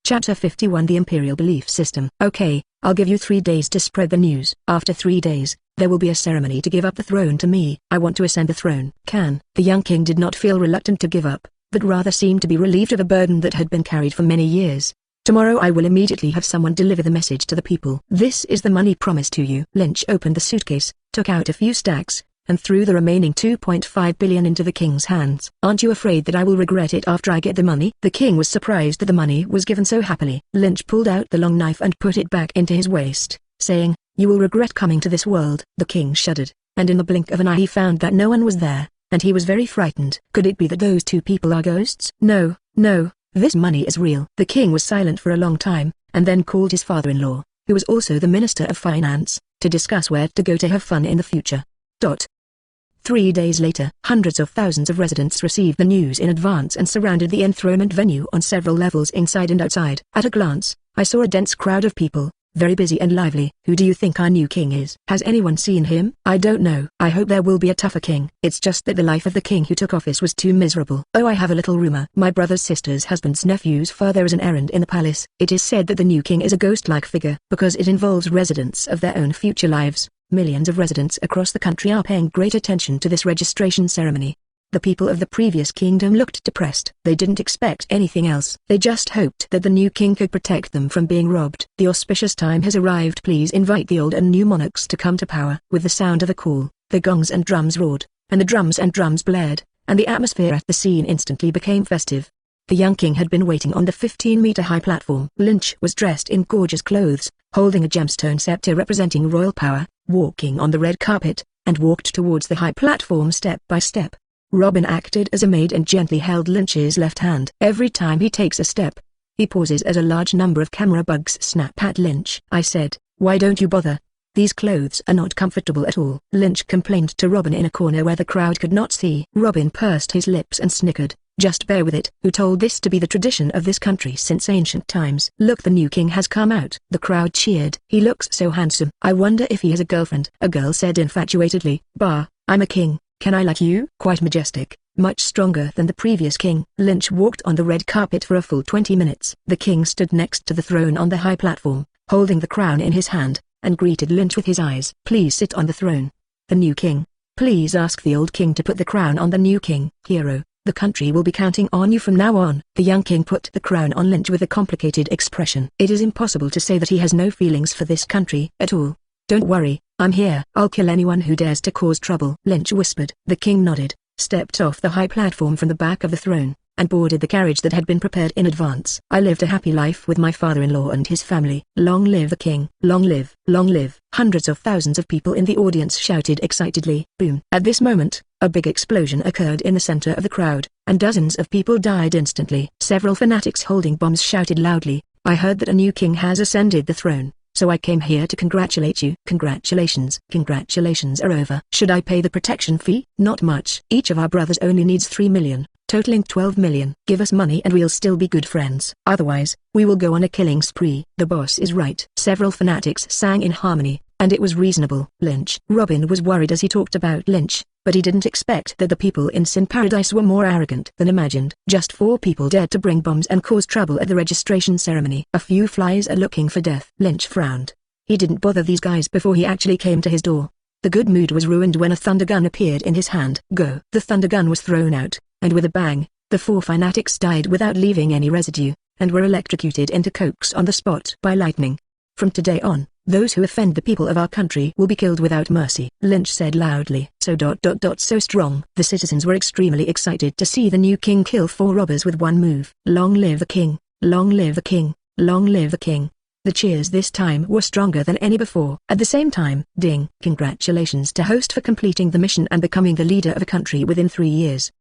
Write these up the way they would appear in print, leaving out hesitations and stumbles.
Chapter 51 The Imperial Belief System. Okay, I'll give you 3 days to spread the news. After 3 days, there will be a ceremony to give up the throne to me. I want to ascend the throne. The young king did not feel reluctant to give up, but rather seemed to be relieved of a burden that had been carried for many years. Tomorrow I will immediately have someone deliver the message to the people. This is the money promised to you. Lynch opened the suitcase, took out a few stacks, and threw the remaining 2.5 billion into the king's hands. Aren't you afraid that I will regret it after I get the money? The king was surprised that the money was given so happily. Lynch pulled out the long knife and put it back into his waist, saying, "You will regret coming to this world." The king shuddered, and in the blink of an eye he found that no one was there, and he was very frightened. Could it be that those 2 people are ghosts? No, this money is real. The king was silent for a long time, and then called his father-in-law, who was also the Minister of Finance, to discuss where to go to have fun in the future. 3 days later, hundreds of thousands of residents received the news in advance and surrounded the enthronement venue on several levels inside and outside. At a glance, I saw a dense crowd of people, very busy and lively. Who do you think our new king is? Has anyone seen him? I don't know. I hope there will be a tougher king. It's just that the life of the king who took office was too miserable. Oh, I have a little rumor. My brother's sister's husband's nephew's father is an errand in the palace. It is said that the new king is a ghost-like figure because it involves residents of their own future lives. Millions of residents across the country are paying great attention to this registration ceremony. The people of the previous kingdom looked depressed. They didn't expect anything else. They just hoped that the new king could protect them from being robbed. The auspicious time has arrived. Please invite the old and new monarchs to come to power. With the sound of a call, the gongs and drums roared, and the drums and drums blared, and the atmosphere at the scene instantly became festive. The young king had been waiting on the 15-meter-high platform. Lynch was dressed in gorgeous clothes, holding a gemstone scepter representing royal power, walking on the red carpet, and walked towards the high platform step by step. Robin acted as a maid and gently held Lynch's left hand. Every time he takes a step, he pauses as a large number of camera bugs snap at Lynch. I said, "Why don't you bother? These clothes are not comfortable at all." Lynch complained to Robin in a corner where the crowd could not see. Robin pursed his lips and snickered. "Just bear with it." Who told this to be the tradition of this country since ancient times? Look, the new king has come out. The crowd cheered. "He looks so handsome. I wonder if he has a girlfriend." A girl said infatuatedly, "Bah, I'm a king. Can I like you?" Quite majestic, much stronger than the previous king. Lynch walked on the red carpet for a full 20 minutes. The king stood next to the throne on the high platform, holding the crown in his hand, and greeted Lynch with his eyes. "Please sit on the throne." The new king. "Please ask the old king to put the crown on the new king." "Hero, the country will be counting on you from now on." The young king put the crown on Lynch with a complicated expression. It is impossible to say that he has no feelings for this country at all. "Don't worry, I'm here. I'll kill anyone who dares to cause trouble," Lynch whispered. The king nodded, stepped off the high platform from the back of the throne, and boarded the carriage that had been prepared in advance. "I lived a happy life with my father-in-law and his family. Long live the king. Long live, long live." Hundreds of thousands of people in the audience shouted excitedly. Boom. At this moment, a big explosion occurred in the center of the crowd, and dozens of people died instantly. Several fanatics holding bombs shouted loudly, "I heard that a new king has ascended the throne, so I came here to congratulate you." "Congratulations. Congratulations are over." "Should I pay the protection fee?" "Not much. Each of our brothers only needs 3 million, totaling 12 million. Give us money and we'll still be good friends. Otherwise, we will go on a killing spree." "The boss is right." Several fanatics sang in harmony, and it was reasonable. Lynch. Robin was worried as he talked about Lynch, but he didn't expect that the people in Sin Paradise were more arrogant than imagined. Just 4 people dared to bring bombs and cause trouble at the registration ceremony. A few flies are looking for death. Lynch frowned. He didn't bother these guys before he actually came to his door. The good mood was ruined when a thunder gun appeared in his hand. Go. The thunder gun was thrown out, and with a bang, the 4 fanatics died without leaving any residue, and were electrocuted into cokes on the spot by lightning. "From today on, those who offend the people of our country will be killed without mercy," Lynch said loudly. So strong. The citizens were extremely excited to see the new king kill 4 robbers with one move. Long live the king! Long live the king! Long live the king! The cheers this time were stronger than any before. At the same time, ding! Congratulations to host for completing the mission and becoming the leader of a country within 3 years.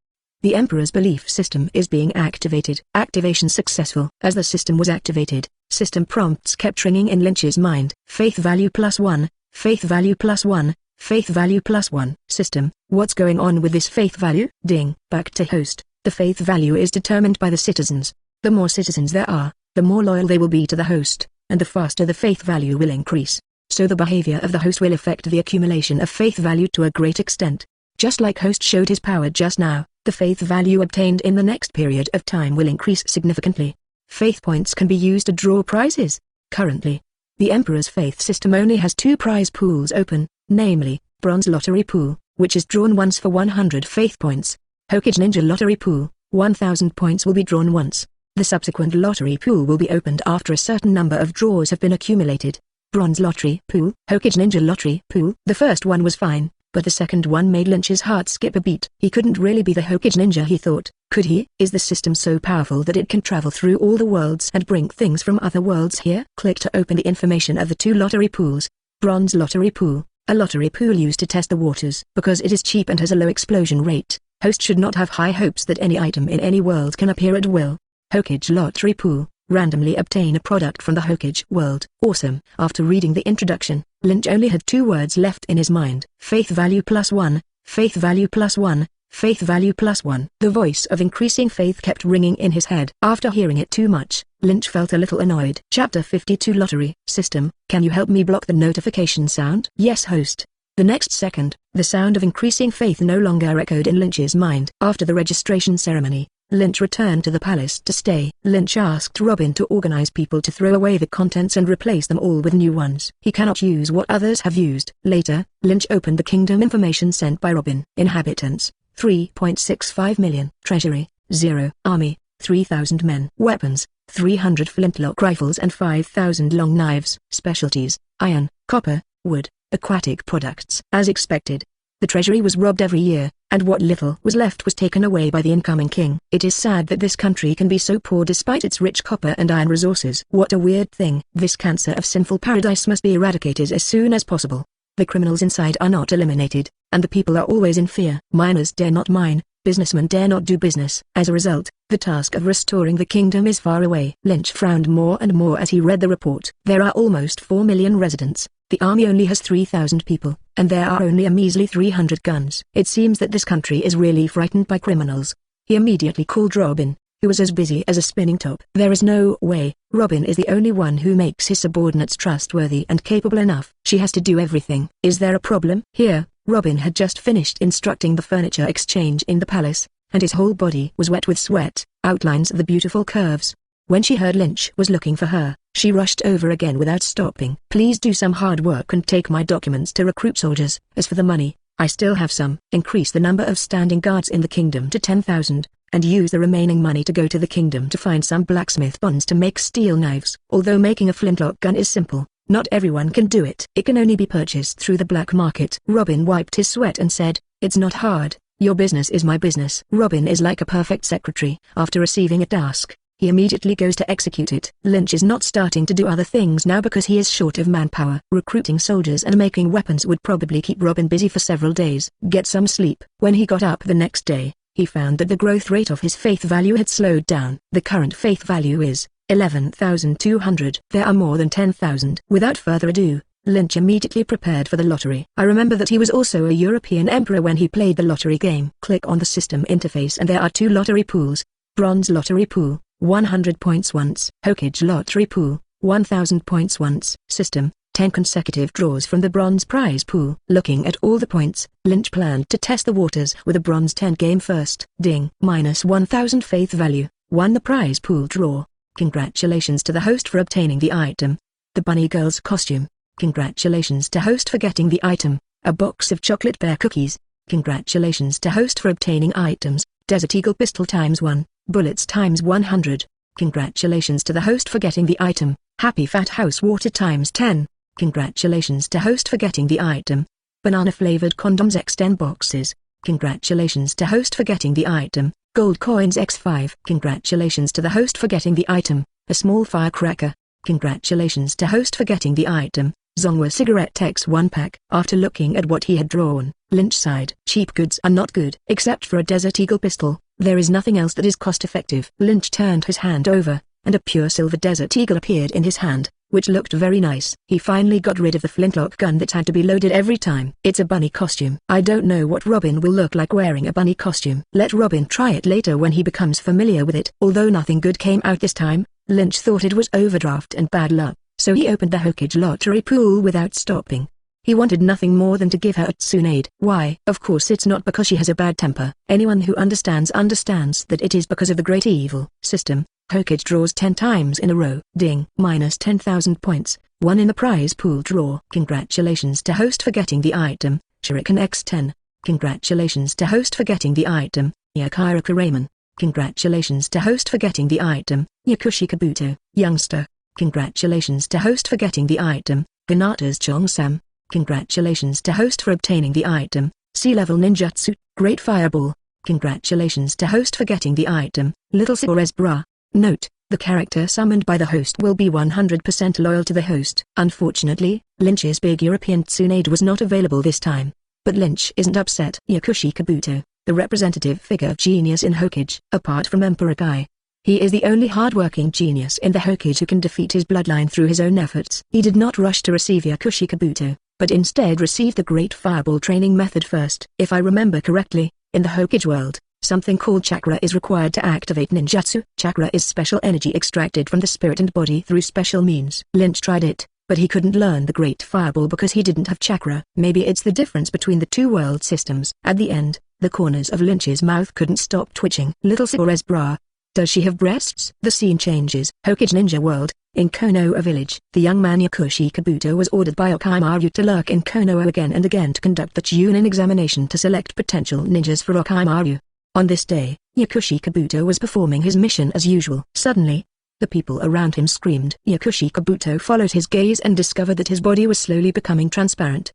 The Emperor's belief system is being activated. Activation successful. As the system was activated, system prompts kept ringing in Lynch's mind. Faith value +1, faith value +1, faith value +1. System, what's going on with this faith value? Ding. Back to host. The faith value is determined by the citizens. The more citizens there are, the more loyal they will be to the host, and the faster the faith value will increase. So the behavior of the host will affect the accumulation of faith value to a great extent. Just like host showed his power just now, the faith value obtained in the next period of time will increase significantly. faith points can be used to draw prizes. Currently, the Emperor's faith system only has 2 prize pools open, namely, Bronze Lottery Pool, which is drawn once for 100 faith points. Hokage Ninja Lottery Pool, 1000 points will be drawn once. The subsequent lottery pool will be opened after a certain number of draws have been accumulated. Bronze Lottery Pool, Hokage Ninja Lottery Pool. The first one was fine, but the second one made Lynch's heart skip a beat. He couldn't really be the Hokage Ninja, he thought. Could he? Is the system so powerful that it can travel through all the worlds and bring things from other worlds here? Click to open the information of the 2 lottery pools. Bronze Lottery Pool, a lottery pool used to test the waters. Because it is cheap and has a low explosion rate, host should not have high hopes that any item in any world can appear at will. Hokage Lottery Pool, randomly obtain a product from the Hokage world. Awesome. After reading the introduction, Lynch only had 2 words left in his mind. Faith value +1, faith value +1, faith value +1. The voice of increasing faith kept ringing in his head. After hearing it too much, Lynch felt a little annoyed. Chapter 52 Lottery System. Can you help me block the notification sound? Yes, host. The next second, the sound of increasing faith no longer echoed in Lynch's mind. After the registration ceremony, Lynch returned to the palace to stay. Lynch asked Robin to organize people to throw away the contents and replace them all with new ones. He cannot use what others have used. Later, Lynch opened the kingdom information sent by Robin. Inhabitants, 3.65 million. Treasury, 0. Army, 3,000 men. Weapons, 300 flintlock rifles and 5,000 long knives. Specialties, iron, copper, wood, aquatic products. As expected, the treasury was robbed every year, and what little was left was taken away by the incoming king. It is sad that this country can be so poor despite its rich copper and iron resources. What a weird thing. This cancer of sinful paradise must be eradicated as soon as possible. The criminals inside are not eliminated, and the people are always in fear. Miners dare not mine, businessmen dare not do business. As a result, the task of restoring the kingdom is far away. Lynch frowned more and more as he read the report. There are almost 4 million residents. The army only has 3,000 people, and there are only a measly 300 guns. It seems that this country is really frightened by criminals. He immediately called Robin, who was as busy as a spinning top. There is no way. Robin is the only one who makes his subordinates trustworthy and capable enough. She has to do everything. Is there a problem? Here, Robin had just finished instructing the furniture exchange in the palace, and his whole body was wet with sweat, outlines of the beautiful curves. When she heard Lynch was looking for her, she rushed over again without stopping. Please do some hard work and take my documents to recruit soldiers. As for the money, I still have some. Increase the number of standing guards in the kingdom to 10,000, and use the remaining money to go to the kingdom to find some blacksmith bonds to make steel knives. Although making a flintlock gun is simple, not everyone can do it. It can only be purchased through the black market. Robin wiped his sweat and said, "It's not hard. Your business is my business." Robin is like a perfect secretary. After receiving a task, he immediately goes to execute it. Lynch is not starting to do other things now because he is short of manpower. Recruiting soldiers and making weapons would probably keep Robin busy for several days. Get some sleep. When he got up the next day, he found that the growth rate of his faith value had slowed down. The current faith value is 11,200. There are more than 10,000. Without further ado, Lynch immediately prepared for the lottery. I remember that he was also a European emperor when he played the lottery game. Click on the system interface and there are 2 lottery pools. Bronze Lottery Pool, 100 points once. Hokage Lottery Pool, 1,000 points once. System, 10 consecutive draws from the bronze prize pool. Looking at all the points, Lynch planned to test the waters with a bronze 10 game first. Ding. Minus 1,000 faith value. Won the prize pool draw. Congratulations to the host for obtaining the item. The bunny girl's costume. Congratulations to host for getting the item. A box of chocolate bear cookies. Congratulations to host for obtaining items. Desert Eagle pistol ×1. Bullets ×100. Congratulations to the host for getting the item. Happy Fat House water ×10. Congratulations to host for getting the item. Banana flavored condoms x10 boxes. Congratulations to host for getting the item. Gold coins x5. Congratulations to the host for getting the item. A small firecracker. Congratulations to host for getting the item. Zongwa cigarette x1 pack. After looking at what he had drawn, Lynch sighed. Cheap goods are not good. Except for a Desert Eagle pistol, there is nothing else that is cost-effective. Lynch turned his hand over, and a pure silver Desert Eagle appeared in his hand, which looked very nice. He finally got rid of the flintlock gun that had to be loaded every time. It's a bunny costume. I don't know what Robin will look like wearing a bunny costume. Let Robin try it later when he becomes familiar with it. Although nothing good came out this time, Lynch thought it was overdraft and bad luck, so he opened the Hokage Lottery Pool without stopping. He wanted nothing more than to give her a Tsunade. Why? Of course it's not because she has a bad temper. Anyone who understands that it is because of the great evil system. Hokage draws 10 times in a row. Ding. Minus 10,000 points. 1 in the prize pool draw. Congratulations to host for getting the item, Shuriken X10. Congratulations to host for getting the item, Yakiraku Ramen. Congratulations to host for getting the item, Yakushi Kabuto, Youngster. Congratulations to host for getting the item, Hinata's Chongsam. Congratulations to host for obtaining the item, Sea Level Ninjutsu, Great Fireball. Congratulations to host for getting the item, Little Sores Bra. Note: the character summoned by the host will be 100% loyal to the host. Unfortunately, Lynch's big European Tsunade was not available this time. But Lynch isn't upset. Yakushi Kabuto, the representative figure of genius in Hokage, apart from Emperor Kai. He is the only hard-working genius in the Hokage who can defeat his bloodline through his own efforts. He did not rush to receive Yakushi Kabuto, but instead received the Great Fireball training method first. If I remember correctly, in the Hokage world, something called chakra is required to activate ninjutsu. Chakra is special energy extracted from the spirit and body through special means. Lynch tried it, but he couldn't learn the Great Fireball because he didn't have chakra. Maybe it's the difference between the two world systems. At the end, the corners of Lynch's mouth couldn't stop twitching. Little Sores Bra. Does she have breasts? The scene changes. Hokage Ninja World, in Konoha Village. The young man Yakushi Kabuto was ordered by Orochimaru to lurk in Konoha again and again to conduct the Chunin examination to select potential ninjas for Orochimaru. On this day, Yakushi Kabuto was performing his mission as usual. Suddenly, the people around him screamed. Yakushi Kabuto followed his gaze and discovered that his body was slowly becoming transparent.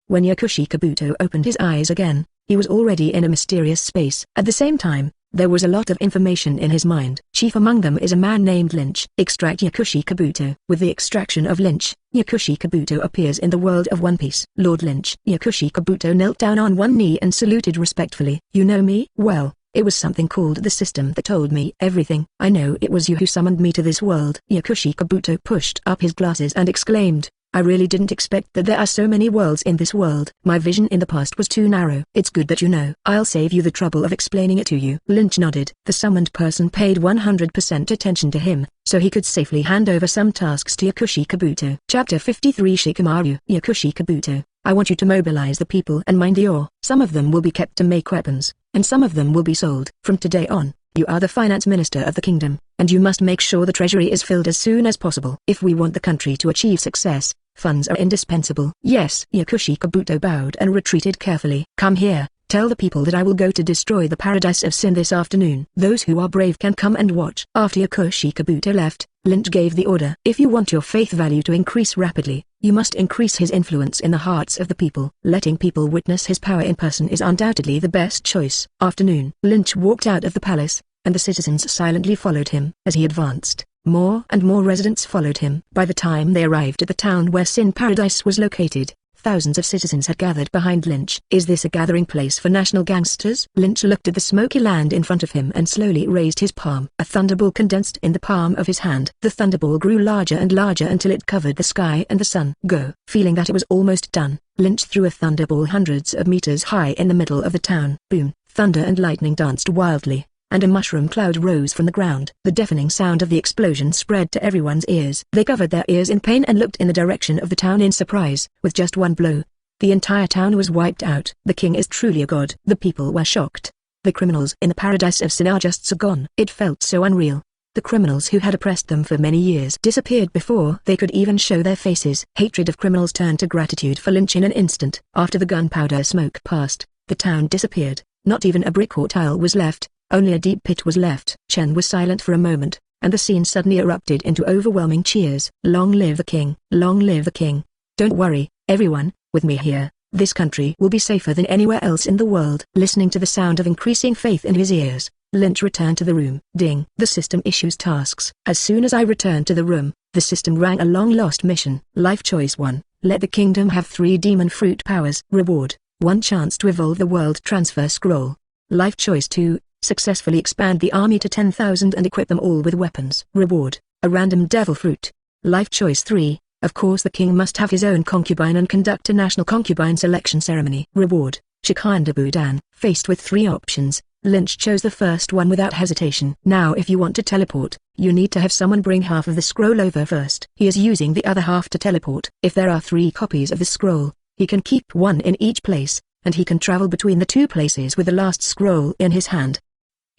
When Yakushi Kabuto opened his eyes again, he was already in a mysterious space. At the same time, there was a lot of information in his mind. Chief among them is a man named Lynch. Extract Yakushi Kabuto. With the extraction of Lynch, Yakushi Kabuto appears in the world of One Piece. Lord Lynch. Yakushi Kabuto knelt down on one knee and saluted respectfully. You know me? Well, it was something called the system that told me everything. I know it was you who summoned me to this world. Yakushi Kabuto pushed up his glasses and exclaimed, I really didn't expect that there are so many worlds in this world. My vision in the past was too narrow. It's good that you know. I'll save you the trouble of explaining it to you. Lynch nodded. The summoned person paid 100% attention to him, so he could safely hand over some tasks to Yakushi Kabuto. Chapter 53 Shikamaru. Yakushi Kabuto, I want you to mobilize the people and mind the ore. Some of them will be kept to make weapons, and some of them will be sold. From today on, you are the finance minister of the kingdom, and you must make sure the treasury is filled as soon as possible. If we want the country to achieve success, funds are indispensable. Yes. Yakushi Kabuto bowed and retreated carefully. Come here, tell the people that I will go to destroy the paradise of sin this afternoon. Those who are brave can come and watch. After Yakushi Kabuto left, Lynch gave the order. If you want your faith value to increase rapidly, you must increase his influence in the hearts of the people. Letting people witness his power in person is undoubtedly the best choice. Afternoon. Lynch walked out of the palace, and the citizens silently followed him. As he advanced, more and more residents followed him. By the time they arrived at the town where Sin Paradise was located, thousands of citizens had gathered behind Lynch. Is this a gathering place for national gangsters? Lynch looked at the smoky land in front of him and slowly raised his palm. A thunderball condensed in the palm of his hand. The thunderball grew larger and larger until it covered the sky and the sun. Go. Feeling that it was almost done, Lynch threw a thunderball hundreds of meters high in the middle of the town. Boom. Thunder and lightning danced wildly, and a mushroom cloud rose from the ground. The deafening sound of the explosion spread to everyone's ears. They covered their ears in pain and looked in the direction of the town in surprise. With just one blow, the entire town was wiped out. The king is truly a god. The people were shocked. The criminals in the paradise of sin are just so gone. It felt so unreal. The criminals who had oppressed them for many years disappeared before they could even show their faces. Hatred of criminals turned to gratitude for Lynch in an instant. After the gunpowder smoke passed, the town disappeared. Not even a brick or tile was left. Only a deep pit was left. Chen was silent for a moment, and the scene suddenly erupted into overwhelming cheers. Long live the king! Long live the king! Don't worry, everyone, with me here, this country will be safer than anywhere else in the world. Listening to the sound of increasing faith in his ears, Lynch returned to the room. Ding! The system issues tasks. As soon as I returned to the room, the system rang a long-lost mission. Life Choice 1. Let the kingdom have 3 demon fruit powers. Reward: 1 chance to evolve the world transfer scroll. Life Choice 2. Successfully expand the army to 10,000 and equip them all with weapons. Reward: a random devil fruit. Life Choice 3. Of course the king must have his own concubine and conduct a national concubine selection ceremony. Reward: Shichibukai. Faced with 3 options, Lynch chose the first one without hesitation. Now if you want to teleport, you need to have someone bring half of the scroll over first. He is using the other half to teleport. If there are 3 copies of the scroll, he can keep one in each place, and he can travel between the 2 places with the last scroll in his hand.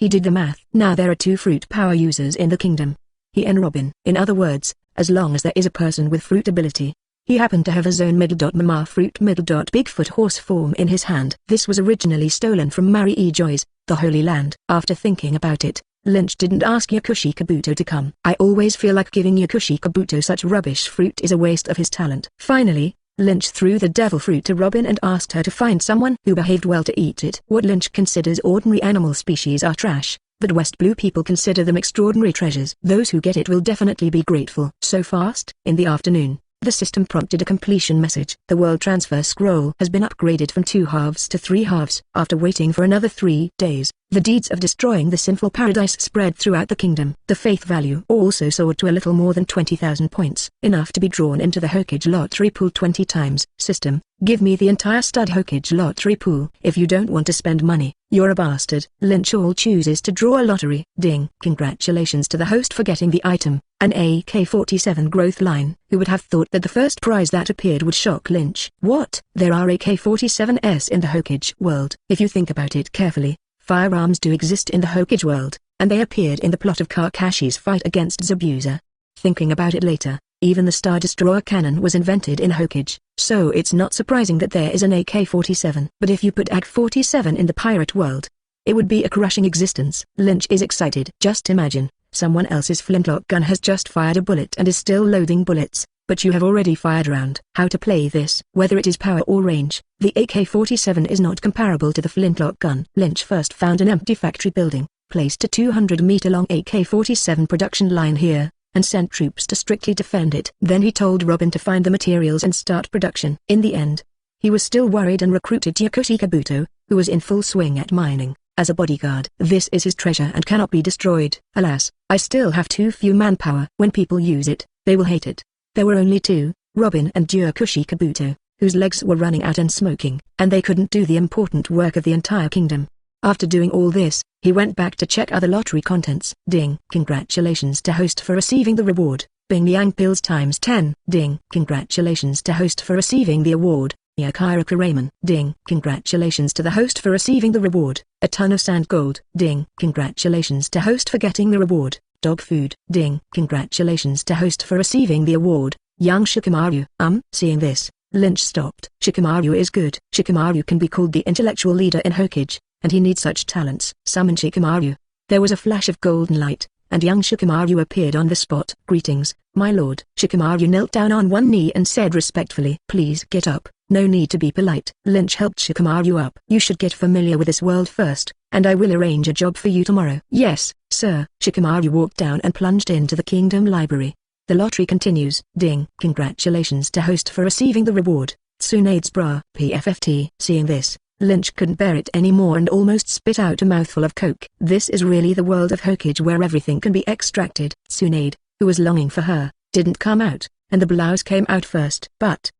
He did the math. Now there are 2 fruit power users in the kingdom. He and Robin. In other words, as long as there is a person with fruit ability. He happened to have a zone mama fruit Bigfoot horse form in his hand. This was originally stolen from Mary E. Joy's, The Holy Land. After thinking about it, Lynch didn't ask Yakushi Kabuto to come. I always feel like giving Yakushi Kabuto such rubbish fruit is a waste of his talent. Finally, Lynch threw the devil fruit to Robin and asked her to find someone who behaved well to eat it. What Lynch considers ordinary animal species are trash, but West Blue people consider them extraordinary treasures. Those who get it will definitely be grateful. So fast. In the afternoon, the system prompted a completion message. The world transfer scroll has been upgraded from 2 halves to 3 halves. After waiting for another 3 days, the deeds of destroying the sinful paradise spread throughout the kingdom. The faith value also soared to a little more than 20,000 points, enough to be drawn into the Hokage lottery pool 20 times. System, give me the entire stud Hokage lottery pool. If you don't want to spend money, you're a bastard. Lynch all chooses to draw a lottery. Ding. Congratulations to the host for getting the item, an AK-47 growth line. Who would have thought that the first prize that appeared would shock Lynch? What? There are AK-47s in the Hokage world. If you think about it carefully, firearms do exist in the Hokage world, and they appeared in the plot of Kakashi's fight against Zabuza. Thinking about it later, even the Star Destroyer cannon was invented in Hokage, so it's not surprising that there is an AK-47. But if you put AK-47 in the pirate world, it would be a crushing existence. Lynch is excited. Just imagine, someone else's flintlock gun has just fired a bullet and is still loading bullets, but you have already fired a round. How to play this? Whether it is power or range, the AK-47 is not comparable to the flintlock gun. Lynch first found an empty factory building, placed a 200-meter-long AK-47 production line here, and sent troops to strictly defend it. Then he told Robin to find the materials and start production. In the end, he was still worried and recruited Yakushi Kabuto, who was in full swing at mining, as a bodyguard. This is his treasure and cannot be destroyed. Alas, I still have too few manpower. When people use it, they will hate it. There were only 2, Robin and Yakushi Kabuto, whose legs were running out and smoking, and they couldn't do the important work of the entire kingdom. After doing all this, he went back to check other lottery contents. Ding. Congratulations to host for receiving the reward. Bing Yang pills times 10. Ding. Congratulations to host for receiving the award. Yakiraku Ramen. Ding. Congratulations to the host for receiving the reward. A ton of sand gold. Ding. Congratulations to host for getting the reward. Dog food. Ding. Congratulations to host for receiving the award. Young Shikamaru. Seeing this, Lynch stopped. Shikamaru is good. Shikamaru can be called the intellectual leader in Hokage, and he needs such talents. Summon Shikamaru. There was a flash of golden light, and young Shikamaru appeared on the spot. Greetings, my lord. Shikamaru knelt down on one knee and said respectfully, please get up. No need to be polite. Lynch helped Shikamaru up. You should get familiar with this world first, and I will arrange a job for you tomorrow. Yes, sir. Shikamaru walked down and plunged into the kingdom library. The lottery continues. Ding. Congratulations to host for receiving the reward. Tsunade's bra. PFFT. Seeing this, Lynch couldn't bear it anymore and almost spit out a mouthful of coke. This is really the world of Hokage where everything can be extracted. Tsunade, who was longing for her, didn't come out, and the blouse came out first. But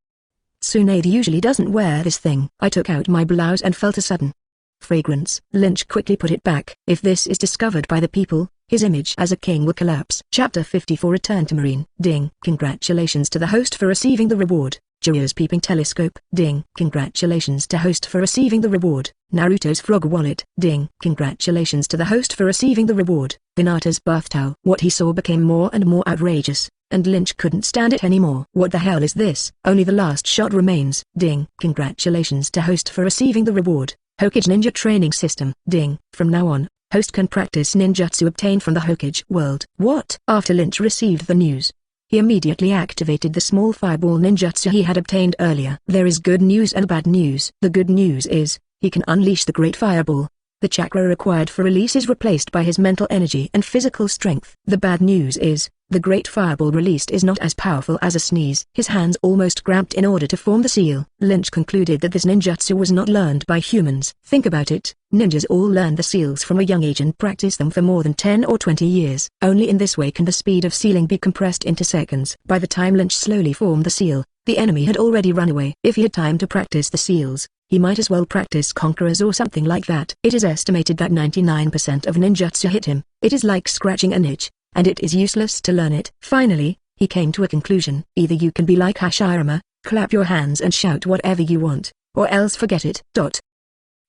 Tsunade usually doesn't wear this thing. I took out my blouse and felt a sudden fragrance. Lynch quickly put it back. If this is discovered by the people, his image as a king will collapse. Chapter 54 Return to Marine. Ding. Congratulations to the host for receiving the reward. Jiraiya's peeping telescope. Ding. Congratulations to host for receiving the reward. Naruto's frog wallet. Ding. Congratulations to the host for receiving the reward. Hinata's bath towel. What he saw became more and more outrageous, and Lynch couldn't stand it anymore. What the hell is this? Only the last shot remains. Ding. Congratulations to host for receiving the reward. Hokage ninja training system. Ding. From now on, host can practice ninjutsu obtained from the Hokage world. What? After Lynch received the news, he immediately activated the small fireball ninjutsu he had obtained earlier. There is good news and bad news. The good news is, he can unleash the great fireball. The chakra required for release is replaced by his mental energy and physical strength. The bad news is, the great fireball released is not as powerful as a sneeze. His hands almost grabbed in order to form the seal. Lynch concluded that this ninjutsu was not learned by humans. Think about it, ninjas all learn the seals from a young age and practice them for more than 10 or 20 years. Only in this way can the speed of sealing be compressed into seconds. By the time Lynch slowly formed the seal, the enemy had already run away. If he had time to practice the seals, he might as well practice conquerors or something like that. It is estimated that 99% of ninjutsu hit him. It is like scratching an itch, and it is useless to learn it. Finally, he came to a conclusion. Either you can be like Hashirama, clap your hands and shout whatever you want, or else forget it.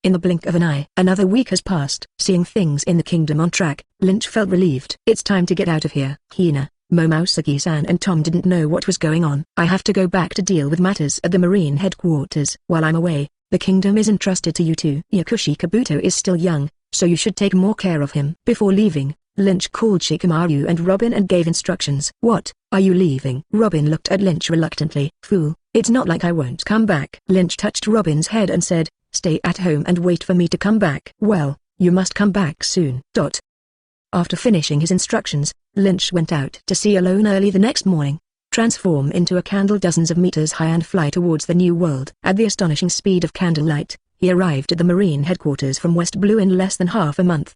In the blink of an eye, another week has passed. Seeing things in the kingdom on track, Lynch felt relieved. It's time to get out of here. Hina, Momosuke-san and Tom didn't know what was going on. I have to go back to deal with matters at the Marine headquarters. While I'm away, the kingdom is entrusted to you two. Yakushi Kabuto is still young, so you should take more care of him. Before leaving, Lynch called Shikamaru and Robin and gave instructions. What, are you leaving? Robin looked at Lynch reluctantly. Fool, it's not like I won't come back. Lynch touched Robin's head and said, stay at home and wait for me to come back. Well, you must come back soon. After finishing his instructions, Lynch went out to sea alone early the next morning, transform into a candle dozens of meters high and fly towards the new world. At the astonishing speed of candlelight, he arrived at the Marine headquarters from West Blue in less than half a month.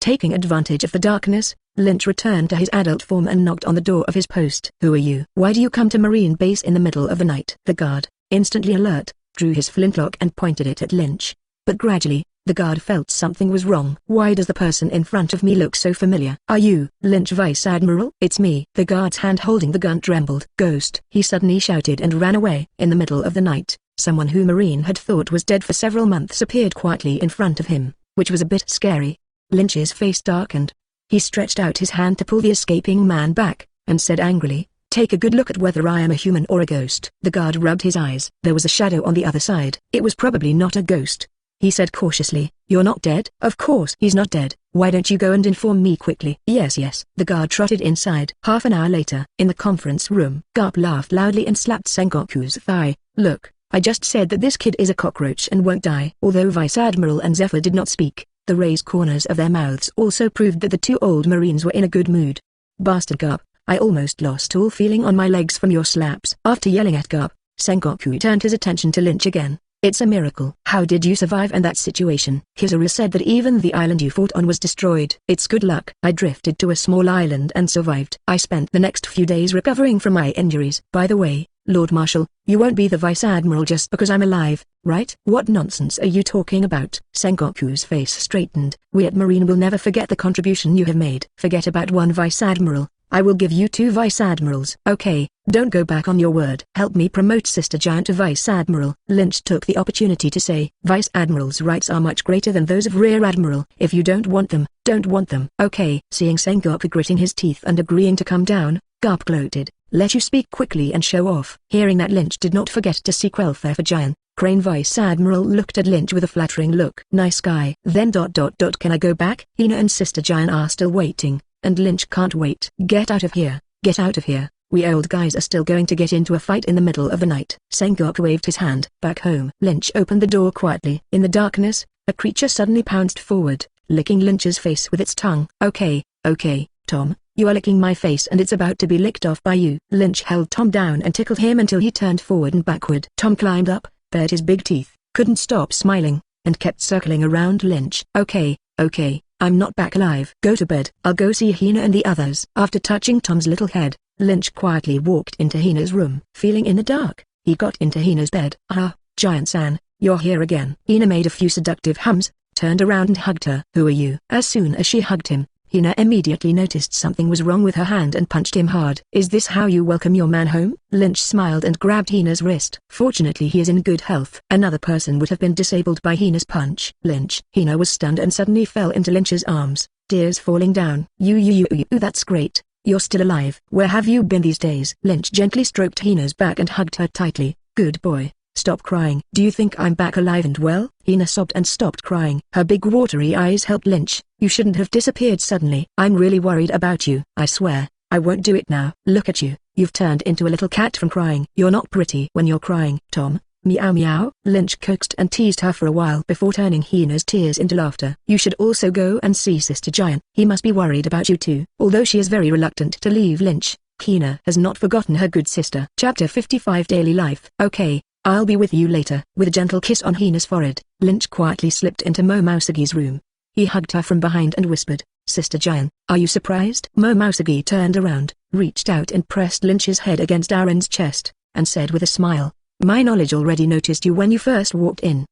Taking advantage of the darkness, Lynch returned to his adult form and knocked on the door of his post. Who are you? Why do you come to Marine base in the middle of the night? The guard, instantly alert, drew his flintlock and pointed it at Lynch. But gradually, the guard felt something was wrong. Why does the person in front of me look so familiar? Are you, Lynch Vice Admiral? It's me. The guard's hand holding the gun trembled. Ghost! He suddenly shouted and ran away. In the middle of the night, someone who Marine had thought was dead for several months appeared quietly in front of him, which was a bit scary. Lynch's face darkened. He stretched out his hand to pull the escaping man back, and said angrily, take a good look at whether I am a human or a ghost. The guard rubbed his eyes. There was a shadow on the other side. It was probably not a ghost. He said cautiously, you're not dead? Of course he's not dead. Why don't you go and inform me quickly? Yes. The guard trotted inside. Half an hour later, in the conference room, Garp laughed loudly and slapped Sengoku's thigh. Look, I just said that this kid is a cockroach and won't die. Although Vice Admiral and Zephyr did not speak, the raised corners of their mouths also proved that the two old Marines were in a good mood. Bastard Garp, I almost lost all feeling on my legs from your slaps. After yelling at Garp, Sengoku turned his attention to Lynch again. It's a miracle. How did you survive in that situation? Kizaru said that even the island you fought on was destroyed. It's good luck. I drifted to a small island and survived. I spent the next few days recovering from my injuries. By the way, Lord Marshal, you won't be the Vice Admiral just because I'm alive, right? What nonsense are you talking about? Sengoku's face straightened. We at Marine will never forget the contribution you have made. Forget about one Vice Admiral. I will give you 2 Vice Admirals. Okay, don't go back on your word. Help me promote Sister Giant to Vice Admiral. Lynch took the opportunity to say, Vice Admiral's rights are much greater than those of Rear Admiral. If you don't want them, don't want them. Okay. Seeing Sengoku gritting his teeth and agreeing to come down, Garp gloated, let you speak quickly and show off. Hearing that Lynch did not forget to seek welfare for Giant, Crane Vice Admiral looked at Lynch with a flattering look. Nice guy. Then ... Can I go back? Hina and Sister Giant are still waiting. And Lynch can't wait. Get out of here. Get out of here. We old guys are still going to get into a fight in the middle of the night. Sengoku waved his hand. Back home. Lynch opened the door quietly. In the darkness, a creature suddenly pounced forward, licking Lynch's face with its tongue. Okay, Tom, you are licking my face and it's about to be licked off by you. Lynch held Tom down and tickled him until he turned forward and backward. Tom climbed up, bared his big teeth, couldn't stop smiling, and kept circling around Lynch. Okay, I'm not back alive. Go to bed. I'll go see Hina and the others. After touching Tom's little head, Lynch quietly walked into Hina's room. Feeling in the dark, he got into Hina's bed. Ah, Giant-san, you're here again. Hina made a few seductive hums, turned around and hugged her. Who are you? As soon as she hugged him, Hina immediately noticed something was wrong with her hand and punched him hard. Is this how you welcome your man home? Lynch smiled and grabbed Hina's wrist. Fortunately he is in good health. Another person would have been disabled by Hina's punch. Hina was stunned and suddenly fell into Lynch's arms, tears falling down. You, that's great. You're still alive. Where have you been these days? Lynch gently stroked Hina's back and hugged her tightly. Good boy. Stop crying. Do you think I'm back alive and well? Hina sobbed and stopped crying. Her big watery eyes helped Lynch. You shouldn't have disappeared suddenly. I'm really worried about you. I swear, I won't do it now. Look at you. You've turned into a little cat from crying. You're not pretty when you're crying. Tom, meow meow. Lynch coaxed and teased her for a while before turning Hina's tears into laughter. You should also go and see Sister Giant. He must be worried about you too. Although she is very reluctant to leave Lynch, Hina has not forgotten her good sister. Chapter 55 Daily Life. Okay. I'll be with you later. With a gentle kiss on Hina's forehead, Lynch quietly slipped into Momosuke's room. He hugged her from behind and whispered, Sister Giant, are you surprised? Momosuke turned around, reached out and pressed Lynch's head against Aaron's chest, and said with a smile, my knowledge already noticed you when you first walked in.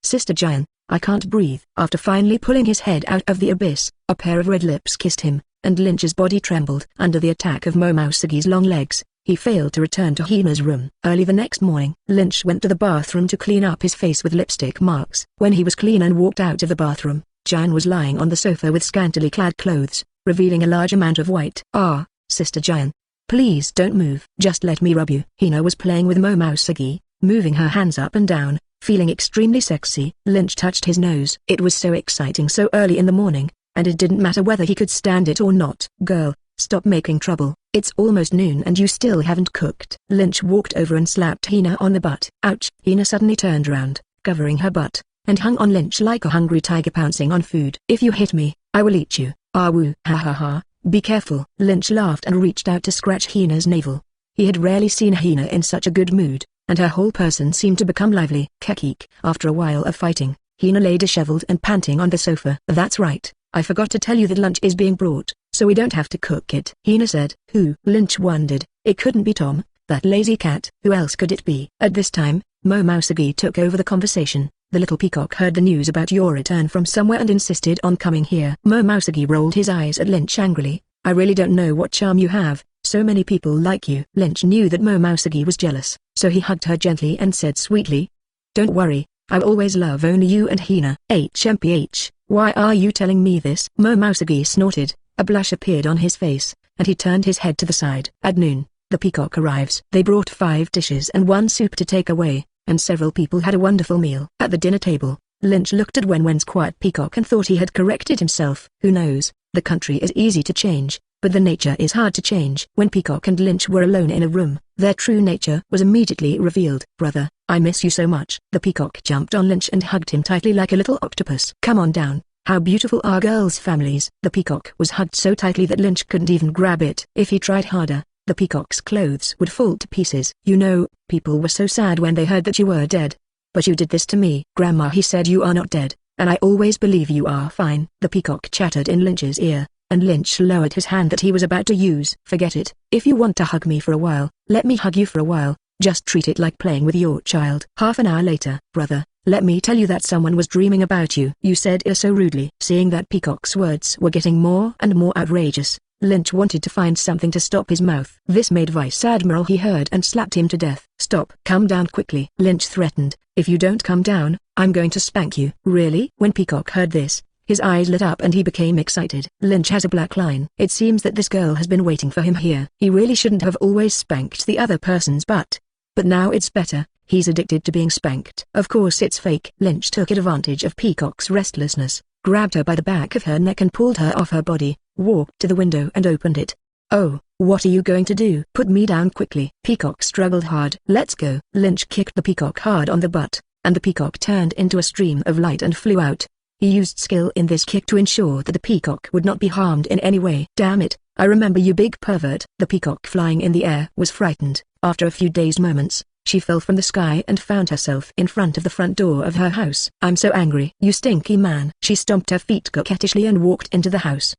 Sister Giant, I can't breathe. After finally pulling his head out of the abyss, a pair of red lips kissed him, and Lynch's body trembled. Under the attack of Momosuke's long legs, He failed to return to Hime's room. Early the next morning, Lynch went to the bathroom to clean up his face with lipstick marks. When he was clean and walked out of the bathroom, Jian was lying on the sofa with scantily clad clothes, revealing a large amount of white. "Ah, Sister Jian. Please don't move. Just let me rub you." Hina was playing with Momousagi, moving her hands up and down, feeling extremely sexy. Lynch touched his nose. It was so exciting so early in the morning, and it didn't matter whether he could stand it or not. "Girl, stop making trouble. It's almost noon and you still haven't cooked." Lynch walked over and slapped Hina on the butt. Ouch! Hina suddenly turned round, covering her butt, and hung on Lynch like a hungry tiger pouncing on food. "If you hit me, I will eat you." "Ah woo, ha ha ha, be careful." Lynch laughed and reached out to scratch Hina's navel. He had rarely seen Hina in such a good mood, and her whole person seemed to become lively. Kekik. After a while of fighting, Hina lay disheveled and panting on the sofa. "That's right, I forgot to tell you that lunch is being brought, so we don't have to cook it," Hina said. "Who?" Lynch wondered. It couldn't be Tom, that lazy cat. Who else could it be? At this time, Momousagi took over the conversation. "The little peacock heard the news about your return from somewhere and insisted on coming here." Momousagi rolled his eyes at Lynch angrily. "I really don't know what charm you have, so many people like you." Lynch knew that Momousagi was jealous, so he hugged her gently and said sweetly, "Don't worry, I'll always love only you and Hina." "HMPH, why are you telling me this?" Momousagi snorted. A blush appeared on his face, and he turned his head to the side. At noon, the peacock arrives. They brought 5 dishes and 1 soup to take away, and several people had a wonderful meal. At the dinner table, Lynch looked at Wenwen's quiet peacock and thought he had corrected himself. Who knows, the country is easy to change, but the nature is hard to change. When Peacock and Lynch were alone in a room, their true nature was immediately revealed. "Brother, I miss you so much." The peacock jumped on Lynch and hugged him tightly like a little octopus. "Come on down. How beautiful are girls' families." The peacock was hugged so tightly that Lynch couldn't even grab it. If he tried harder, the peacock's clothes would fall to pieces. "You know, people were so sad when they heard that you were dead. But you did this to me." "Grandma," he said, "you are not dead, and I always believe you are fine." The peacock chattered in Lynch's ear, and Lynch lowered his hand that he was about to use. "Forget it. If you want to hug me for a while, let me hug you for a while. Just treat it like playing with your child." Half an hour later, "Brother, let me tell you that someone was dreaming about you." "You said it so rudely." Seeing that Peacock's words were getting more and more outrageous, Lynch wanted to find something to stop his mouth. This made Vice Admiral he heard and slapped him to death. "Stop. Come down quickly." Lynch threatened. "If you don't come down, I'm going to spank you." "Really?" When Peacock heard this, his eyes lit up and he became excited. Lynch has a black line. It seems that this girl has been waiting for him here. He really shouldn't have always spanked the other person's butt. But now it's better. He's addicted to being spanked. Of course it's fake. Lynch took advantage of Peacock's restlessness, grabbed her by the back of her neck and pulled her off her body, walked to the window and opened it. "Oh, what are you going to do?" "Put me down quickly." Peacock struggled hard. "Let's go." Lynch kicked the peacock hard on the butt, and the peacock turned into a stream of light and flew out. He used skill in this kick to ensure that the peacock would not be harmed in any way. "Damn it, I remember you, big pervert." The peacock flying in the air was frightened. After a few dazed moments, she fell from the sky and found herself in front of the front door of her house. "I'm so angry." "You stinky man." She stomped her feet coquettishly and walked into the house.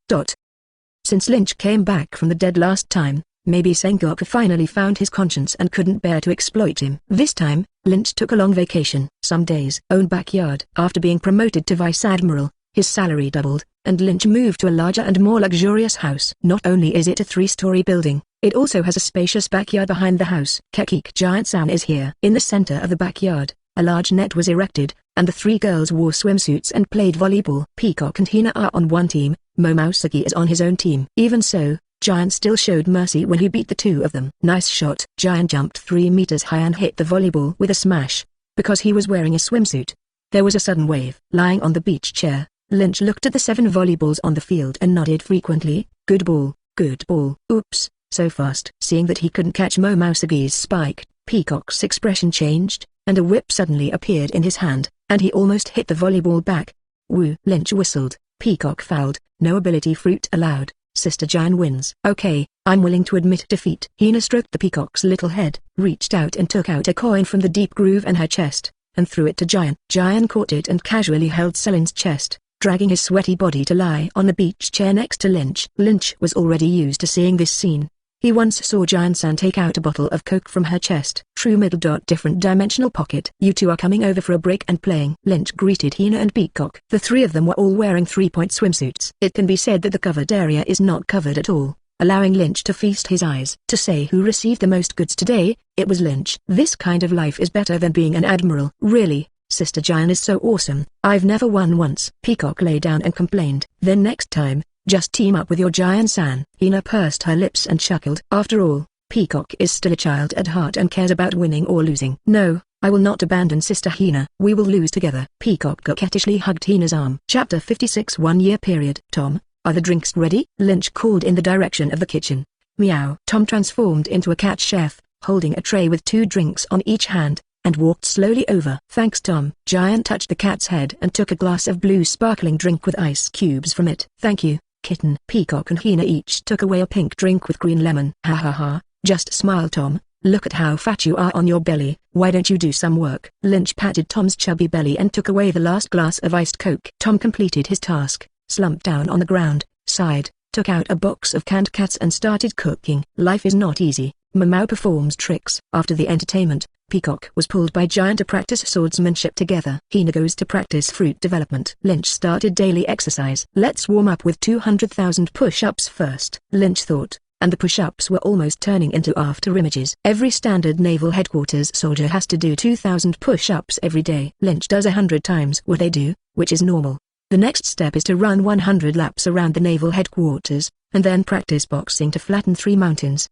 Since Lynch came back from the dead last time, maybe Sengoku finally found his conscience and couldn't bear to exploit him. This time, Lynch took a long vacation. Some days. Own backyard. After being promoted to Vice Admiral, his salary doubled, and Lynch moved to a larger and more luxurious house. Not only is it a 3-story building, it also has a spacious backyard behind the house. Kekik Giant-san is here. In the center of the backyard, a large net was erected, and the 3 girls wore swimsuits and played volleyball. Peacock and Hina are on one team, Momousagi is on his own team. Even so, Giant still showed mercy when he beat the 2 of them. Nice shot. Giant jumped 3 meters high and hit the volleyball with a smash, because he was wearing a swimsuit. There was a sudden wave. Lying on the beach chair, Lynch looked at the 7 volleyballs on the field and nodded frequently. Good ball, good ball. Oops, so fast. Seeing that he couldn't catch Momousagi's spike, Peacock's expression changed, and a whip suddenly appeared in his hand, and he almost hit the volleyball back. Woo! Lynch whistled. Peacock fouled. No ability fruit allowed. Sister Jian wins. "Okay, I'm willing to admit defeat." Hina stroked the peacock's little head, reached out and took out a coin from the deep groove in her chest, and threw it to Jian. Jian caught it and casually held Selin's chest, dragging his sweaty body to lie on the beach chair next to Lynch. Lynch was already used to seeing this scene. He once saw Giant-san take out a bottle of Coke from her chest. True middle. Different dimensional pocket. "You 2 are coming over for a break and playing." Lynch greeted Hina and Peacock. The 3 of them were all wearing 3-point swimsuits. It can be said that the covered area is not covered at all, allowing Lynch to feast his eyes. To say who received the most goods today, it was Lynch. This kind of life is better than being an admiral. Really, Sister Giant is so awesome. I've never won once. Peacock lay down and complained. Then next time, just team up with your Giant-san. Hina pursed her lips and chuckled. After all, Peacock is still a child at heart and cares about winning or losing. No, I will not abandon Sister Hina. We will lose together. Peacock coquettishly hugged Hina's arm. Chapter 56 1 year period. Tom, are the drinks ready? Lynch called in the direction of the kitchen. Meow. Tom transformed into a cat chef, holding a tray with 2 drinks on each hand, and walked slowly over. Thanks Tom. Giant touched the cat's head and took a glass of blue sparkling drink with ice cubes from it. Thank you, kitten. Peacock and Hina each took away a pink drink with green lemon. Ha ha ha, just smile Tom. Look at how fat you are on your belly. Why don't you do some work? Lynch patted Tom's chubby belly and took away the last glass of iced Coke. Tom completed his task, slumped down on the ground, sighed, took out a box of canned cats and started cooking. Life is not easy. Mamau performs tricks. After the entertainment, Peacock was pulled by Giant to practice swordsmanship together. Hina goes to practice fruit development. Lynch started daily exercise. Let's warm up with 200,000 push-ups first, Lynch thought, and the push-ups were almost turning into after-images. Every standard naval headquarters soldier has to do 2,000 push-ups every day. Lynch does 100 times what they do, which is normal. The next step is to run 100 laps around the naval headquarters, and then practice boxing to flatten 3 mountains.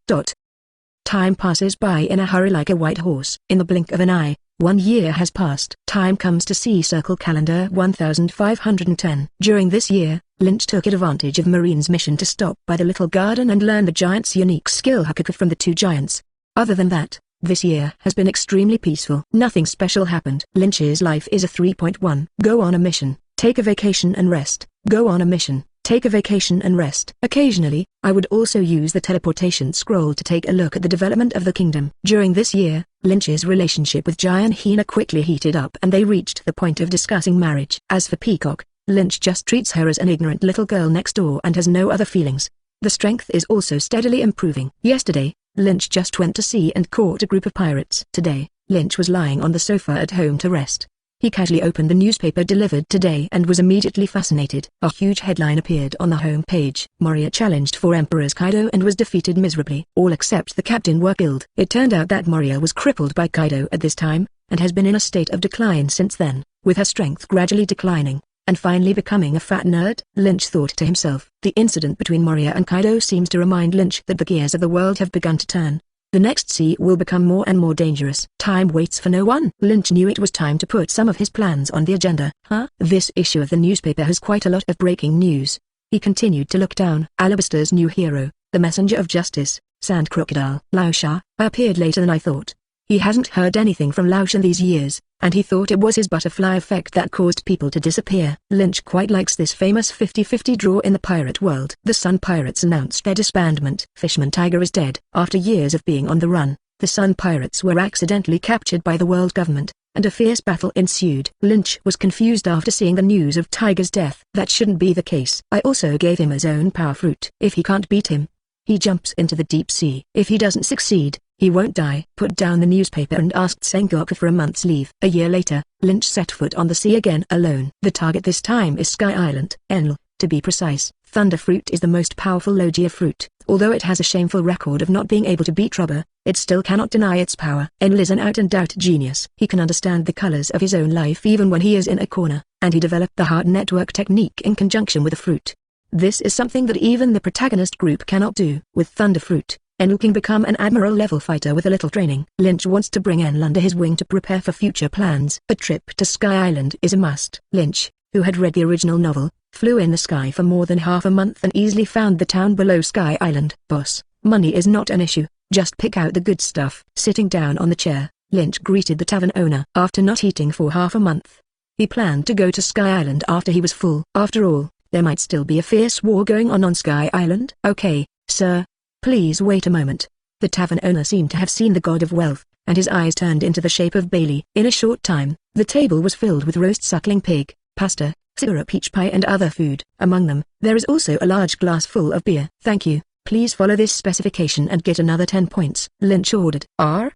Time passes by in a hurry like a white horse. In the blink of an eye, 1 year has passed. Time comes to see Circle Calendar 1510. During this year, Lynch took advantage of Marine's mission to stop by the little garden and learn the Giant's unique skill Hakuku from the 2 giants. Other than that, this year has been extremely peaceful. Nothing special happened. Lynch's life is a 3.1. Go on a mission, take a vacation and rest. Go on a mission, take a vacation and rest. Occasionally, I would also use the teleportation scroll to take a look at the development of the kingdom. During this year, Lynch's relationship with Giant Hina quickly heated up and they reached the point of discussing marriage. As for Peacock, Lynch just treats her as an ignorant little girl next door and has no other feelings. The strength is also steadily improving. Yesterday, Lynch just went to sea and caught a group of pirates. Today, Lynch was lying on the sofa at home to rest. He casually opened the newspaper delivered today and was immediately fascinated. A huge headline appeared on the home page. Moria challenged for Emperor's Kaido and was defeated miserably. All except the captain were killed. It turned out that Moria was crippled by Kaido at this time, and has been in a state of decline since then, with her strength gradually declining, and finally becoming a fat nerd. Lynch thought to himself. The incident between Moria and Kaido seems to remind Lynch that the gears of the world have begun to turn. The next sea will become more and more dangerous. Time waits for no one. Lynch knew it was time to put some of his plans on the agenda. This issue of the newspaper has quite a lot of breaking news. He continued to look down. Alabaster's new hero, the messenger of justice, Sand Crocodile Laosha, appeared later than I thought. He hasn't heard anything from Laosha these years, and he thought it was his butterfly effect that caused people to disappear. Lynch quite likes this famous 50-50 draw in the pirate world. The Sun Pirates announced their disbandment. Fishman Tiger is dead. After years of being on the run, the Sun Pirates were accidentally captured by the world government, and a fierce battle ensued. Lynch was confused after seeing the news of Tiger's death. That shouldn't be the case. I also gave him his own power fruit. If he can't beat him, he jumps into the deep sea. If he doesn't succeed, he won't die. Put down the newspaper and asked Sengoku for a month's leave. A year later, Lynch set foot on the sea again alone. The target this time is Sky Island. Enel, to be precise. Thunder fruit is the most powerful Logia fruit. Although it has a shameful record of not being able to beat rubber, it still cannot deny its power. Enel is an out-and-out genius. He can understand the colors of his own life even when he is in a corner, and he developed the heart network technique in conjunction with the fruit. This is something that even the protagonist group cannot do. With Thunder fruit, Enel can become an admiral-level fighter with a little training. Lynch wants to bring Enel under his wing to prepare for future plans. A trip to Sky Island is a must. Lynch, who had read the original novel, flew in the sky for more than half a month and easily found the town below Sky Island. Boss, money is not an issue, just pick out the good stuff. Sitting down on the chair, Lynch greeted the tavern owner. After not eating for half a month, he planned to go to Sky Island after he was full. After all, there might still be a fierce war going on Sky Island. Okay, sir. Please wait a moment. The tavern owner seemed to have seen the god of wealth, and his eyes turned into the shape of Bailey. In a short time, the table was filled with roast suckling pig, pasta, syrup peach pie and other food. Among them, there is also a large glass full of beer. Thank you. Please follow this specification and get another 10 points. Lynch ordered. Are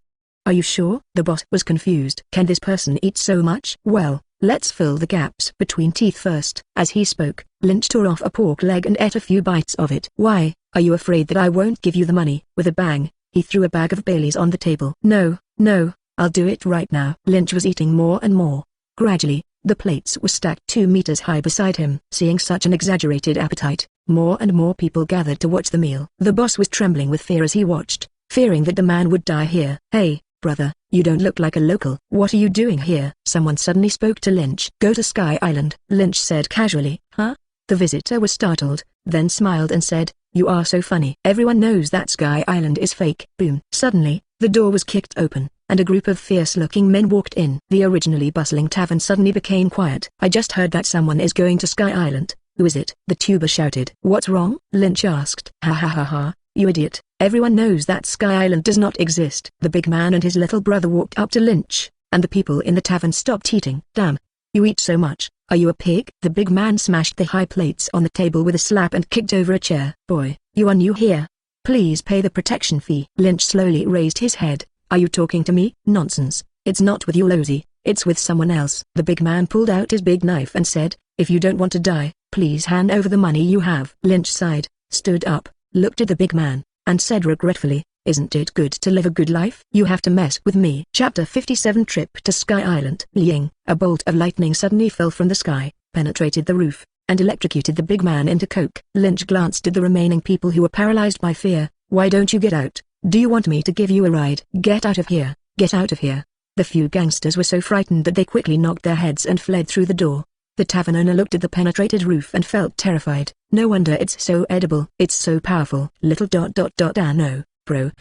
you sure? The boss was confused. Can this person eat so much? Well, let's fill the gaps between teeth first. As he spoke, Lynch tore off a pork leg and ate a few bites of it. Why, Are you afraid that I won't give you the money? With a bang, he threw a bag of Baileys on the table. No, no, I'll do it right now. Lynch was eating more and more. Gradually, the plates were stacked 2 meters high beside him. Seeing such an exaggerated appetite, more and more people gathered to watch the meal. The boss was trembling with fear as he watched, fearing that the man would die here. Hey, brother, you don't look like a local. What are you doing here? Someone suddenly spoke to Lynch. Go to Sky Island, Lynch said casually. Huh? The visitor was startled, then smiled and said, you are so funny. Everyone knows that Sky Island is fake. Boom. Suddenly, the door was kicked open, and a group of fierce-looking men walked in. The originally bustling tavern suddenly became quiet. I just heard that someone is going to Sky Island. Who is it? The tuber shouted. What's wrong? Lynch asked. Ha ha ha ha, you idiot. Everyone knows that Sky Island does not exist. The big man and his little brother walked up to Lynch, and the people in the tavern stopped eating. Damn. You eat so much. Are you a pig? The big man smashed the high plates on the table with a slap and kicked over a chair. Boy, you are new here. Please pay the protection fee. Lynch slowly raised his head. Are you talking to me? Nonsense. It's not with you, Losey. It's with someone else. The big man pulled out his big knife and said, if you don't want to die, please hand over the money you have. Lynch sighed, stood up, looked at the big man, and said regretfully, isn't it good to live a good life? You have to mess with me. Chapter 57 Trip to Sky Island. Liang, a bolt of lightning suddenly fell from the sky, penetrated the roof, and electrocuted the big man into coke. Lynch glanced at the remaining people who were paralyzed by fear. Why don't you get out? Do you want me to give you a ride? Get out of here. Get out of here. The few gangsters were so frightened that they quickly knocked their heads and fled through the door. The tavern owner looked at the penetrated roof and felt terrified. No wonder it's so edible. It's so powerful. No. Bro,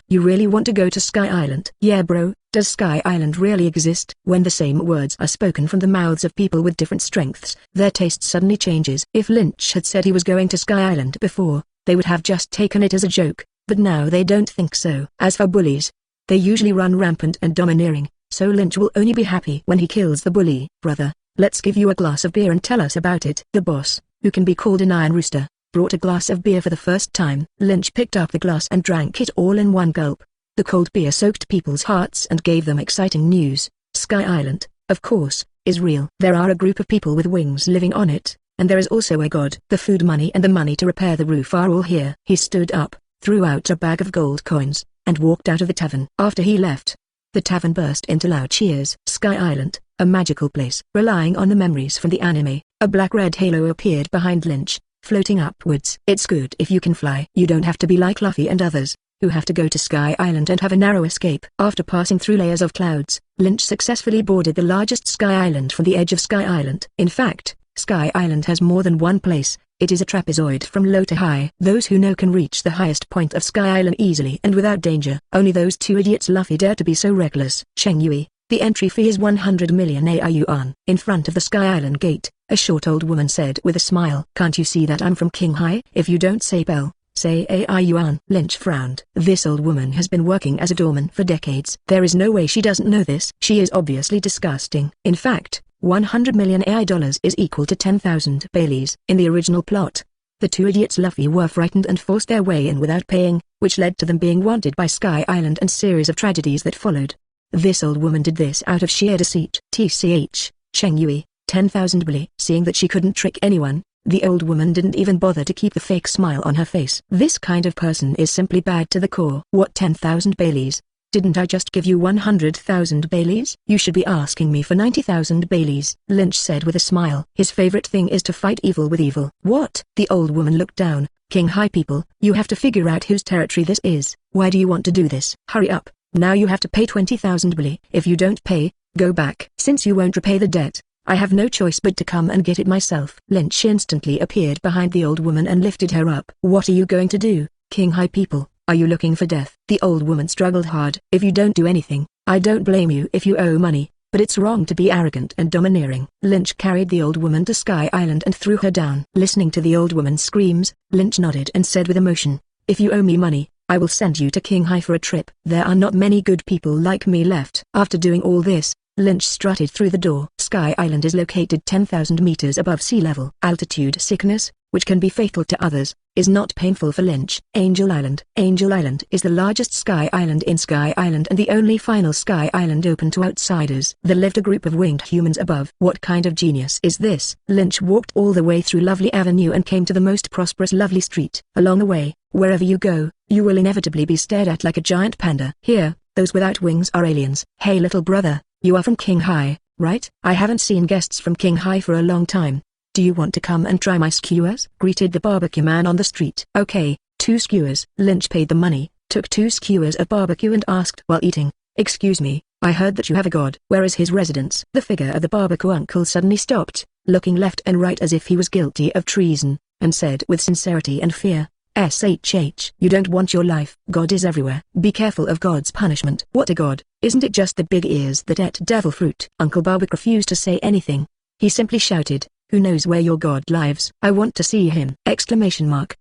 you really want to go to Sky Island? Yeah bro, does Sky Island really exist? When the same words are spoken from the mouths of people with different strengths, their taste suddenly changes. If Lynch had said he was going to Sky Island before, they would have just taken it as a joke, but now they don't think so. As for bullies, they usually run rampant and domineering, so Lynch will only be happy when he kills the bully. Brother, let's give you a glass of beer and tell us about it. The boss, who can be called an iron rooster, brought a glass of beer for the first time. Lynch picked up the glass and drank it all in one gulp. The cold beer soaked people's hearts and gave them exciting news. Sky Island, of course, is real. There are a group of people with wings living on it, and there is also a god. The food money and the money to repair the roof are all here. He stood up, threw out a bag of gold coins, and walked out of the tavern. After he left, the tavern burst into loud cheers. Sky Island, a magical place. Relying on the memories from the anime, a black-red halo appeared behind Lynch, floating upwards. It's good if you can fly. You don't have to be like Luffy and others, who have to go to Sky Island and have a narrow escape. After passing through layers of clouds, Lynch successfully boarded the largest Sky Island from the edge of Sky Island. In fact, Sky Island has more than one place. It is a trapezoid from low to high. Those who know can reach the highest point of Sky Island easily and without danger. Only those two idiots Luffy dare to be so reckless. Cheng Yui, the entry fee is 100 million AR yuan. In front of the Sky Island gate, a short old woman said with a smile. Can't you see that I'm from King Hai? If you don't say Bell, say AR yuan. Lynch frowned. This old woman has been working as a doorman for decades. There is no way she doesn't know this. She is obviously disgusting. In fact, 100 million AI dollars is equal to 10,000 Baileys. In the original plot, the two idiots Luffy were frightened and forced their way in without paying, which led to them being wanted by Sky Island and series of tragedies that followed. This old woman did this out of sheer deceit. TCH, Cheng Yui, 10,000 Bailey. Seeing that she couldn't trick anyone, the old woman didn't even bother to keep the fake smile on her face. This kind of person is simply bad to the core. What 10,000 Baileys? Didn't I just give you 100,000 Baileys? You should be asking me for 90,000 Baileys, Lynch said with a smile. His favorite thing is to fight evil with evil. What? The old woman looked down. King High people, you have to figure out whose territory this is. Why do you want to do this? Hurry up. Now you have to pay 20,000 Bailey. If you don't pay, go back. Since you won't repay the debt, I have no choice but to come and get it myself. Lynch instantly appeared behind the old woman and lifted her up. What are you going to do, King High people? Are you looking for death? The old woman struggled hard. If you don't do anything, I don't blame you if you owe money, but it's wrong to be arrogant and domineering. Lynch carried the old woman to Sky Island and threw her down. Listening to the old woman's screams, Lynch nodded and said with emotion, if you owe me money, I will send you to King High for a trip. There are not many good people like me left. After doing all this, Lynch strutted through the door. Sky Island is located 10,000 meters above sea level. Altitude sickness, which can be fatal to others, is not painful for Lynch. Angel Island. Angel Island is the largest sky island in Sky Island and the only final sky island open to outsiders. There lived a group of winged humans above. What kind of genius is this? Lynch walked all the way through Lovely Avenue and came to the most prosperous Lovely Street. Along the way, wherever you go, you will inevitably be stared at like a giant panda. Here, those without wings are aliens. Hey little brother, you are from King High, right? I haven't seen guests from King High for a long time. Do you want to come and try my skewers? Greeted the barbecue man on the street. Okay, 2 skewers. Lynch paid the money, took 2 skewers of barbecue and asked while eating, "Excuse me, I heard that you have a god. Where is his residence?" The figure of the barbecue uncle suddenly stopped, looking left and right as if he was guilty of treason, and said with sincerity and fear, "SHH. You don't want your life. God is everywhere. Be careful of God's punishment." What a god? Isn't it just the big ears that ate devil fruit? Uncle Barbecue refused to say anything. He simply shouted, "Who knows where your god lives? I want to see him!" Exclamation mark.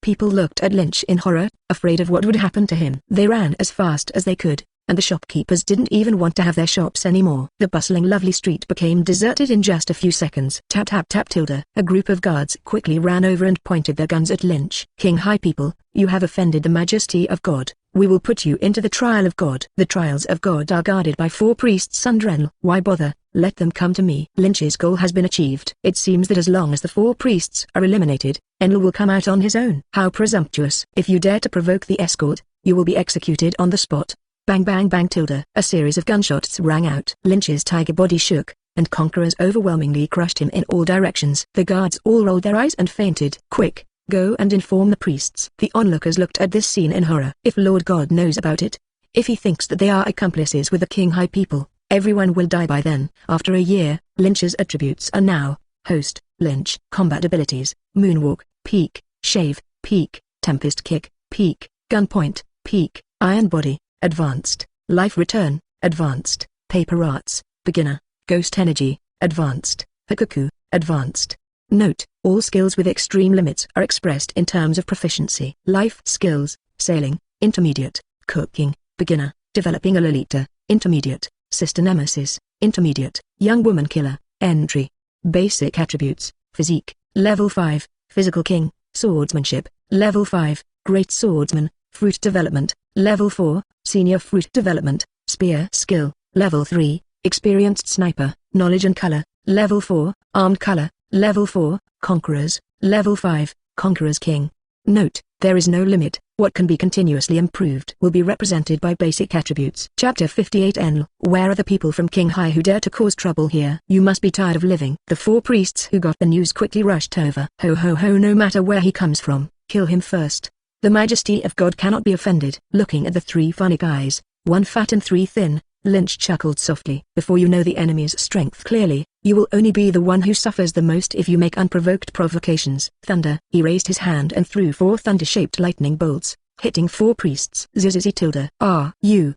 People looked at Lynch in horror, afraid of what would happen to him. They ran as fast as they could, and the shopkeepers didn't even want to have their shops anymore. The bustling Lovely Street became deserted in just a few seconds. Tap tap tap tilde. A group of guards quickly ran over and pointed their guns at Lynch. "King High people, you have offended the majesty of God. We will put you into the trial of God." The trials of God are guarded by 4 priests under Enel. Why bother? Let them come to me. Lynch's goal has been achieved. It seems that as long as the 4 priests are eliminated, Enel will come out on his own. How presumptuous. If you dare to provoke the escort, you will be executed on the spot. Bang bang bang tilde. A series of gunshots rang out. Lynch's tiger body shook, and conquerors overwhelmingly crushed him in all directions. The guards all rolled their eyes and fainted. "Quick, go and inform the priests." The onlookers looked at this scene in horror. If Lord God knows about it, if he thinks that they are accomplices with the King High people, everyone will die by then. After a year, Lynch's attributes are now: Host, Lynch. Combat abilities: Moonwalk, Peak, Shave, Peak, Tempest Kick, Peak, Gunpoint, Peak, Iron Body, Advanced, Life Return, Advanced, Paper Arts, Beginner, Ghost Energy, Advanced, Hakuku, Advanced. Note: all skills with extreme limits are expressed in terms of proficiency. Life skills: Sailing, Intermediate, Cooking, Beginner, Developing a Lolita, Intermediate, Sister Nemesis, Intermediate, Young Woman Killer, Entry. Basic attributes: Physique, Level 5, Physical King, Swordsmanship, Level 5, Great Swordsman, Fruit Development, Level 4, Senior Fruit Development, Spear Skill, Level 3, Experienced Sniper, Knowledge and Color, Level 4, Armed Color, Level 4, Conquerors, Level 5, Conqueror's King. Note: there is no limit. What can be continuously improved will be represented by basic attributes. Chapter 58 Enel. Where are the people from King High who dare to cause trouble here? You must be tired of living. The 4 priests who got the news quickly rushed over. Ho ho ho, no matter where he comes from, kill him first. The majesty of God cannot be offended. Looking at the 3 funny guys, 1 fat and 3 thin, Lynch chuckled softly. Before you know the enemy's strength clearly, you will only be the one who suffers the most if you make unprovoked provocations. Thunder. He raised his hand and threw 4 thunder-shaped lightning bolts, hitting 4 priests. Zzzz tilde. Ah, you,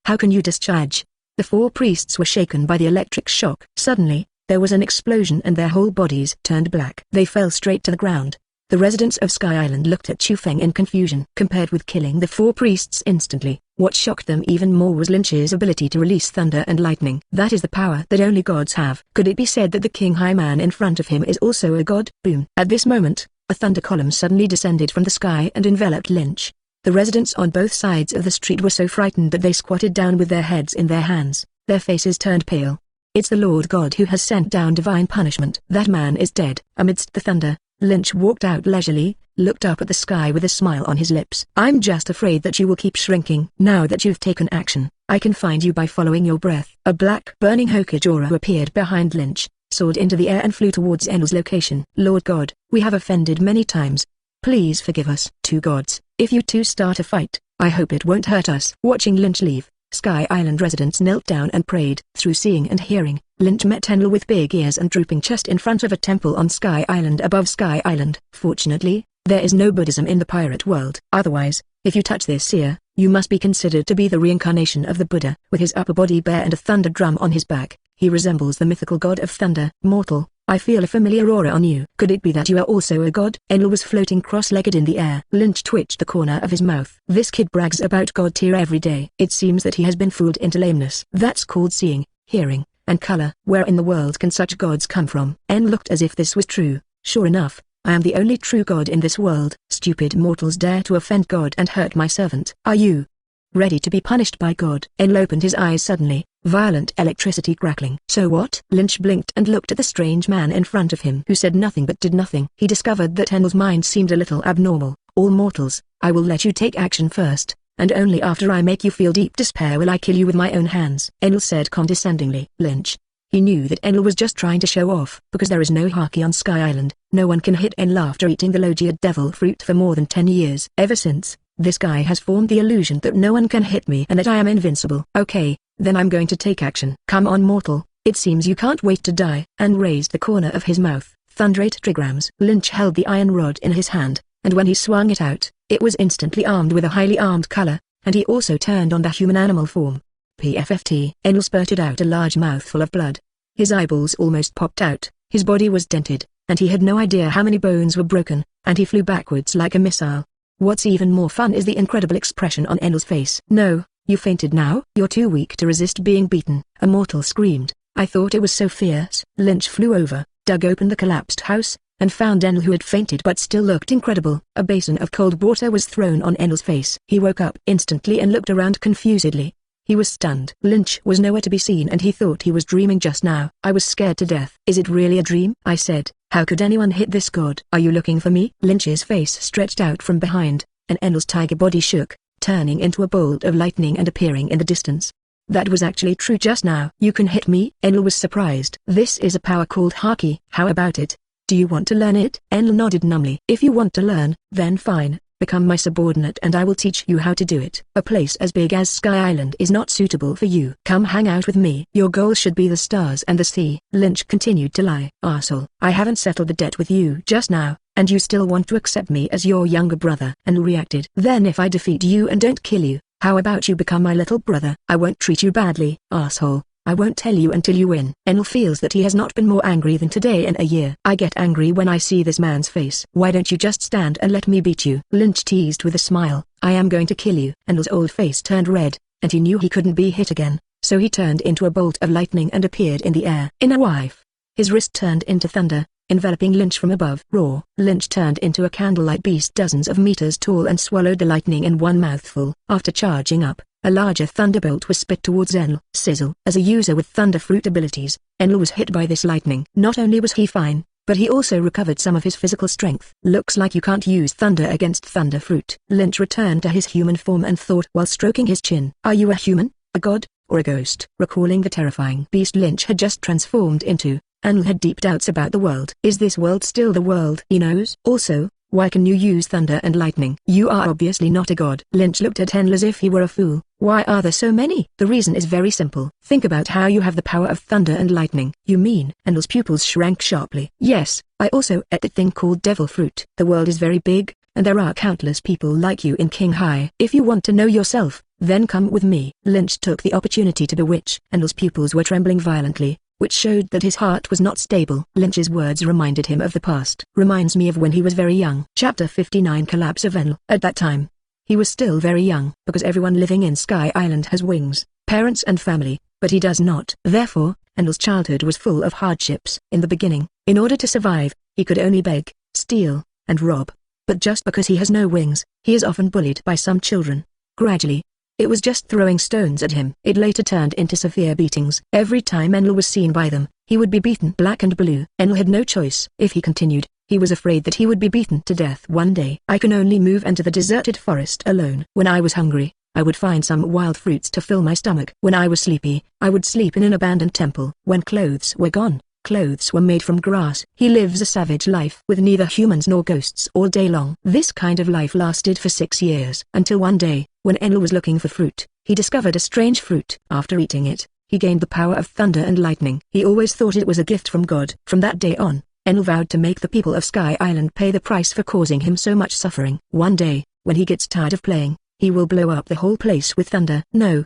how can you discharge? The 4 priests were shaken by the electric shock. Suddenly, there was an explosion and their whole bodies turned black. They fell straight to the ground. The residents of Sky Island looked at Chu Feng in confusion. Compared with killing the 4 priests instantly, what shocked them even more was Lynch's ability to release thunder and lightning. That is the power that only gods have. Could it be said that the King High man in front of him is also a god? Boom. At this moment, a thunder column suddenly descended from the sky and enveloped Lynch. The residents on both sides of the street were so frightened that they squatted down with their heads in their hands. Their faces turned pale. It's the Lord God who has sent down divine punishment. That man is dead. Amidst the thunder, Lynch walked out leisurely, looked up at the sky with a smile on his lips. I'm just afraid that you will keep shrinking. Now that you've taken action, I can find you by following your breath. A black burning Hokage aura appeared behind Lynch, soared into the air and flew towards Enel's location. Lord God, we have offended many times. Please forgive us. 2 gods, if you 2 start a fight, I hope it won't hurt us. Watching Lynch leave, Sky Island residents knelt down and prayed. Through seeing and hearing, Lynch met Enel with big ears and drooping chest in front of a temple on Sky Island above Sky Island. Fortunately, there is no Buddhism in the pirate world. Otherwise, if you touch this seer, you must be considered to be the reincarnation of the Buddha. With his upper body bare and a thunder drum on his back, he resembles the mythical god of thunder. Mortal, I feel a familiar aura on you. Could it be that you are also a god? Enel was floating cross-legged in the air. Lynch twitched the corner of his mouth. This kid brags about god tier every day. It seems that he has been fooled into lameness. That's called seeing, hearing, and color. Where in the world can such gods come from? Enel looked as if this was true. Sure enough, I am the only true god in this world. Stupid mortals dare to offend God and hurt my servant. Are you ready to be punished by God? Enel opened his eyes suddenly, violent electricity crackling. So what? Lynch blinked and looked at the strange man in front of him who said nothing but did nothing. He discovered that Enel's mind seemed a little abnormal. All mortals, I will let you take action first, and only after I make you feel deep despair will I kill you with my own hands. Enel said condescendingly. Lynch. He knew that Enel was just trying to show off. Because there is no haki on Sky Island, no one can hit Enel after eating the Logia devil fruit for more than 10 years. Ever since, this guy has formed the illusion that no one can hit me and that I am invincible. Okay, then I'm going to take action. Come on mortal, it seems you can't wait to die. And raised the corner of his mouth. Thunderate trigrams. Lynch held the iron rod in his hand, and when he swung it out, it was instantly armed with a highly armed color, and he also turned on the human animal form. PFFT. Enel spurted out a large mouthful of blood. His eyeballs almost popped out, his body was dented, and he had no idea how many bones were broken, and he flew backwards like a missile. What's even more fun is the incredible expression on Enel's face. No, you fainted now? You're too weak to resist being beaten, a mortal screamed. I thought it was so fierce. Lynch flew over, dug open the collapsed house, and found Enel who had fainted but still looked incredible. A basin of cold water was thrown on Enel's face. He woke up instantly and looked around confusedly. He was stunned. Lynch was nowhere to be seen and he thought he was dreaming just now. I was scared to death. Is it really a dream? I said. How could anyone hit this god? Are you looking for me? Lynch's face stretched out from behind, and Enel's tiger body shook, turning into a bolt of lightning and appearing in the distance. That was actually true just now. You can hit me? Enel was surprised. This is a power called haki. How about it? Do you want to learn it? Enel nodded numbly. If you want to learn, then fine. Become my subordinate and I will teach you how to do it. A place as big as Sky Island is not suitable for you. Come hang out with me. Your goal should be the stars and the sea. Lynch continued to lie. Arsehole. I haven't settled the debt with you just now, and you still want to accept me as your younger brother. And reacted. Then if I defeat you and don't kill you, how about you become my little brother? I won't treat you badly, arsehole. I won't tell you until you win. Enel feels that he has not been more angry than today in a year. I get angry when I see this man's face. Why don't you just stand and let me beat you? Lynch teased with a smile. I am going to kill you. Enel's old face turned red, and he knew he couldn't be hit again, so he turned into a bolt of lightning and appeared in the air. In a whiff, his wrist turned into thunder, enveloping Lynch from above. Roar. Lynch turned into a candlelight beast dozens of meters tall and swallowed the lightning in one mouthful. After charging up, a larger thunderbolt was spit towards Enel. Sizzle. As a user with thunder fruit abilities, Enel was hit by this lightning. Not only was he fine, but he also recovered some of his physical strength. Looks like you can't use thunder against thunder fruit. Lynch returned to his human form and thought while stroking his chin. Are you a human, a god, or a ghost? Recalling the terrifying beast Lynch had just transformed into, Enel had deep doubts about the world. Is this world still the world he knows? Also, why can you use thunder and lightning? You are obviously not a god. Lynch looked at Enel as if he were a fool. Why are there so many? The reason is very simple. Think about how you have the power of thunder and lightning. You mean? Enel's pupils shrank sharply. Yes, I also ate that thing called devil fruit. The world is very big, and there are countless people like you in King High. If you want to know yourself, then come with me. Lynch took the opportunity to bewitch. Enel's pupils were trembling violently, which showed that his heart was not stable. Lynch's words reminded him of the past. Reminds me of when he was very young. Chapter 59 Collapse of Enel. At that time, he was still very young. Because everyone living in Sky Island has wings, parents and family, but he does not. Therefore, Enel's childhood was full of hardships. In the beginning, in order to survive, he could only beg, steal, and rob. But just because he has no wings, he is often bullied by some children. Gradually, it was just throwing stones at him. It later turned into severe beatings. Every time Enel was seen by them, he would be beaten black and blue. Enel had no choice. If he continued, he was afraid that he would be beaten to death one day. I can only move into the deserted forest alone. When I was hungry, I would find some wild fruits to fill my stomach. When I was sleepy, I would sleep in an abandoned temple. When clothes were gone, clothes were made from grass. He lives a savage life with neither humans nor ghosts all day long. This kind of life lasted for 6 years. Until one day, when Enel was looking for fruit, he discovered a strange fruit. After eating it, he gained the power of thunder and lightning. He always thought it was a gift from God. From that day on, Enel vowed to make the people of Sky Island pay the price for causing him so much suffering. One day, when he gets tired of playing, he will blow up the whole place with thunder. No.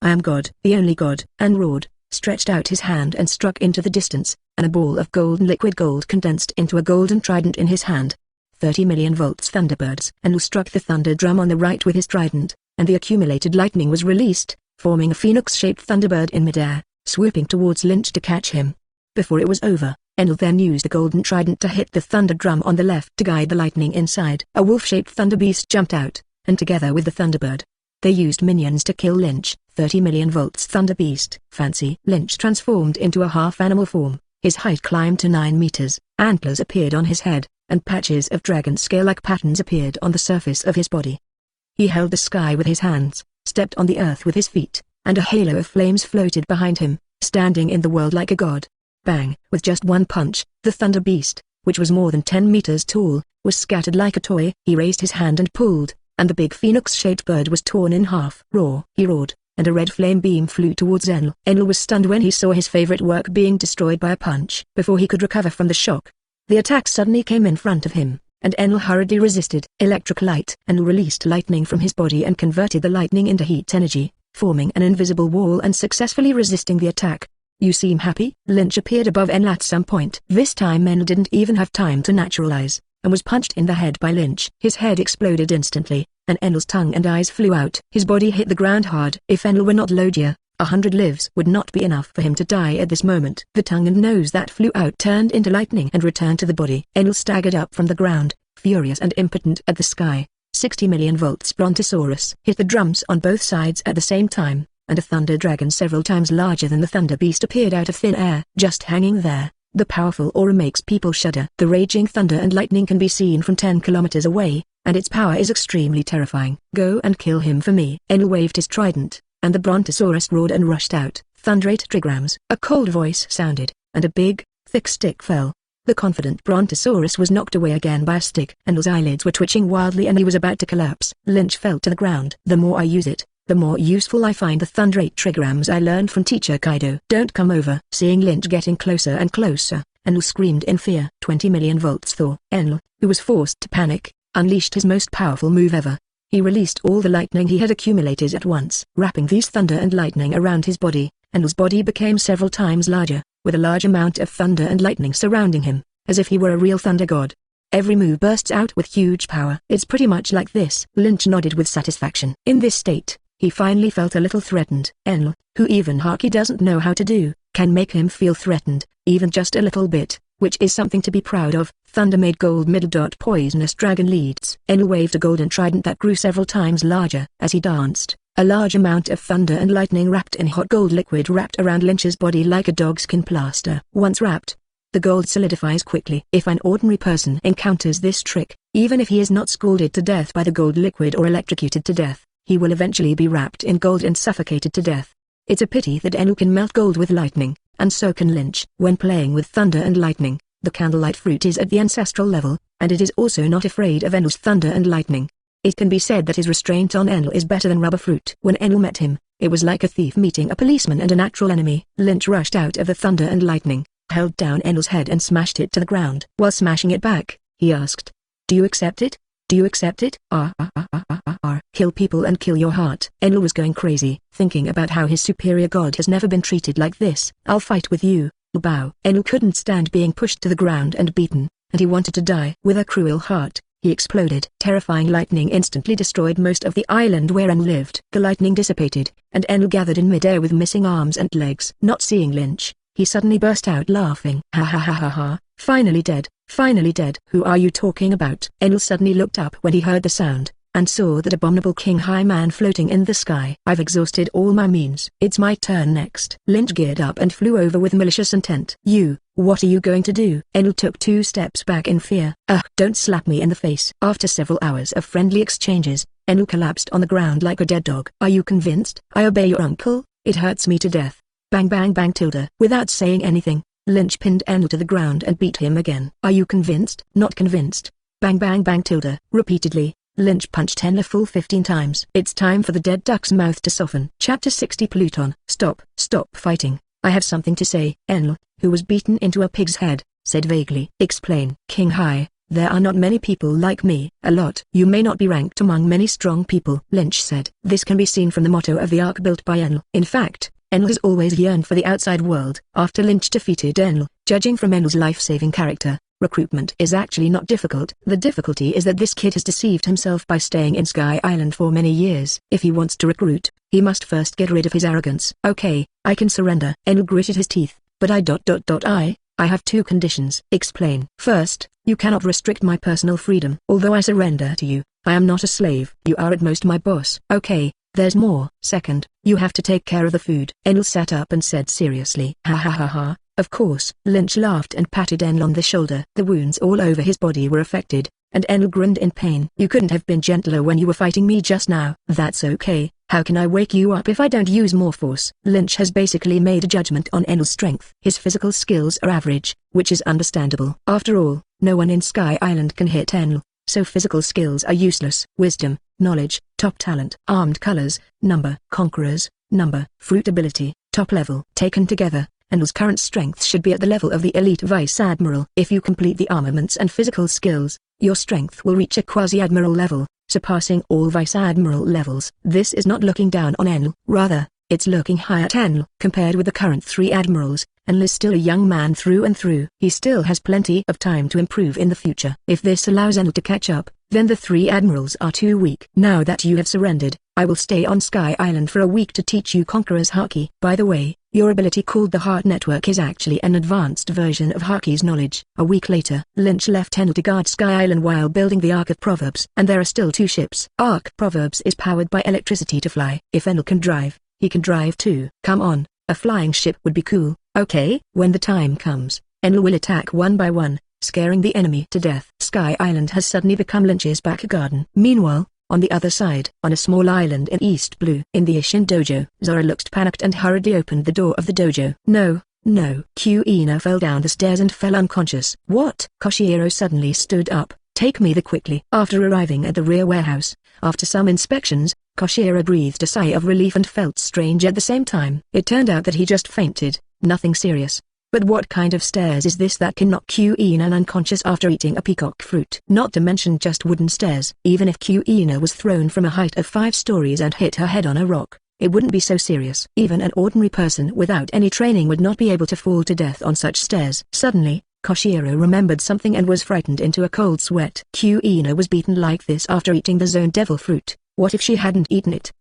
I am God, the only God, and roared, stretched out his hand and struck into the distance, and a ball of golden liquid gold condensed into a golden trident in his hand. 30 million volts Thunderbirds. Enel struck the thunder drum on the right with his trident, and the accumulated lightning was released, forming a phoenix-shaped thunderbird in midair, swooping towards Lynch to catch him. Before it was over, Enel then used the golden trident to hit the thunder drum on the left to guide the lightning inside. A wolf-shaped thunder beast jumped out, and together with the thunderbird, they used minions to kill Lynch. 30 million volts thunder beast. Fancy. Lynch transformed into a half-animal form. His height climbed to 9 meters, antlers appeared on his head, and patches of dragon scale-like patterns appeared on the surface of his body. He held the sky with his hands, stepped on the earth with his feet, and a halo of flames floated behind him, standing in the world like a god. Bang! With just one punch, the thunder beast, which was more than 10 meters tall, was scattered like a toy. He raised his hand and pulled, and the big phoenix-shaped bird was torn in half. Roar! He roared, and a red flame beam flew towards Enel. Enel was stunned when he saw his favorite work being destroyed by a punch. Before he could recover from the shock, the attack suddenly came in front of him, and Enel hurriedly resisted. Electric light. Enel released lightning from his body and converted the lightning into heat energy, forming an invisible wall and successfully resisting the attack. You seem happy? Lynch appeared above Enel at some point. This time Enel didn't even have time to naturalize, and was punched in the head by Lynch. His head exploded instantly, and Enel's tongue and eyes flew out. His body hit the ground hard. If Enel were not Lodia, 100 lives would not be enough for him to die at this moment. The tongue and nose that flew out turned into lightning and returned to the body. Enel staggered up from the ground, furious and impotent at the sky. 60 million volts Brontosaurus hit the drums on both sides at the same time, and a thunder dragon several times larger than the thunder beast appeared out of thin air. Just hanging there, the powerful aura makes people shudder. The raging thunder and lightning can be seen from 10 kilometers away, and its power is extremely terrifying. Go and kill him for me. Enel waved his trident, and the Brontosaurus roared and rushed out. Thunderate trigrams. A cold voice sounded, and a big, thick stick fell. The confident Brontosaurus was knocked away again by a stick. Enel's eyelids were twitching wildly and he was about to collapse. Lynch fell to the ground. The more I use it, the more useful I find the Thunderate trigrams I learned from teacher Kaido. Don't come over. Seeing Lynch getting closer and closer, Enel screamed in fear. 20 million volts Thor. Enel, who was forced to panic, unleashed his most powerful move ever. He released all the lightning he had accumulated at once. Wrapping these thunder and lightning around his body, Enel's body became several times larger, with a large amount of thunder and lightning surrounding him, as if he were a real thunder god. Every move bursts out with huge power. It's pretty much like this. Lynch nodded with satisfaction. In this state, he finally felt a little threatened. Enel, who even Haki doesn't know how to do, can make him feel threatened, even just a little bit, which is something to be proud of. Thunder made gold middle dot poisonous dragon leads. Enel waved a golden trident that grew several times larger. As he danced, a large amount of thunder and lightning wrapped in hot gold liquid wrapped around Lynch's body like a dogskin plaster. Once wrapped, the gold solidifies quickly. If an ordinary person encounters this trick, even if he is not scalded to death by the gold liquid or electrocuted to death, he will eventually be wrapped in gold and suffocated to death. It's a pity that Enel can melt gold with lightning, and so can Lynch. When playing with thunder and lightning, the candlelight fruit is at the ancestral level, and it is also not afraid of Enel's thunder and lightning. It can be said that his restraint on Enel is better than rubber fruit. When Enel met him, it was like a thief meeting a policeman and a natural enemy. Lynch rushed out of the thunder and lightning, held down Enel's head and smashed it to the ground. While smashing it back, he asked, "Do you accept it? Do you accept it? Kill people and kill your heart." Enel was going crazy, thinking about how his superior god has never been treated like this. "I'll fight with you, Bao." Enel couldn't stand being pushed to the ground and beaten, and he wanted to die. With a cruel heart, he exploded. Terrifying lightning instantly destroyed most of the island where Enel lived. The lightning dissipated, and Enel gathered in midair with missing arms and legs. Not seeing Lynch, he suddenly burst out laughing. "Ha ha ha ha ha, finally dead, finally dead." "Who are you talking about?" Enel suddenly looked up when he heard the sound, and saw that abominable King Hime floating in the sky. "I've exhausted all my means. It's my turn next." Lynch geared up and flew over with malicious intent. What are you going to do?" Enel took 2 steps back in fear. Don't slap me in the face." After several hours of friendly exchanges, Enel collapsed on the ground like a dead dog. "Are you convinced?" "I obey your uncle. It hurts me to death." Bang bang bang tilde. Without saying anything, Lynch pinned Enel to the ground and beat him again. "Are you convinced?" "Not convinced." Bang bang bang tilde. Repeatedly, Lynch punched Enel a full 15 times. It's time for the dead duck's mouth to soften. Chapter 60 Pluton. Stop fighting. I have something to say. Enel, who was beaten into a pig's head, said vaguely. "Explain." "King Hai, there are not many people like me." "A lot." "You may not be ranked among many strong people," Lynch said. This can be seen from the motto of the arc built by Enel. In fact, Enel has always yearned for the outside world. After Lynch defeated Enel, judging from Enel's life-saving character, recruitment is actually not difficult. The difficulty is that this kid has deceived himself by staying in Sky Island for many years. If he wants to recruit, he must first get rid of his arrogance. "Okay, I can surrender." Enel gritted his teeth, "but I I have two conditions. Explain. First, you cannot restrict my personal freedom. Although I surrender to you, I am not a slave. You are at most my boss. Okay, there's more. Second, you have to take care of the food. Enel sat up and said seriously. Ha ha ha ha, of course. Lynch laughed and patted Enel on the shoulder. The wounds all over his body were affected, and Enel grinned in pain. You couldn't have been gentler when you were fighting me just now. That's okay. How can I wake you up if I don't use more force? Lynch has basically made a judgment on Enel's strength. His physical skills are average, which is understandable. After all, no one in Sky Island can hit Enel, so physical skills are useless. Wisdom, knowledge, top talent. Armed colors, number. Conquerors, number. Fruit ability, top level. Taken together, Enel's current strength should be at the level of the elite Vice Admiral. If you complete the armaments and physical skills, your strength will reach a Quasi-Admiral level, surpassing all Vice Admiral levels. This is not looking down on Enel, rather, it's looking high at Enel. Compared with the current 3 admirals, Enel is still a young man through and through. He still has plenty of time to improve in the future. If this allows Enel to catch up, then the 3 admirals are too weak. Now that you have surrendered, I will stay on Sky Island for a week to teach you Conqueror's Haki. By the way, your ability called the Heart Network is actually an advanced version of Haki's knowledge. A week later, Lynch left Enel to guard Sky Island while building the Ark of Proverbs. And there are still 2 ships. Ark Proverbs is powered by electricity to fly. If Enel can drive, he can drive too. Come on, a flying ship would be cool. Okay, when the time comes, Enel will attack one by one, scaring the enemy to death. Sky Island has suddenly become Lynch's back garden. Meanwhile, on the other side, on a small island in East Blue, in the Ishin dojo, Zora looked panicked and hurriedly opened the door of the dojo. No, Kuina fell down the stairs and fell unconscious. What? Koshiro suddenly stood up. Take me there quickly. After arriving at the rear warehouse, after some inspections, Koshiro breathed a sigh of relief and felt strange at the same time. It turned out that he just fainted, nothing serious. But what kind of stairs is this that can knock Kuina unconscious after eating a peacock fruit? Not to mention just wooden stairs. Even if Kuina was thrown from a height of 5 stories and hit her head on a rock, it wouldn't be so serious. Even an ordinary person without any training would not be able to fall to death on such stairs. Suddenly, Koshiro remembered something and was frightened into a cold sweat. Kuina was beaten like this after eating the zone devil fruit. What if she hadn't eaten it?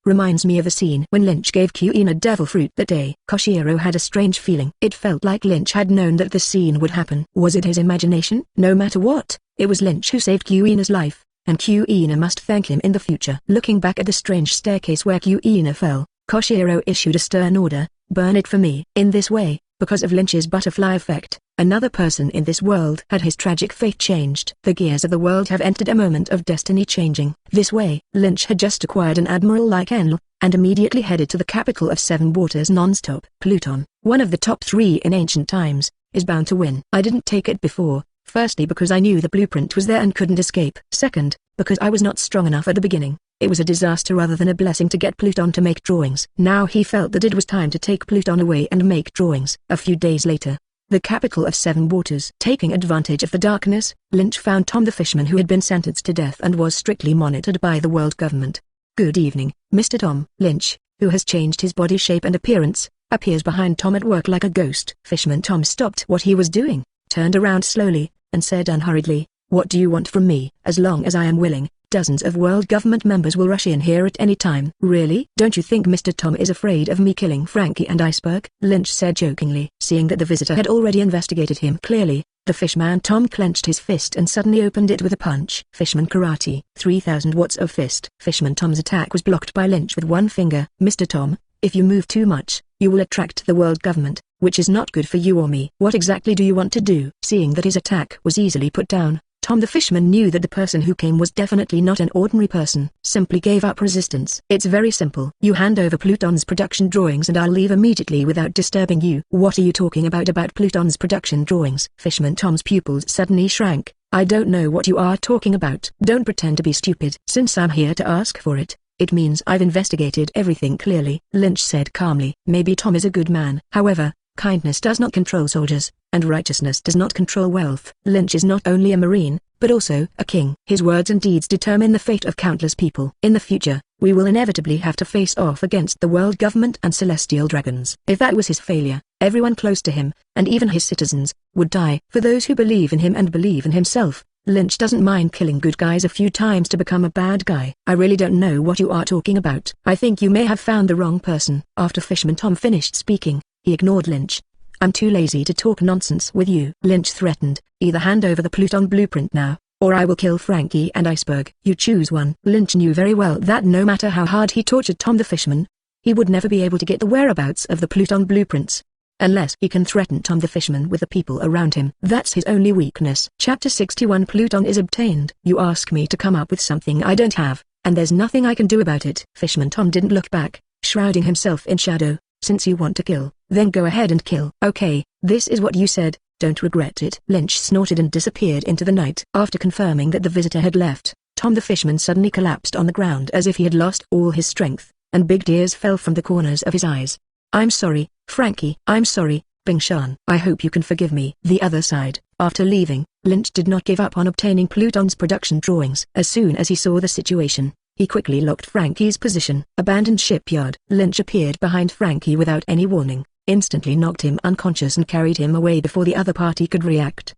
Reminds me of a scene when Lynch gave Kuina devil fruit that day. Koshiro had a strange feeling. It felt like Lynch had known that this scene would happen. Was it his imagination? No matter what, it was Lynch who saved Kuina's life, and Kuina must thank him in the future. Looking back at the strange staircase where Kuina fell, Koshiro issued a stern order, burn it for me. In this way, because of Lynch's butterfly effect, another person in this world had his tragic fate changed. The gears of the world have entered a moment of destiny changing. This way, Lynch had just acquired an admiral like Enel, and immediately headed to the capital of 7 waters non-stop. Pluton, one of the top 3 in ancient times, is bound to win. I didn't take it before, firstly because I knew the blueprint was there and couldn't escape. Second, because I was not strong enough at the beginning. It was a disaster rather than a blessing to get Pluton to make drawings. Now he felt that it was time to take Pluton away and make drawings. A few days later, the capital of 7 waters. Taking advantage of the darkness, Lynch found Tom the fisherman who had been sentenced to death and was strictly monitored by the world government. Good evening, Mr. Tom. Lynch, who has changed his body shape and appearance, appears behind Tom at work like a ghost. Fisherman Tom stopped what he was doing, turned around slowly, and said unhurriedly, "What do you want from me?" "As long as I am willing, dozens of world government members will rush in here at any time." "Really? Don't you think Mr. Tom is afraid of me killing Frankie and Iceberg?" Lynch said jokingly. Seeing that the visitor had already investigated him clearly, the fishman Tom clenched his fist and suddenly opened it with a punch. Fishman karate, 3000 watts of fist. Fishman Tom's attack was blocked by Lynch with one finger. "Mr. Tom, if you move too much, you will attract the world government, which is not good for you or me. What exactly do you want to do?" Seeing that his attack was easily put down, Tom the fisherman knew that the person who came was definitely not an ordinary person. Simply gave up resistance. "It's very simple. You hand over Pluton's production drawings and I'll leave immediately without disturbing you." "What are you talking about Pluton's production drawings?" Fisherman Tom's pupils suddenly shrank. "I don't know what you are talking about." "Don't pretend to be stupid. Since I'm here to ask for it, it means I've investigated everything clearly," Lynch said calmly. Maybe Tom is a good man. However, kindness does not control soldiers, and righteousness does not control wealth. Lynch is not only a marine, but also a king. His words and deeds determine the fate of countless people. In the future, we will inevitably have to face off against the world government and celestial dragons. If that was his failure, everyone close to him, and even his citizens, would die. For those who believe in him and believe in himself, Lynch doesn't mind killing good guys a few times to become a bad guy. "I really don't know what you are talking about. I think you may have found the wrong person." After Fisherman Tom finished speaking, he ignored Lynch, I'm too lazy to talk nonsense with you. Lynch threatened, either hand over the Pluton blueprint now, or I will kill Frankie and Iceberg. You choose one. Lynch knew very well that no matter how hard he tortured Tom the fisherman, he would never be able to get the whereabouts of the Pluton blueprints. Unless he can threaten Tom the fisherman with the people around him. That's his only weakness. Chapter 61 Pluton is obtained. You ask me to come up with something I don't have, and there's nothing I can do about it. Fisherman Tom didn't look back, shrouding himself in shadow. Since you want to kill, then go ahead and kill. Okay, this is what you said, don't regret it. Lynch snorted and disappeared into the night. After confirming that the visitor had left, Tom the fisherman suddenly collapsed on the ground as if he had lost all his strength, and big tears fell from the corners of his eyes. I'm sorry, Frankie. I'm sorry, Bing-chan. I hope you can forgive me. The other side. After leaving, Lynch did not give up on obtaining Pluton's production drawings. As soon as he saw the situation, he quickly locked Frankie's position. Abandoned shipyard. Lynch appeared behind Frankie without any warning, instantly knocked him unconscious and carried him away before the other party could react.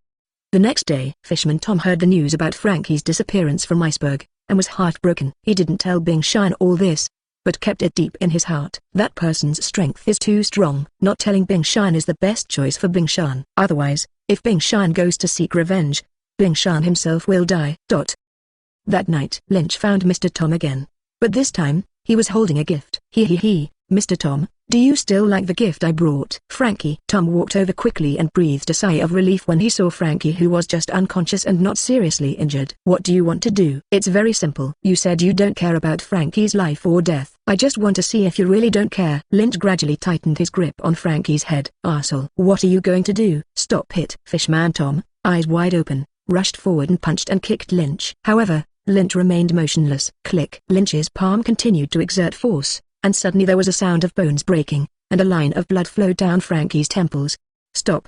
The next day, Fisherman Tom heard the news about Frankie's disappearance from Iceberg, and was heartbroken. He didn't tell Bing-chan all this, but kept it deep in his heart. That person's strength is too strong. Not telling Bing-chan is the best choice for Bing-chan. Otherwise, if Bing-chan goes to seek revenge, Bing-chan himself will die. That night, Lynch found Mr. Tom again. But this time, he was holding a gift. Mr. Tom, do you still like the gift I brought? Frankie. Tom walked over quickly and breathed a sigh of relief when he saw Frankie, who was just unconscious and not seriously injured. What do you want to do? It's very simple. You said you don't care about Frankie's life or death. I just want to see if you really don't care. Lynch gradually tightened his grip on Frankie's head. Arsehole. What are you going to do? Stop it. Fishman Tom, eyes wide open, rushed forward and punched and kicked Lynch. However, Lynch remained motionless. Click. Lynch's palm continued to exert force, and suddenly there was a sound of bones breaking, and a line of blood flowed down Frankie's temples. Stop,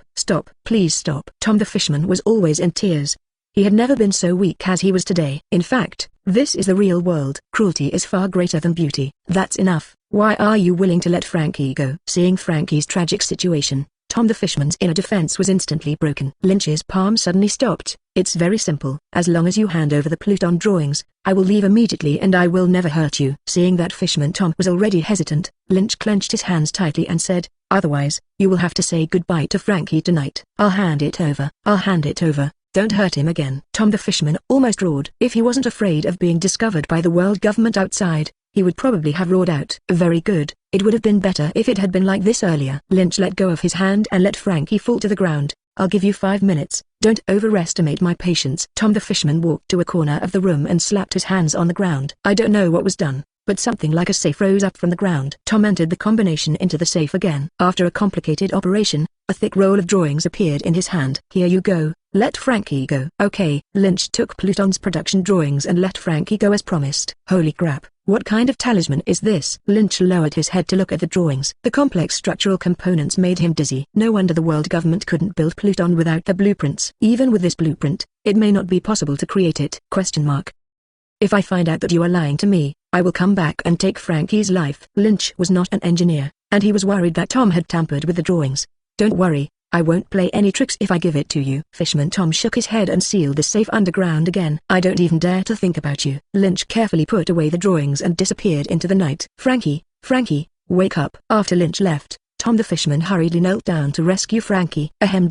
please stop. Tom the fisherman was always in tears. He had never been so weak as he was today. In fact, this is the real world. Cruelty is far greater than beauty. That's enough. Why are you willing to let Frankie go? Seeing Frankie's tragic situation, Tom the fisherman's inner defense was instantly broken. Lynch's palm suddenly stopped. It's very simple. As long as you hand over the Pluton drawings, I will leave immediately and I will never hurt you. Seeing that Fisherman Tom was already hesitant, Lynch clenched his hands tightly and said, otherwise, you will have to say goodbye to Frankie tonight. I'll hand it over. Don't hurt him again. Tom the fisherman almost roared. If he wasn't afraid of being discovered by the world government outside, he would probably have roared out. Very good. It would have been better if it had been like this earlier. Lynch let go of his hand and let Frankie fall to the ground. I'll give you 5 minutes. Don't overestimate my patience. Tom the fisherman walked to a corner of the room and slapped his hands on the ground. I don't know what was done, but something like a safe rose up from the ground. Tom entered the combination into the safe again. After a complicated operation, a thick roll of drawings appeared in his hand. Here you go. Let Frankie go. Okay. Lynch took Pluton's production drawings and let Frankie go as promised. Holy crap. What kind of talisman is this? Lynch lowered his head to look at the drawings. The complex structural components made him dizzy. No wonder the world government couldn't build Pluton without the blueprints. Even with this blueprint, it may not be possible to create it. If I find out that you are lying to me, I will come back and take Frankie's life. Lynch was not an engineer, and he was worried that Tom had tampered with the drawings. Don't worry, I won't play any tricks if I give it to you. Fisherman Tom shook his head and sealed the safe underground again. I don't even dare to think about you. Lynch carefully put away the drawings and disappeared into the night. Frankie, wake up. After Lynch left, Tom the fisherman hurriedly knelt down to rescue Frankie. Ahem.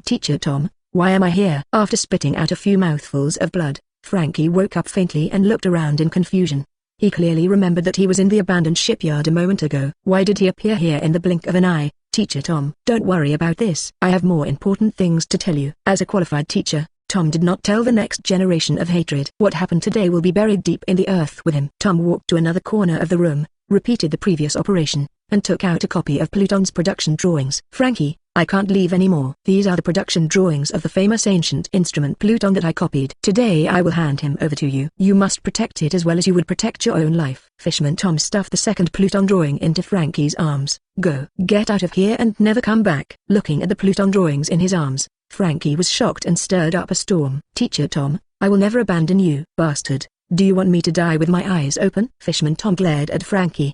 Teacher Tom, why am I here? After spitting out a few mouthfuls of blood, Frankie woke up faintly and looked around in confusion. He clearly remembered that he was in the abandoned shipyard a moment ago. Why did he appear here in the blink of an eye? Teacher Tom, don't worry about this. I have more important things to tell you. As a qualified teacher, Tom did not tell the next generation of hatred. What happened today will be buried deep in the earth with him. Tom walked to another corner of the room, repeated the previous operation, and took out a copy of Pluton's production drawings. Frankie, I can't leave anymore. These are the production drawings of the famous ancient instrument Pluton that I copied. Today I will hand him over to you. You must protect it as well as you would protect your own life. Fisherman Tom stuffed the second Pluton drawing into Frankie's arms. Go, get out of here and never come back. Looking at the Pluton drawings in his arms, Frankie was shocked and stirred up a storm. Teacher Tom, I will never abandon you. Bastard, do you want me to die with my eyes open? Fisherman Tom glared at Frankie.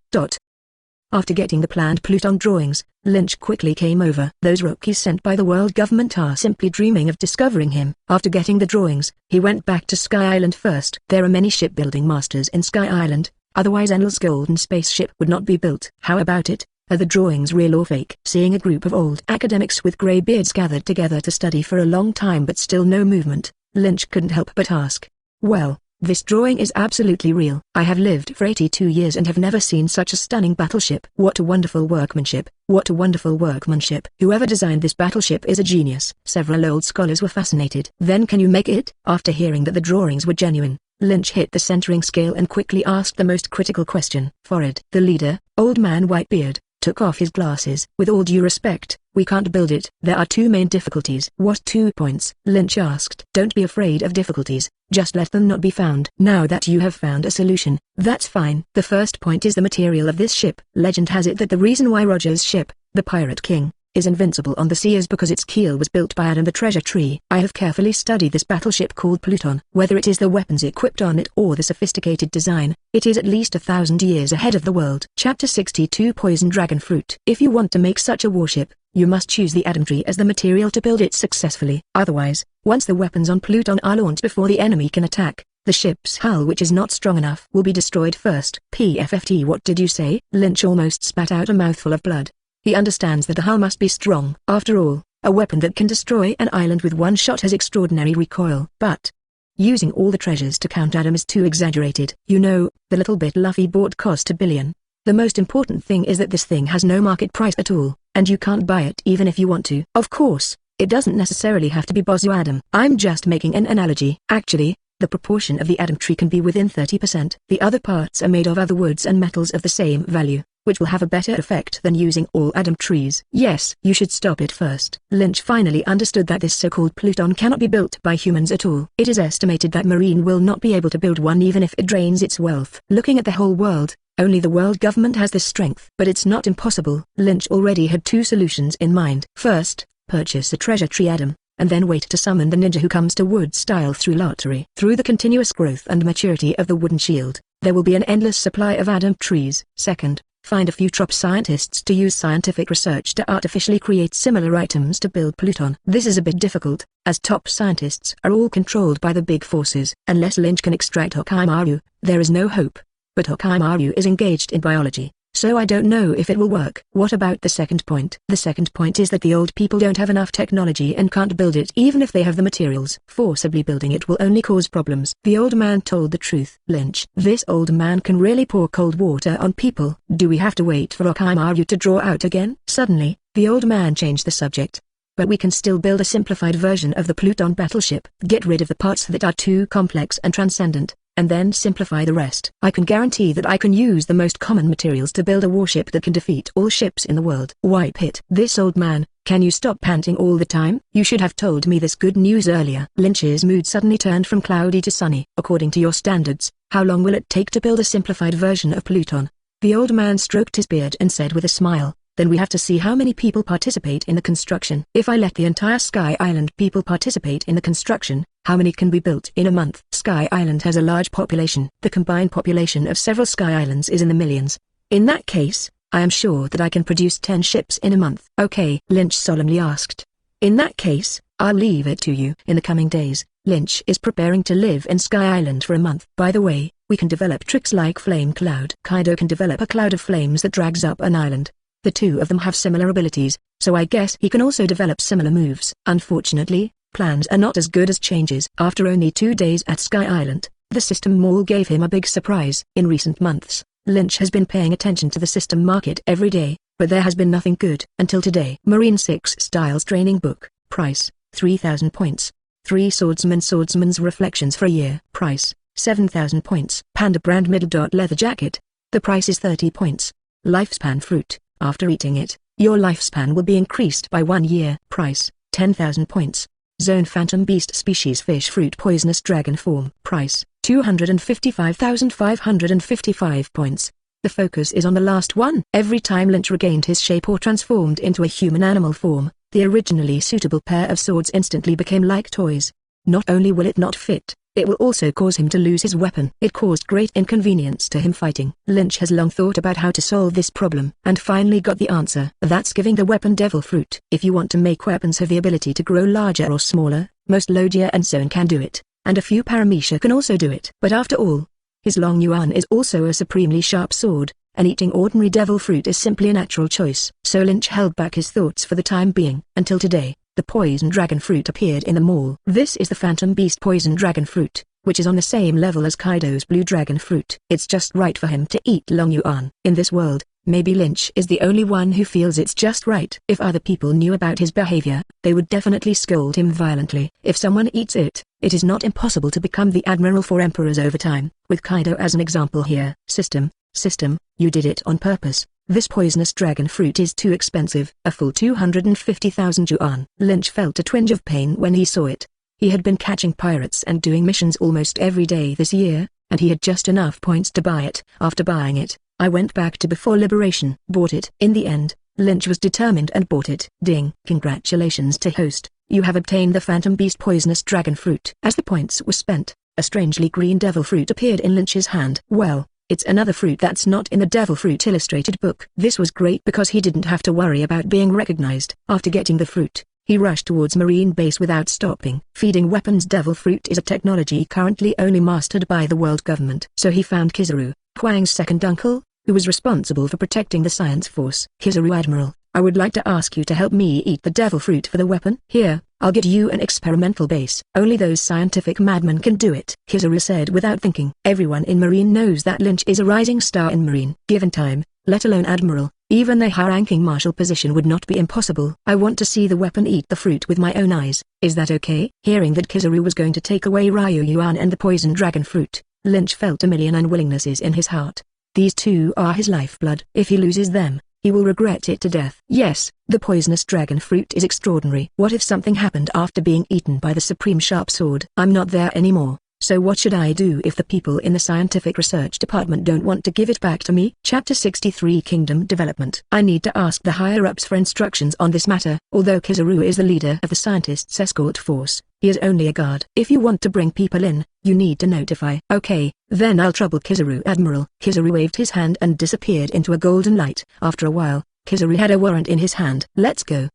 After getting the planned Pluton drawings, Lynch quickly came over. Those rookies sent by the world government are simply dreaming of discovering him. After getting the drawings, he went back to Sky Island first. There are many shipbuilding masters in Sky Island, otherwise Enel's golden spaceship would not be built. How about it? Are the drawings real or fake? Seeing a group of old academics with grey beards gathered together to study for a long time but still no movement, Lynch couldn't help but ask. Well, this drawing is absolutely real. I have lived for 82 years and have never seen such a stunning battleship. What a wonderful workmanship. What a wonderful workmanship. Whoever designed this battleship is a genius. Several old scholars were fascinated. Then can you make it? After hearing that the drawings were genuine, Lynch hit the centering scale and quickly asked the most critical question. Forehead. The leader, old man Whitebeard, took off his glasses. With all due respect, we can't build it. There are two main difficulties. What 2 points? Lynch asked. Don't be afraid of difficulties, just let them not be found. Now that you have found a solution, that's fine. The first point is the material of this ship. Legend has it that the reason why Roger's ship, the Pirate King, is invincible on the sea is because its keel was built by Adam the Treasure Tree. I have carefully studied this battleship called Pluton. Whether it is the weapons equipped on it or the sophisticated design, it is at least 1,000 years ahead of the world. Chapter 62 Poison Dragon Fruit. If you want to make such a warship, you must choose the Adam tree as the material to build it successfully. Otherwise, once the weapons on Pluton are launched before the enemy can attack, the ship's hull, which is not strong enough, will be destroyed first. PFFT. What did you say? Lynch almost spat out a mouthful of blood. He understands that the hull must be strong. After all, a weapon that can destroy an island with one shot has extraordinary recoil. But using all the treasures to count Adam is too exaggerated. You know, the little bit Luffy bought cost $1 billion. The most important thing is that this thing has no market price at all, and you can't buy it even if you want to. Of course, it doesn't necessarily have to be Bozu Adam. I'm just making an analogy. Actually, the proportion of the Adam tree can be within 30%. The other parts are made of other woods and metals of the same value, which will have a better effect than using all Adam trees. Yes, you should stop it first. Lynch finally understood that this so-called Pluton cannot be built by humans at all. It is estimated that Marine will not be able to build one even if it drains its wealth. Looking at the whole world, only the world government has this strength. But it's not impossible. Lynch already had two solutions in mind. First, purchase a treasure tree Adam, and then wait to summon the ninja who comes to wood style through lottery. Through the continuous growth and maturity of the wooden shield, there will be an endless supply of Adam trees. Second, find a few top scientists to use scientific research to artificially create similar items to build Pluton. This is a bit difficult, as top scientists are all controlled by the big forces. Unless Lynch can extract Shikamaru, there is no hope. But Shikamaru is engaged in biology, so I don't know if it will work. What about the second point? The second point is that the old people don't have enough technology and can't build it even if they have the materials. Forcibly building it will only cause problems. The old man told the truth. Lynch. This old man can really pour cold water on people. Do we have to wait for Shikamaru to draw out again? Suddenly, the old man changed the subject. But we can still build a simplified version of the Pluton battleship. Get rid of the parts that are too complex and transcendent, and then simplify the rest. I can guarantee that I can use the most common materials to build a warship that can defeat all ships in the world. Wipe it. This old man, can you stop panting all the time? You should have told me this good news earlier. Lynch's mood suddenly turned from cloudy to sunny. According to your standards, how long will it take to build a simplified version of Pluton? The old man stroked his beard and said with a smile, then we have to see how many people participate in the construction. If I let the entire Sky Island people participate in the construction, how many can be built in a month? Sky Island has a large population. The combined population of several Sky Islands is in the millions. In that case, I am sure that I can produce 10 ships in a month. Okay, Lynch solemnly asked. In that case, I'll leave it to you. In the coming days, Lynch is preparing to live in Sky Island for a month. By the way, we can develop tricks like Flame Cloud. Kaido can develop a cloud of flames that drags up an island. The two of them have similar abilities, so I guess he can also develop similar moves. Unfortunately, plans are not as good as changes. After only 2 days at Sky Island, the system mall gave him a big surprise. In recent months, Lynch has been paying attention to the system market every day, but there has been nothing good. Until today. Marine 6 Styles Training Book. Price, 3,000 points. 3 Swordsman's Reflections for a year. Price, 7,000 points. Panda Brand Middle Leather Jacket. The price is 30 points. Lifespan Fruit. After eating it, your lifespan will be increased by 1 year. Price, 10,000 points. Zone Phantom Beast Species Fish Fruit Poisonous Dragon Form. Price, 255,555 points. The focus is on the last one. Every time Lynch regained his shape or transformed into a human animal form, the originally suitable pair of swords instantly became like toys. Not only will it not fit, it will also cause him to lose his weapon. It caused great inconvenience to him fighting. Lynch has long thought about how to solve this problem, and finally got the answer. That's giving the weapon Devil Fruit. If you want to make weapons have the ability to grow larger or smaller, most Logia and Zone can do it, and a few Paramecia can also do it. But after all, His long yuan is also a supremely sharp sword, and eating ordinary devil fruit is simply a natural choice. So Lynch held back his thoughts for the time being. Until today, the poison dragon fruit appeared in the mall. This is the Phantom Beast poison dragon fruit, which is on the same level as Kaido's blue dragon fruit. It's just right for him to eat long yuan. In this world, maybe Lynch is the only one who feels it's just right. If other people knew about his behavior, they would definitely scold him violently. If someone eats it, it is not impossible to become the Admiral for Emperors over time, with Kaido as an example here. System, you did it on purpose. This poisonous dragon fruit is too expensive. A full 250,000 yuan. Lynch felt a twinge of pain when he saw it. He had been catching pirates and doing missions almost every day this year, and he had just enough points to buy it. After buying it, I went back to before liberation. Bought it. In the end, Lynch was determined and bought it. Ding. Congratulations to host, you have obtained the Phantom Beast poisonous dragon fruit. As the points were spent, a strangely green devil fruit appeared in Lynch's hand. Well, it's another fruit that's not in the Devil Fruit Illustrated book. This was great because he didn't have to worry about being recognized. After getting the fruit, he rushed towards Marine Base without stopping. Feeding weapons devil fruit is a technology currently only mastered by the world government. So he found Kizaru, Huang's second uncle, who was responsible for protecting the science force. Kizaru Admiral, I would like to ask you to help me eat the devil fruit for the weapon. Here, I'll get you an experimental base. Only those scientific madmen can do it. Kizaru said without thinking. Everyone in Marine knows that Lynch is a rising star in Marine. Given time, let alone Admiral, even the high-ranking marshal position would not be impossible. I want to see the weapon eat the fruit with my own eyes. Is that okay? Hearing that Kizaru was going to take away Ryu Yuan and the poison dragon fruit, Lynch felt a million unwillingnesses in his heart. These two are his lifeblood. If he loses them, he will regret it to death. Yes, the poisonous dragon fruit is extraordinary. What if something happened after being eaten by the supreme sharp sword? I'm not there anymore, so what should I do if the people in the scientific research department don't want to give it back to me? Chapter 63 Kingdom Development. I need to ask the higher-ups for instructions on this matter. Although Kizaru is the leader of the scientists' escort force, he is only a guard. If you want to bring people in, you need to notify. Okay, then I'll trouble Kizaru Admiral. Kizaru waved his hand and disappeared into a golden light. After a while, Kizaru had a warrant in his hand. Let's go.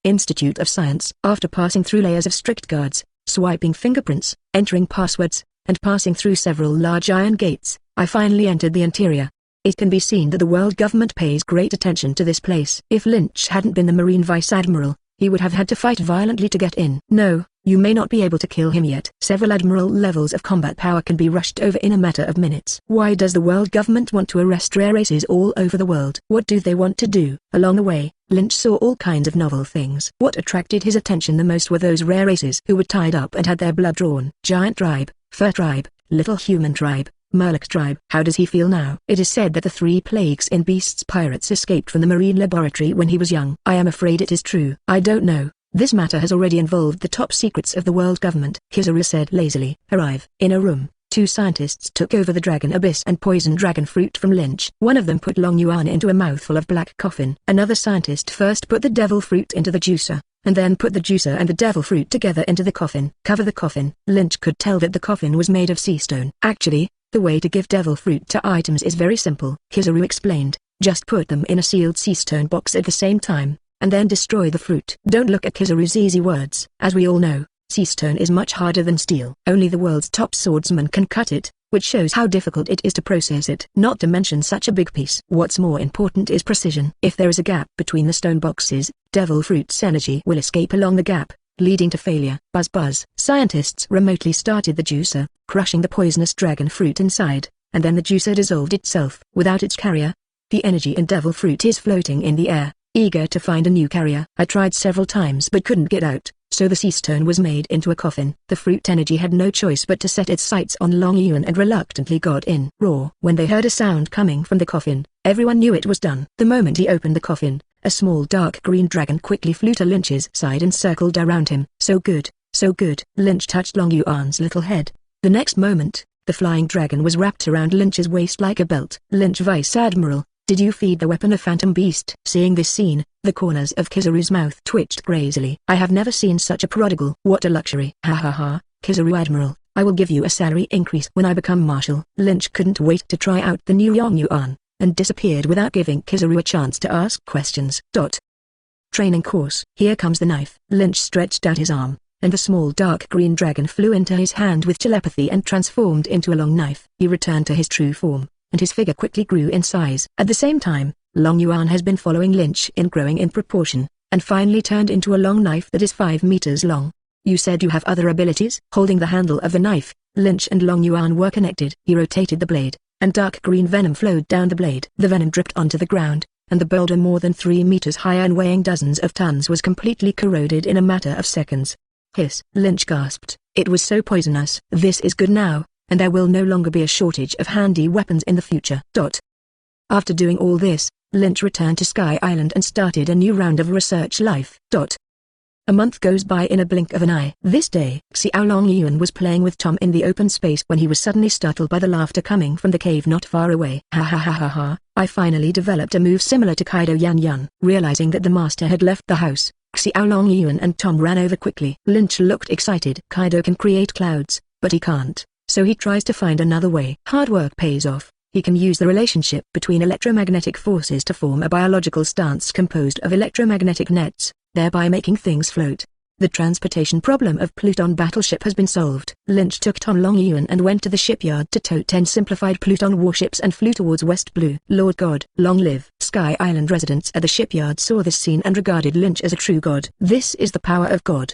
Institute of Science. After passing through layers of strict guards, swiping fingerprints, entering passwords, and passing through several large iron gates, I finally entered the interior. It can be seen that the world government pays great attention to this place. If Lynch hadn't been the Marine Vice Admiral, he would have had to fight violently to get in. No, you may not be able to kill him yet. Several admiral levels of combat power can be rushed over in a matter of minutes. Why does the world government want to arrest rare races all over the world? What do they want to do? Along the way, Lynch saw all kinds of novel things. What attracted his attention the most were those rare races who were tied up and had their blood drawn. Giant tribe, fur tribe, little human tribe, Murloc tribe. How does he feel now? It is said that the 3 plagues in beasts pirates escaped from the marine laboratory when he was young. I am afraid it is true. I don't know. This matter has already involved the top secrets of the world government. Kizaru said lazily. Arrive. In a room, 2 scientists took over the dragon abyss and poison dragon fruit from Lynch. One of them put Long Yuan into a mouthful of black coffin. Another scientist first put the devil fruit into the juicer, and then put the juicer and the devil fruit together into the coffin. Cover the coffin. Lynch could tell that the coffin was made of sea stone. Actually, the way to give devil fruit to items is very simple. Kizaru explained. Just put them in a sealed sea stone box at the same time, and then destroy the fruit. Don't look at Kizaru's easy words. As we all know, sea stone is much harder than steel. Only the world's top swordsman can cut it, which shows how difficult it is to process it. Not to mention such a big piece. What's more important is precision. If there is a gap between the stone boxes, devil fruit's energy will escape along the gap, leading to failure. Buzz buzz. Scientists remotely started the juicer, crushing the poisonous dragon fruit inside, and then the juicer dissolved itself. Without its carrier, the energy in devil fruit is floating in the air, eager to find a new carrier. I tried several times but couldn't get out, so the sea stone was made into a coffin. The fruit energy had no choice but to set its sights on Long Yuan and reluctantly got in. Roar. When they heard a sound coming from the coffin, everyone knew it was done. The moment he opened the coffin, a small dark green dragon quickly flew to Lynch's side and circled around him. So good, so good. Lynch touched Long Yuan's little head. The next moment, the flying dragon was wrapped around Lynch's waist like a belt. Lynch Vice Admiral, did you feed the weapon a phantom beast? Seeing this scene, the corners of Kizaru's mouth twitched crazily. I have never seen such a prodigal. What a luxury. Ha ha ha, Kizaru Admiral, I will give you a salary increase when I become marshal. Lynch couldn't wait to try out the new Long Yuan, and disappeared without giving Kizaru a chance to ask questions. Training course. Here comes the knife. Lynch stretched out his arm, and the small dark green dragon flew into his hand with telepathy and transformed into a long knife. He returned to his true form, and his figure quickly grew in size. At the same time, Long Yuan has been following Lynch in growing in proportion, and finally turned into a long knife that is 5 meters long. You said you have other abilities? Holding the handle of the knife, Lynch and Long Yuan were connected. He rotated the blade, and dark green venom flowed down the blade. The venom dripped onto the ground, and the boulder more than 3 meters high and weighing dozens of tons was completely corroded in a matter of seconds. Hiss! Lynch gasped. It was so poisonous. This is good now, and there will no longer be a shortage of handy weapons in the future. After doing all this, Lynch returned to Sky Island and started a new round of research life. A month goes by in a blink of an eye. This day, Xiao Long Yuan was playing with Tom in the open space when he was suddenly startled by the laughter coming from the cave not far away. Ha ha ha ha ha, I finally developed a move similar to Kaido Yan Yan. Realizing that the master had left the house, Xiao Long Yuan and Tom ran over quickly. Lynch looked excited. Kaido can create clouds, but he can't, so he tries to find another way. Hard work pays off. He can use the relationship between electromagnetic forces to form a biological stance composed of electromagnetic nets, thereby making things float. The transportation problem of Pluton battleship has been solved. Lynch took Tom Long Yuan and went to the shipyard to tow 10 simplified Pluton warships and flew towards West Blue. Lord God, long live! Sky Island residents at the shipyard saw this scene and regarded Lynch as a true god. This is the power of God.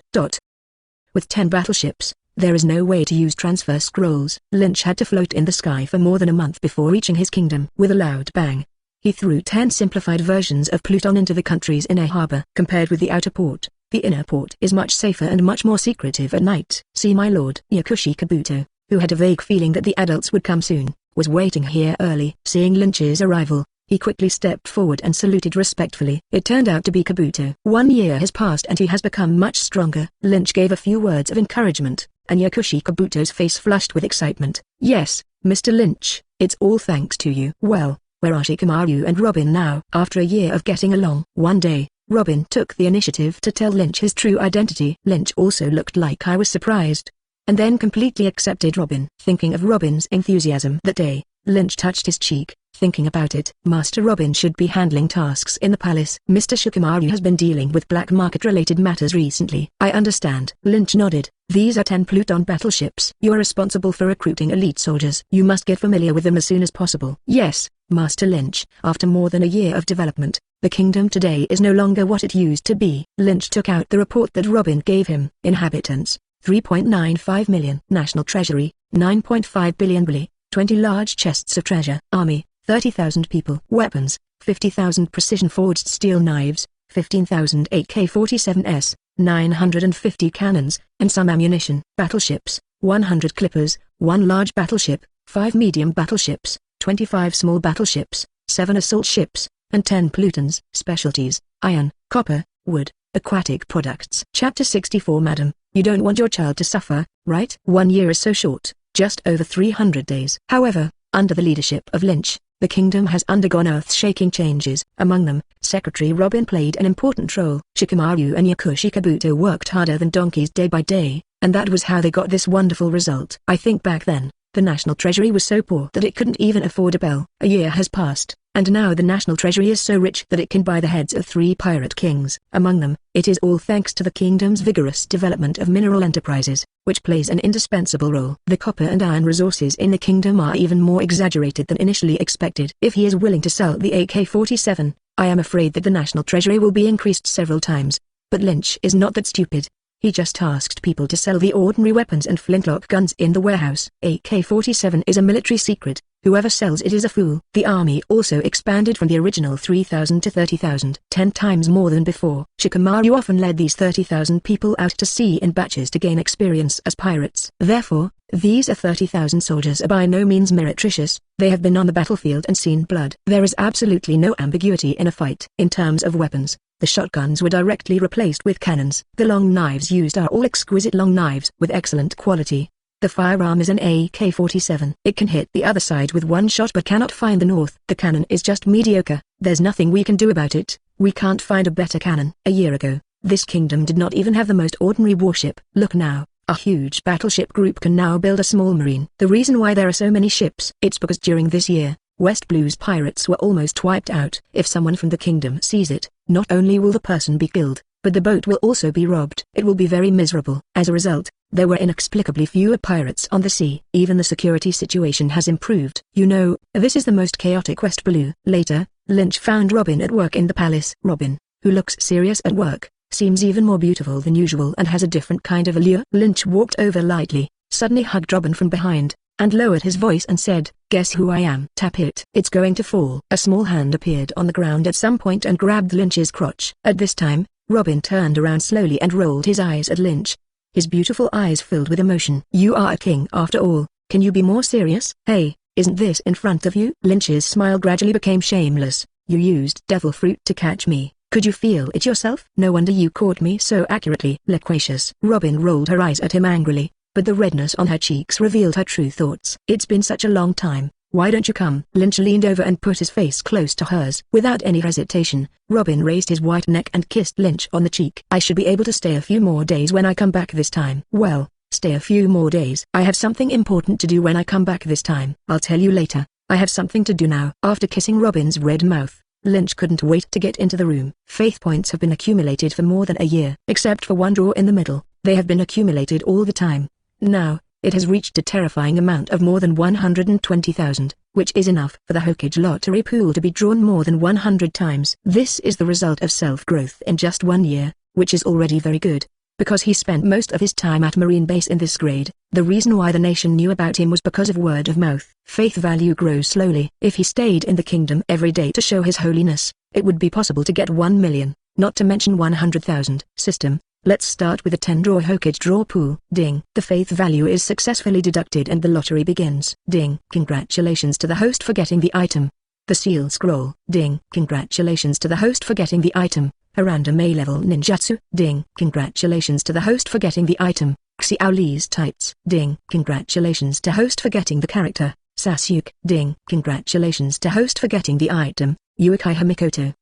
With 10 battleships, there is no way to use transfer scrolls. Lynch had to float in the sky for more than a month before reaching his kingdom. With a loud bang, he threw 10 simplified versions of Pluton into the country's inner harbor. Compared with the outer port, the inner port is much safer and much more secretive at night. See my lord. Yakushi Kabuto, who had a vague feeling that the adults would come soon, was waiting here early. Seeing Lynch's arrival, he quickly stepped forward and saluted respectfully. It turned out to be Kabuto. 1 year has passed and he has become much stronger. Lynch gave a few words of encouragement, and Yakushi Kabuto's face flushed with excitement. Yes, Mr. Lynch, it's all thanks to you. Well, where are Shikamaru and Robin now? After a year of getting along, one day, Robin took the initiative to tell Lynch his true identity. Lynch also looked like I was surprised, and then completely accepted Robin. Thinking of Robin's enthusiasm that day, Lynch touched his cheek, thinking about it. Master Robin should be handling tasks in the palace. Mr. Shikamaru has been dealing with black market-related matters recently. I understand. Lynch nodded. These are 10 Pluton battleships. You are responsible for recruiting elite soldiers. You must get familiar with them as soon as possible. Yes, Master Lynch. After more than a year of development, the kingdom today is no longer what it used to be. Lynch took out the report that Robin gave him. Inhabitants, 3.95 million. National Treasury, 9.5 billion bli. 20 large chests of treasure. Army, 30,000 people. Weapons, 50,000 precision-forged steel knives, 15,000 AK-47s, 950 cannons, and some ammunition. Battleships, 100 clippers, 1 large battleship, 5 medium battleships, 25 small battleships, 7 assault ships, and 10 Plutons. Specialties, iron, copper, wood, aquatic products. Chapter 64. Madam, you don't want your child to suffer, right? 1 year is so short, just over 300 days. However, under the leadership of Lynch, the kingdom has undergone earth-shaking changes. Among them, Secretary Robin played an important role. Shikamaru and Yakushi Kabuto worked harder than donkeys day by day, and that was how they got this wonderful result. I think back then, the National Treasury was so poor that it couldn't even afford a bell. A year has passed, and now the National Treasury is so rich that it can buy the heads of 3 pirate kings. Among them, it is all thanks to the kingdom's vigorous development of mineral enterprises, which plays an indispensable role. The copper and iron resources in the kingdom are even more exaggerated than initially expected. If he is willing to sell the AK-47, I am afraid that the National Treasury will be increased several times. But Lynch is not that stupid. He just asked people to sell the ordinary weapons and flintlock guns in the warehouse. AK-47 is a military secret. Whoever sells it is a fool. The army also expanded from the original 3,000 to 30,000, 10 times more than before. Shikamaru often led these 30,000 people out to sea in batches to gain experience as pirates. Therefore, these 30,000 soldiers are by no means meretricious. They have been on the battlefield and seen blood. There is absolutely no ambiguity in a fight. In terms of weapons, the shotguns were directly replaced with cannons. The long knives used are all exquisite long knives with excellent quality. The firearm is an AK-47. It can hit the other side with one shot but cannot find the north. The cannon is just mediocre. There's nothing we can do about it. We can't find a better cannon. A year ago, this kingdom did not even have the most ordinary warship. Look now. A huge battleship group can now build a small marine. The reason why there are so many ships, it's because during this year, West Blue's pirates were almost wiped out. If someone from the kingdom sees it, not only will the person be killed, but the boat will also be robbed. It will be very miserable. As a result, there were inexplicably fewer pirates on the sea. Even the security situation has improved. You know, this is the most chaotic West Blue. Later, Lynch found Robin at work in the palace. Robin, who looks serious at work, seems even more beautiful than usual and has a different kind of allure. Lynch walked over lightly, suddenly hugged Robin from behind, and lowered his voice and said, "Guess who I am?" Tap it. It's going to fall. A small hand appeared on the ground at some point and grabbed Lynch's crotch. At this time, Robin turned around slowly and rolled his eyes at Lynch. His beautiful eyes filled with emotion. "You are a king after all. Can you be more serious?" "Hey, isn't this in front of you?" Lynch's smile gradually became shameless. "You used devil fruit to catch me. Could you feel it yourself?" "No wonder you caught me so accurately." Loquacious. Robin rolled her eyes at him angrily, but the redness on her cheeks revealed her true thoughts. "It's been such a long time. Why don't you come?" Lynch leaned over and put his face close to hers. Without any hesitation, Robin raised his white neck and kissed Lynch on the cheek. "I should be able to stay a few more days when I come back this time." "Well, stay a few more days. I have something important to do when I come back this time." "I'll tell you later. I have something to do now." After kissing Robin's red mouth, Lynch couldn't wait to get into the room. Faith points have been accumulated for more than a year. Except for one drawer in the middle, they have been accumulated all the time. Now, it has reached a terrifying amount of more than 120,000, which is enough for the Hokage lottery pool to be drawn more than 100 times. This is the result of self-growth in just 1 year, which is already very good. Because he spent most of his time at Marine Base in this grade, the reason why the nation knew about him was because of word of mouth. Faith value grows slowly. If he stayed in the kingdom every day to show his holiness, it would be possible to get 1 million, not to mention 100,000. System. Let's start with the 10-drawer Hokage draw pool. Ding. The faith value is successfully deducted and the lottery begins. Ding. Congratulations to the host for getting the item. The seal scroll. Ding. Congratulations to the host for getting the item. A random A-level ninjutsu. Ding. Congratulations to the host for getting the item. Xiaoli's tights. Ding. Congratulations to host for getting the character. Sasuke. Ding. Congratulations to host for getting the item. Uchiha Mikoto.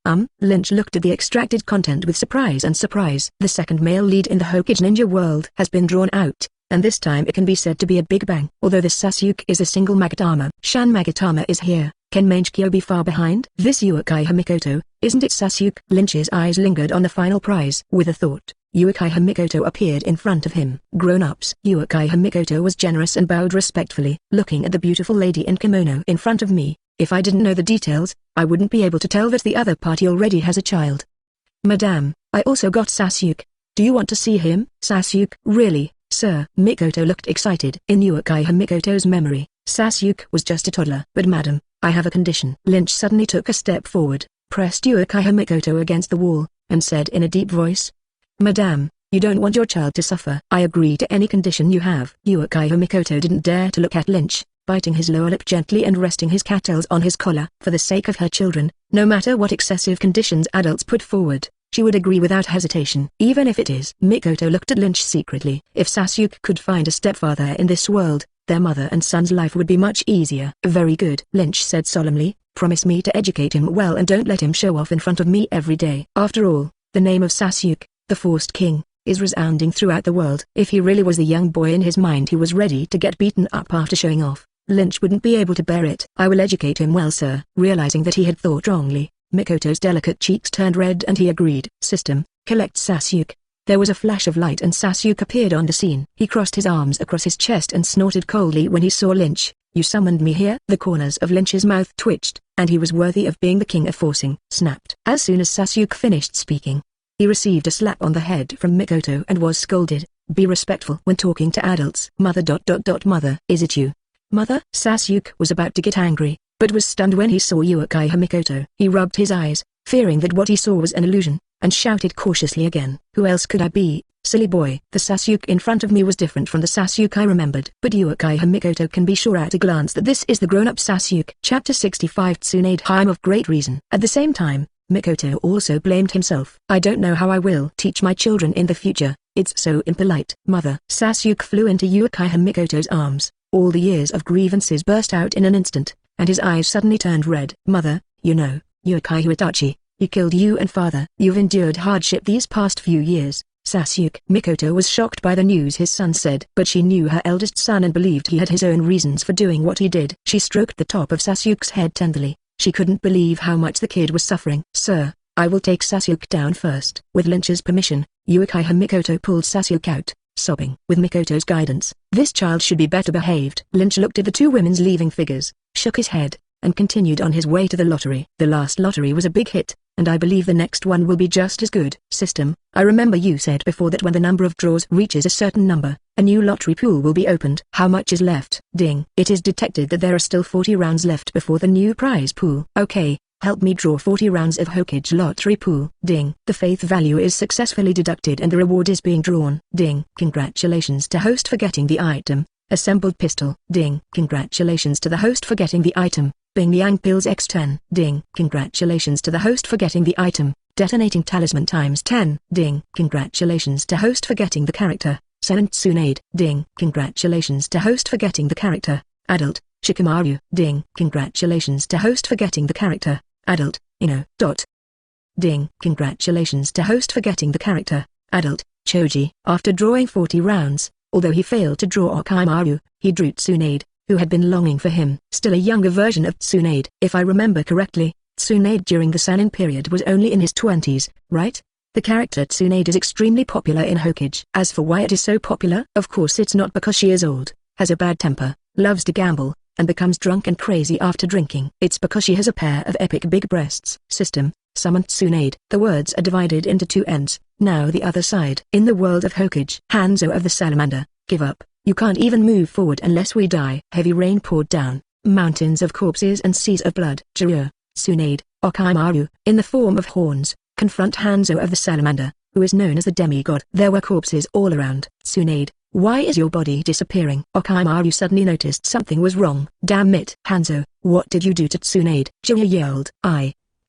Lynch looked at the extracted content with surprise and surprise. The second male lead in the Hokage ninja world has been drawn out, and this time it can be said to be a big bang. Although this Sasuke is a single Magatama, Shan Magatama is here. Can Mangekyo be far behind? This Uchiha Mikoto, isn't it Sasuke? Lynch's eyes lingered on the final prize. With a thought, Uchiha Mikoto appeared in front of him. Grown-ups. Uchiha Mikoto was generous and bowed respectfully. Looking at the beautiful lady in kimono in front of me, if I didn't know the details, I wouldn't be able to tell that the other party already has a child. Madame, I also got Sasuke. Do you want to see him? Sasuke? Really, sir? Mikoto looked excited. In Uchiha Mikoto's memory, Sasuke was just a toddler. But madam, I have a condition. Lynch suddenly took a step forward, pressed Uchiha Mikoto against the wall, and said in a deep voice, "Madame, you don't want your child to suffer. I agree to any condition you have." Uchiha Mikoto didn't dare to look at Lynch, biting his lower lip gently and resting his cattails on his collar. For the sake of her children, no matter what excessive conditions adults put forward, she would agree without hesitation. Even if it is. Mikoto looked at Lynch secretly. If Sasuke could find a stepfather in this world, their mother and son's life would be much easier. Very good, Lynch said solemnly. Promise me to educate him well and don't let him show off in front of me every day. After all, the name of Sasuke, the Forced King, is resounding throughout the world. If he really was the young boy in his mind who was ready to get beaten up after showing off, Lynch wouldn't be able to bear it. I will educate him well, sir. Realizing that he had thought wrongly, Mikoto's delicate cheeks turned red and he agreed. System, collect Sasuke. There was a flash of light and Sasuke appeared on the scene. He crossed his arms across his chest and snorted coldly when he saw Lynch. You summoned me here? The corners of Lynch's mouth twitched, and he was worthy of being the king of forcing. Snapped. As soon as Sasuke finished speaking, he received a slap on the head from Mikoto and was scolded. Be respectful when talking to adults. Mother. Mother, is it you? Mother? Sasuke was about to get angry, but was stunned when he saw Uchiha Mikoto. He rubbed his eyes, fearing that what he saw was an illusion, and shouted cautiously again. Who else could I be, silly boy? The Sasuke in front of me was different from the Sasuke I remembered. But Uchiha Mikoto can be sure at a glance that this is the grown-up Sasuke. Chapter 65 Tsunade Hime of great reason. At the same time, Mikoto also blamed himself. I don't know how I will teach my children in the future. It's so impolite. Mother. Sasuke flew into Uchiha Mikoto's arms. All the years of grievances burst out in an instant, and his eyes suddenly turned red. Mother, you know, Uchiha Itachi, he killed you and father. You've endured hardship these past few years. Sasuke. Mikoto was shocked by the news his son said, but she knew her eldest son and believed he had his own reasons for doing what he did. She stroked the top of Sasuke's head tenderly. She couldn't believe how much the kid was suffering. Sir, I will take Sasuke down first. With Lynch's permission, Uchiha Mikoto pulled Sasuke out, sobbing. With Mikoto's guidance, this child should be better behaved. Lynch looked at the two women's leaving figures, shook his head, and continued on his way to the lottery. The last lottery was a big hit, and I believe the next one will be just as good. System, I remember you said before that when the number of draws reaches a certain number, a new lottery pool will be opened. How much is left? Ding. It is detected that there are still 40 rounds left before the new prize pool. Okay, help me draw 40 rounds of Hokage lottery pool. Ding. The faith value is successfully deducted and the reward is being drawn. Ding. Congratulations to host for getting the item. Assembled pistol. Ding. Congratulations to the host for getting the item. Bing Liang Pills X10. Ding. Congratulations to the host for getting the item. Detonating talisman times 10. Ding. Congratulations to host for getting the character. Silent Tsunade. Ding. Congratulations to host for getting the character. Adult. Shikamaru. Ding. Congratulations to host for getting the character. Adult. Ino. Ding. Congratulations to host for getting the character. Adult. Choji. After drawing 40 rounds, although he failed to draw Shikamaru, he drew Tsunade, who had been longing for him. Still a younger version of Tsunade. If I remember correctly, Tsunade during the Sannin period was only in his 20s, right? The character Tsunade is extremely popular in Hokage. As for why it is so popular, of course it's not because she is old, has a bad temper, loves to gamble, and becomes drunk and crazy after drinking. It's because she has a pair of epic big breasts. System, summon Tsunade. The words are divided into two ends, now the other side. In the world of Hokage, Hanzo of the Salamander, give up. You can't even move forward unless we die. Heavy rain poured down, mountains of corpses and seas of blood. Jiraiya, Tsunade, Shikamaru, in the form of horns, confront Hanzo of the Salamander, who is known as the demigod. There were corpses all around. Tsunade, why is your body disappearing? Shikamaru suddenly noticed something was wrong. Damn it. Hanzo, what did you do to Tsunade? Jiraiya yelled.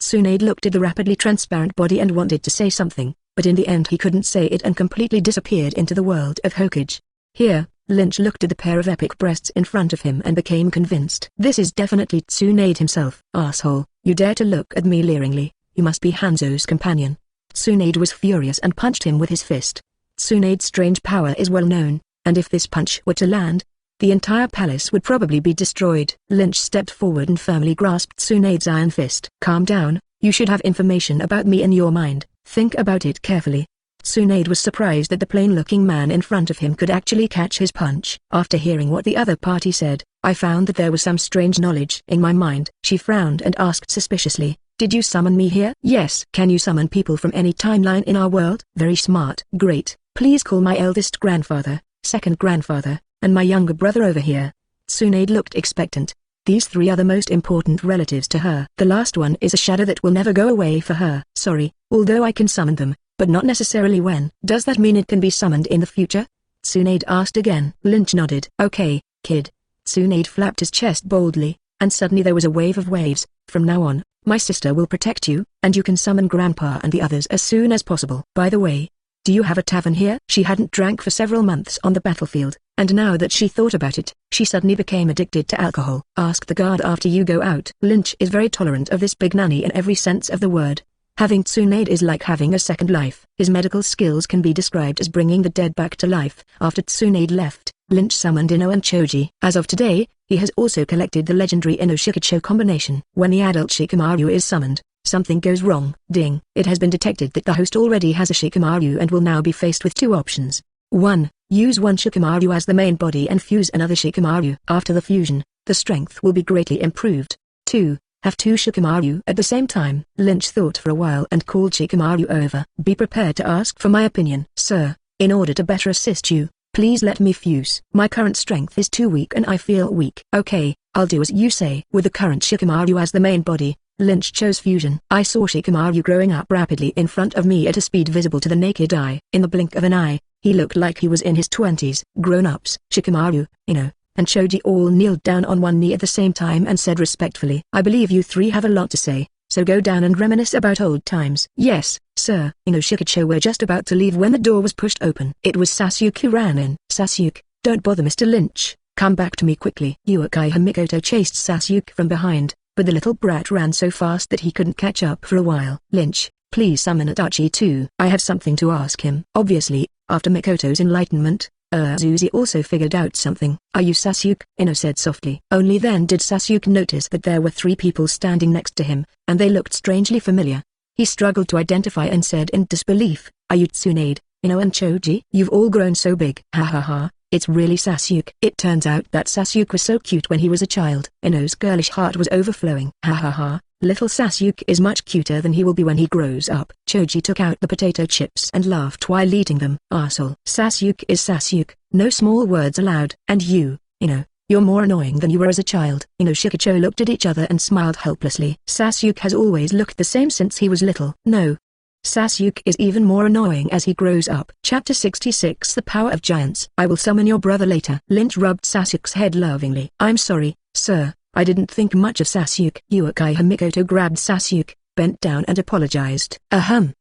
Tsunade looked at the rapidly transparent body and wanted to say something, but in the end he couldn't say it and completely disappeared into the world of Hokage. Here, Lynch looked at the pair of epic breasts in front of him and became convinced. This is definitely Tsunade himself. Asshole, you dare to look at me leeringly, you must be Hanzo's companion. Tsunade was furious and punched him with his fist. Tsunade's strange power is well known, and if this punch were to land, the entire palace would probably be destroyed. Lynch stepped forward and firmly grasped Tsunade's iron fist. Calm down, you should have information about me in your mind, think about it carefully. Tsunade was surprised that the plain-looking man in front of him could actually catch his punch. After hearing what the other party said, I found that there was some strange knowledge in my mind. She frowned and asked suspiciously, did you summon me here? Yes. Can you summon people from any timeline in our world? Very smart. Great. Please call my eldest grandfather, second grandfather, and my younger brother over here. Tsunade looked expectant. These three are the most important relatives to her. The last one is a shadow that will never go away for her. Sorry, although I can summon them, but not necessarily when. Does that mean it can be summoned in the future? Tsunade asked again. Lynch nodded. Okay, kid. Tsunade flapped his chest boldly, and suddenly there was a wave of waves. From now on, my sister will protect you, and you can summon Grandpa and the others as soon as possible. By the way, do you have a tavern here? She hadn't drank for several months on the battlefield, and now that she thought about it, she suddenly became addicted to alcohol. Ask the guard after you go out. Lynch is very tolerant of this big nanny in every sense of the word. Having Tsunade is like having a second life. His medical skills can be described as bringing the dead back to life. After Tsunade left, Lynch summoned Ino and Choji. As of today, he has also collected the legendary Ino-Shikicho combination. When the adult Shikamaru is summoned, something goes wrong. Ding. It has been detected that the host already has a Shikamaru and will now be faced with two options. 1. Use one Shikamaru as the main body and fuse another Shikamaru. After the fusion, the strength will be greatly improved. 2. Have two Shikamaru at the same time. Lynch thought for a while and called Shikamaru over. Be prepared to ask for my opinion. Sir, in order to better assist you, please let me fuse. My current strength is too weak and I feel weak. Okay, I'll do as you say. With the current Shikamaru as the main body, Lynch chose fusion. I saw Shikamaru growing up rapidly in front of me at a speed visible to the naked eye. In the blink of an eye, he looked like he was in his 20s. Grown-ups, Shikamaru, Ino, and Choji all kneeled down on one knee at the same time and said respectfully, I believe you three have a lot to say, so go down and reminisce about old times. Yes, sir. Ino-Shikicho were just about to leave when the door was pushed open. It was Sasuke who ran in. Sasuke, don't bother Mr. Lynch, come back to me quickly. Uchiha Mikoto chased Sasuke from behind, but the little brat ran so fast that he couldn't catch up for a while. Lynch, please summon Itachi too. I have something to ask him. Obviously, after Mikoto's enlightenment, Zuzi also figured out something. Are you Sasuke? Ino said softly. Only then did Sasuke notice that there were three people standing next to him, and they looked strangely familiar. He struggled to identify and said in disbelief, "Are you Tsunade, Ino and Choji? You've all grown so big." "Ha ha ha, it's really Sasuke." It turns out that Sasuke was so cute when he was a child. Ino's girlish heart was overflowing. "Ha ha ha, little Sasuke is much cuter than he will be when he grows up." Choji took out the potato chips and laughed while eating them. "Arsehole. Sasuke is Sasuke, no small words allowed. And you, Ino, you're more annoying than you were as a child." Ino Shikamaru looked at each other and smiled helplessly. Sasuke has always looked the same since he was little. No. Sasuke is even more annoying as he grows up. Chapter 66 The Power of Giants. "I will summon your brother later." Lynch rubbed Sasuke's head lovingly. "I'm sorry, sir, I didn't think much of Sasuke." Uchiha Mikoto grabbed Sasuke, bent down and apologized.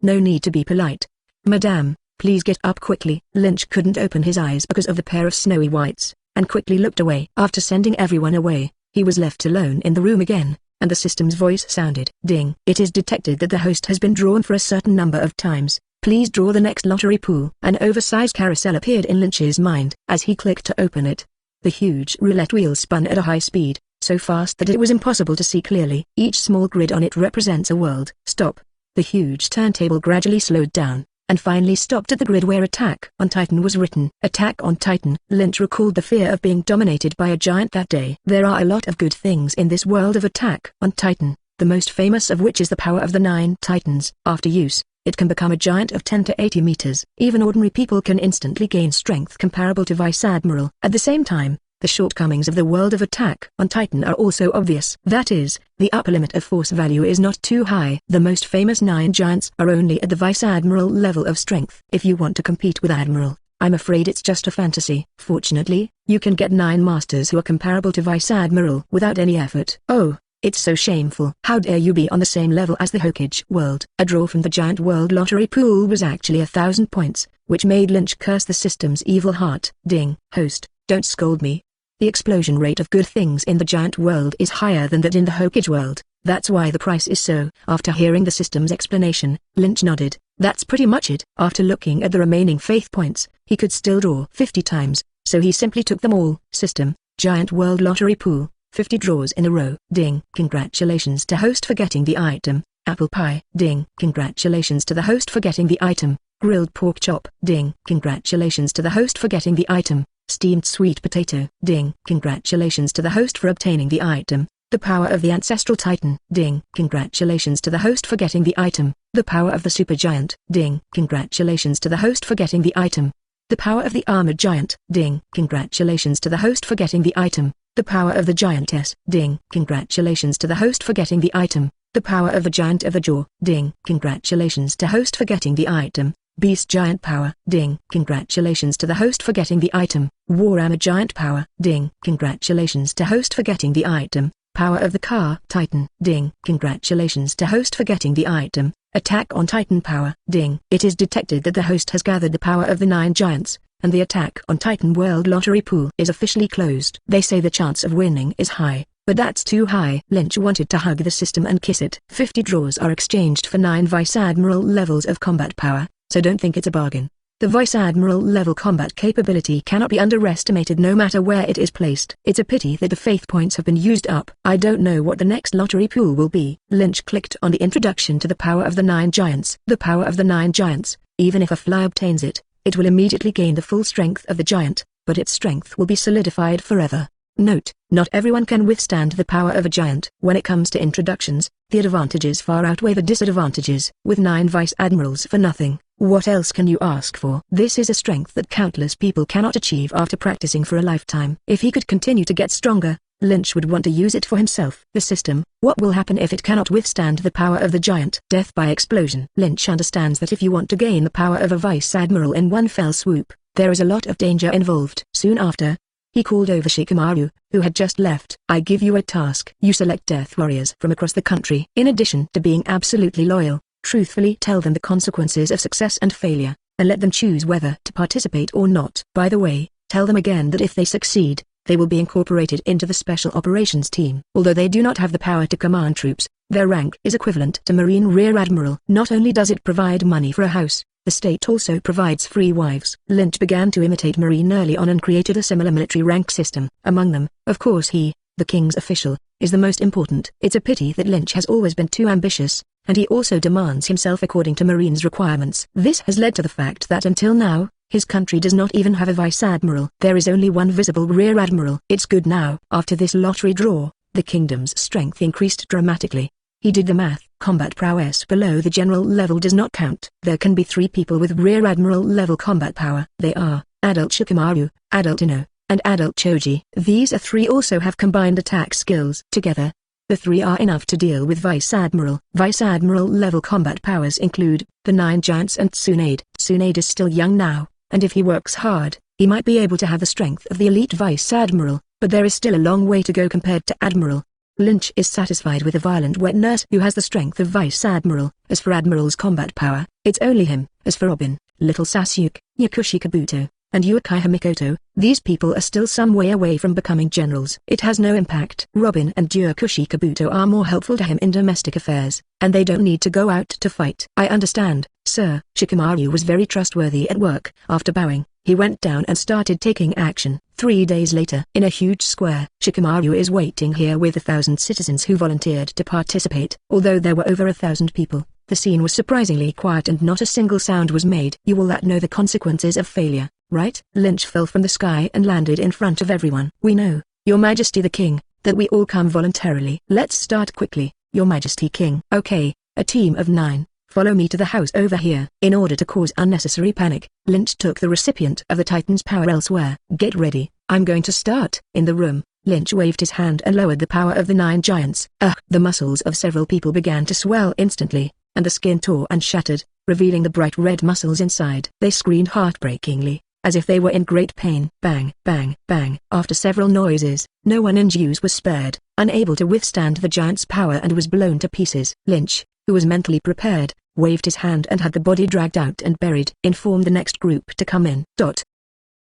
No need to be polite. Madame, please get up quickly." Lynch couldn't open his eyes because of the pair of snowy whites, and quickly looked away. After sending everyone away, he was left alone in the room again, and the system's voice sounded. "Ding. It is detected that the host has been drawn for a certain number of times. Please draw the next lottery pool." An oversized carousel appeared in Lynch's mind. As he clicked to open it, the huge roulette wheel spun at a high speed, so fast that it was impossible to see clearly. Each small grid on it represents a world. Stop. The huge turntable gradually slowed down, and finally stopped at the grid where Attack on Titan was written. Attack on Titan. Lynch recalled the fear of being dominated by a giant that day. There are a lot of good things in this world of Attack on Titan, the most famous of which is the power of the 9 Titans. After use, it can become a giant of 10 to 80 meters. Even ordinary people can instantly gain strength comparable to Vice Admiral. At the same time, the shortcomings of the world of Attack on Titan are also obvious. That is, the upper limit of force value is not too high. The most famous 9 giants are only at the Vice Admiral level of strength. If you want to compete with Admiral, I'm afraid it's just a fantasy. Fortunately, you can get 9 masters who are comparable to Vice Admiral without any effort. Oh, it's so shameful. How dare you be on the same level as the Hokage world. A draw from the giant world lottery pool was actually 1,000 points, which made Lynch curse the system's evil heart. Ding. Host, don't scold me. The explosion rate of good things in the giant world is higher than that in the Hokage world. That's why the price is so. After hearing the system's explanation, Lynch nodded. That's pretty much it. After looking at the remaining faith points, he could still draw 50 times, so he simply took them all. System, giant world lottery pool, 50 draws in a row. Ding. Congratulations to host for getting the item, apple pie. Ding. Congratulations to the host for getting the item, grilled pork chop. Ding. Congratulations to the host for getting the item, steamed sweet potato. Ding. Congratulations to the host for obtaining the item, the power of the ancestral titan. Ding. Congratulations to the host for getting the item, the power of the supergiant. Ding. Congratulations to the host for getting the item, the power of the armored giant. Ding. Congratulations to the host for getting the item, the power of the giantess. Ding. Congratulations to the host for getting the item, the power of the giant of the jaw. Ding. Congratulations to host for getting the item, beast giant power. Ding. Congratulations to the host for getting the item, war armor giant power. Ding. Congratulations to host for getting the item, power of the car titan. Ding. Congratulations to host for getting the item, attack on titan power. Ding. It is detected that the host has gathered the power of the 9 giants, and the attack on Titan World lottery pool is officially closed. They say the chance of winning is high, but that's too high. Lynch wanted to hug the system and kiss it. 50 draws are exchanged for 9 Vice Admiral levels of combat power, so don't think it's a bargain. The Vice Admiral level combat capability cannot be underestimated no matter where it is placed. It's a pity that the faith points have been used up. I don't know what the next lottery pool will be. Lynch clicked on the introduction to the power of the 9 giants. The power of the 9 giants, even if a fly obtains it, it will immediately gain the full strength of the giant, but its strength will be solidified forever. Note, not everyone can withstand the power of a giant. When it comes to introductions, the advantages far outweigh the disadvantages. With 9 vice admirals for nothing, what else can you ask for? This is a strength that countless people cannot achieve after practicing for a lifetime. If he could continue to get stronger, Lynch would want to use it for himself. The system, what will happen if it cannot withstand the power of the giant? Death by explosion. Lynch understands that if you want to gain the power of a vice admiral in one fell swoop, there is a lot of danger involved. Soon after, he called over Shikamaru, who had just left. I give you a task. You select death warriors from across the country. In addition to being absolutely loyal, truthfully tell them the consequences of success and failure, and let them choose whether to participate or not. By the way, tell them again that if they succeed, they will be incorporated into the Special Operations Team. Although they do not have the power to command troops, their rank is equivalent to Marine Rear Admiral. Not only does it provide money for a house, the state also provides free wives. Lynch began to imitate Marine early on and created a similar military rank system. Among them, of course he, the king's official, is the most important. It's a pity that Lynch has always been too ambitious, and he also demands himself according to Marine's requirements. This has led to the fact that until now, his country does not even have a vice admiral. There is only one visible rear admiral. It's good now. After this lottery draw, the kingdom's strength increased dramatically. He did the math. Combat prowess below the general level does not count. There can be 3 people with rear admiral level combat power. They are Adult Shikamaru, Adult Enel, and Adult Choji. These 3 also have combined attack skills. Together, the 3 are enough to deal with Vice Admiral. Vice Admiral level combat powers include the 9 giants and Tsunade. Tsunade is still young now, and if he works hard, he might be able to have the strength of the elite Vice Admiral, but there is still a long way to go compared to Admiral. Lynch is satisfied with a violent wet nurse who has the strength of Vice Admiral. As for Admiral's combat power, it's only him. As for Robin, Little Sasuke, Yakushi Kabuto, and Uchiha Mikoto, these people are still some way away from becoming generals. It has no impact. Robin and Yakushi Kabuto are more helpful to him in domestic affairs, and they don't need to go out to fight. I understand, sir. Shikamaru was very trustworthy at work. After bowing, he went down and started taking action. 3 days later, in a huge square, Shikamaru is waiting here with 1,000 citizens who volunteered to participate. Although there were over 1,000 people, the scene was surprisingly quiet and not a single sound was made. You will not know the consequences of failure, right? Lynch fell from the sky and landed in front of everyone. We know, Your Majesty the King, that we all come voluntarily. Let's start quickly, Your Majesty King. Okay, a team of 9. Follow me to the house over here. In order to cause unnecessary panic, Lynch took the recipient of the Titan's power elsewhere. Get ready, I'm going to start. In the room, Lynch waved his hand and lowered the power of the 9 giants. The muscles of several people began to swell instantly, and the skin tore and shattered, revealing the bright red muscles inside. They screamed heartbreakingly, as if they were in great pain. Bang, bang, bang. After several noises, no one in Zeus was spared, unable to withstand the giant's power and was blown to pieces. Lynch, who was mentally prepared, waved his hand and had the body dragged out and buried. Informed the next group to come in.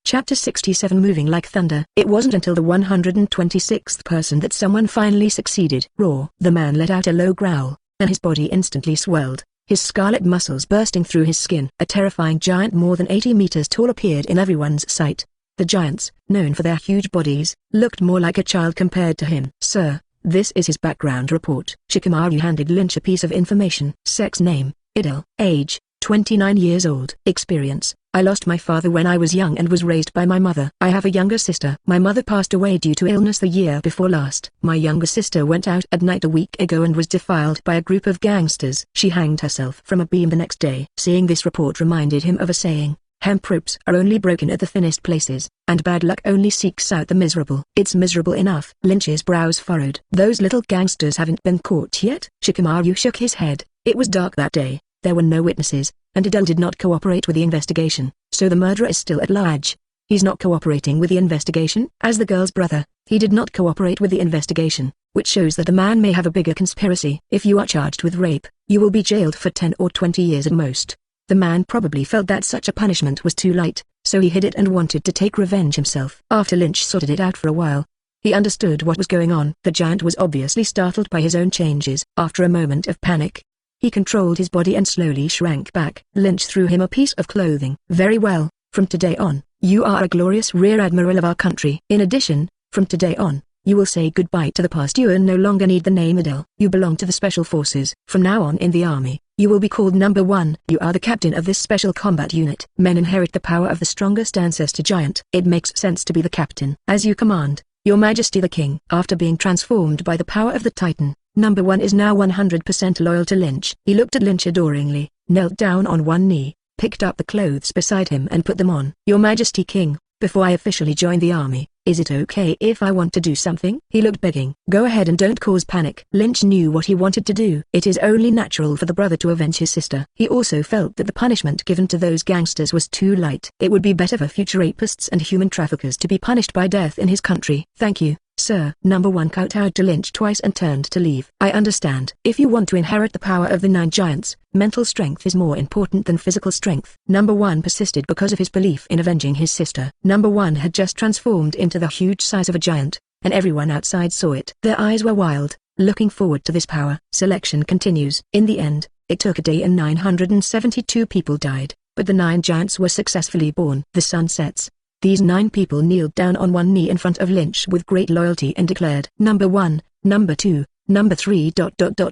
Chapter 67 Moving Like Thunder. It wasn't until the 126th person that someone finally succeeded. Roar. The man let out a low growl, and his body instantly swelled, his scarlet muscles bursting through his skin. A terrifying giant more than 80 meters tall appeared in everyone's sight. The giants, known for their huge bodies, looked more like a child compared to him. Sir, this is his background report. Shikamaru handed Lynch a piece of information. Sex name, Enel. Age, 29 years old. Experience, I lost my father when I was young and was raised by my mother. I have a younger sister. My mother passed away due to illness the year before last. My younger sister went out at night a week ago and was defiled by a group of gangsters. She hanged herself from a beam the next day. Seeing this report reminded him of a saying, hemp ropes are only broken at the thinnest places, and bad luck only seeks out the miserable. It's miserable enough. Lynch's brows furrowed. Those little gangsters haven't been caught yet? Shikamaru shook his head. It was dark that day. There were no witnesses, and Enel did not cooperate with the investigation, so the murderer is still at large. He's not cooperating with the investigation? As the girl's brother, he did not cooperate with the investigation, which shows that the man may have a bigger conspiracy. If you are charged with rape, you will be jailed for 10 or 20 years at most. The man probably felt that such a punishment was too light, so he hid it and wanted to take revenge himself. After Lynch sorted it out for a while, he understood what was going on. The giant was obviously startled by his own changes. After a moment of panic, he controlled his body and slowly shrank back. Lynch threw him a piece of clothing. Very well, from today on, you are a glorious rear admiral of our country. In addition, from today on, you will say goodbye to the past. You no longer need the name Enel. You belong to the special forces. From now on in the army, you will be called Number 1. You are the captain of this special combat unit. Men inherit the power of the strongest ancestor giant. It makes sense to be the captain. As you command, Your Majesty the King. After being transformed by the power of the Titan, Number 1 is now 100% loyal to Lynch. He looked at Lynch adoringly, knelt down on one knee, picked up the clothes beside him and put them on. Your Majesty King, before I officially join the army, is it okay if I want to do something? He looked begging. Go ahead and don't cause panic. Lynch knew what he wanted to do. It is only natural for the brother to avenge his sister. He also felt that the punishment given to those gangsters was too light. It would be better for future rapists and human traffickers to be punished by death in his country. Thank you, sir. Number 1 kowtowed to Lynch twice and turned to leave. I understand. If you want to inherit the power of the 9 giants, mental strength is more important than physical strength. Number 1 persisted because of his belief in avenging his sister. Number 1 had just transformed into the huge size of a giant, and everyone outside saw it. Their eyes were wild, looking forward to this power. Selection continues. In the end, it took a day and 972 people died, but the 9 giants were successfully born. The sun sets. These 9 people kneeled down on one knee in front of Lynch with great loyalty and declared, Number 1, Number 2, Number 3.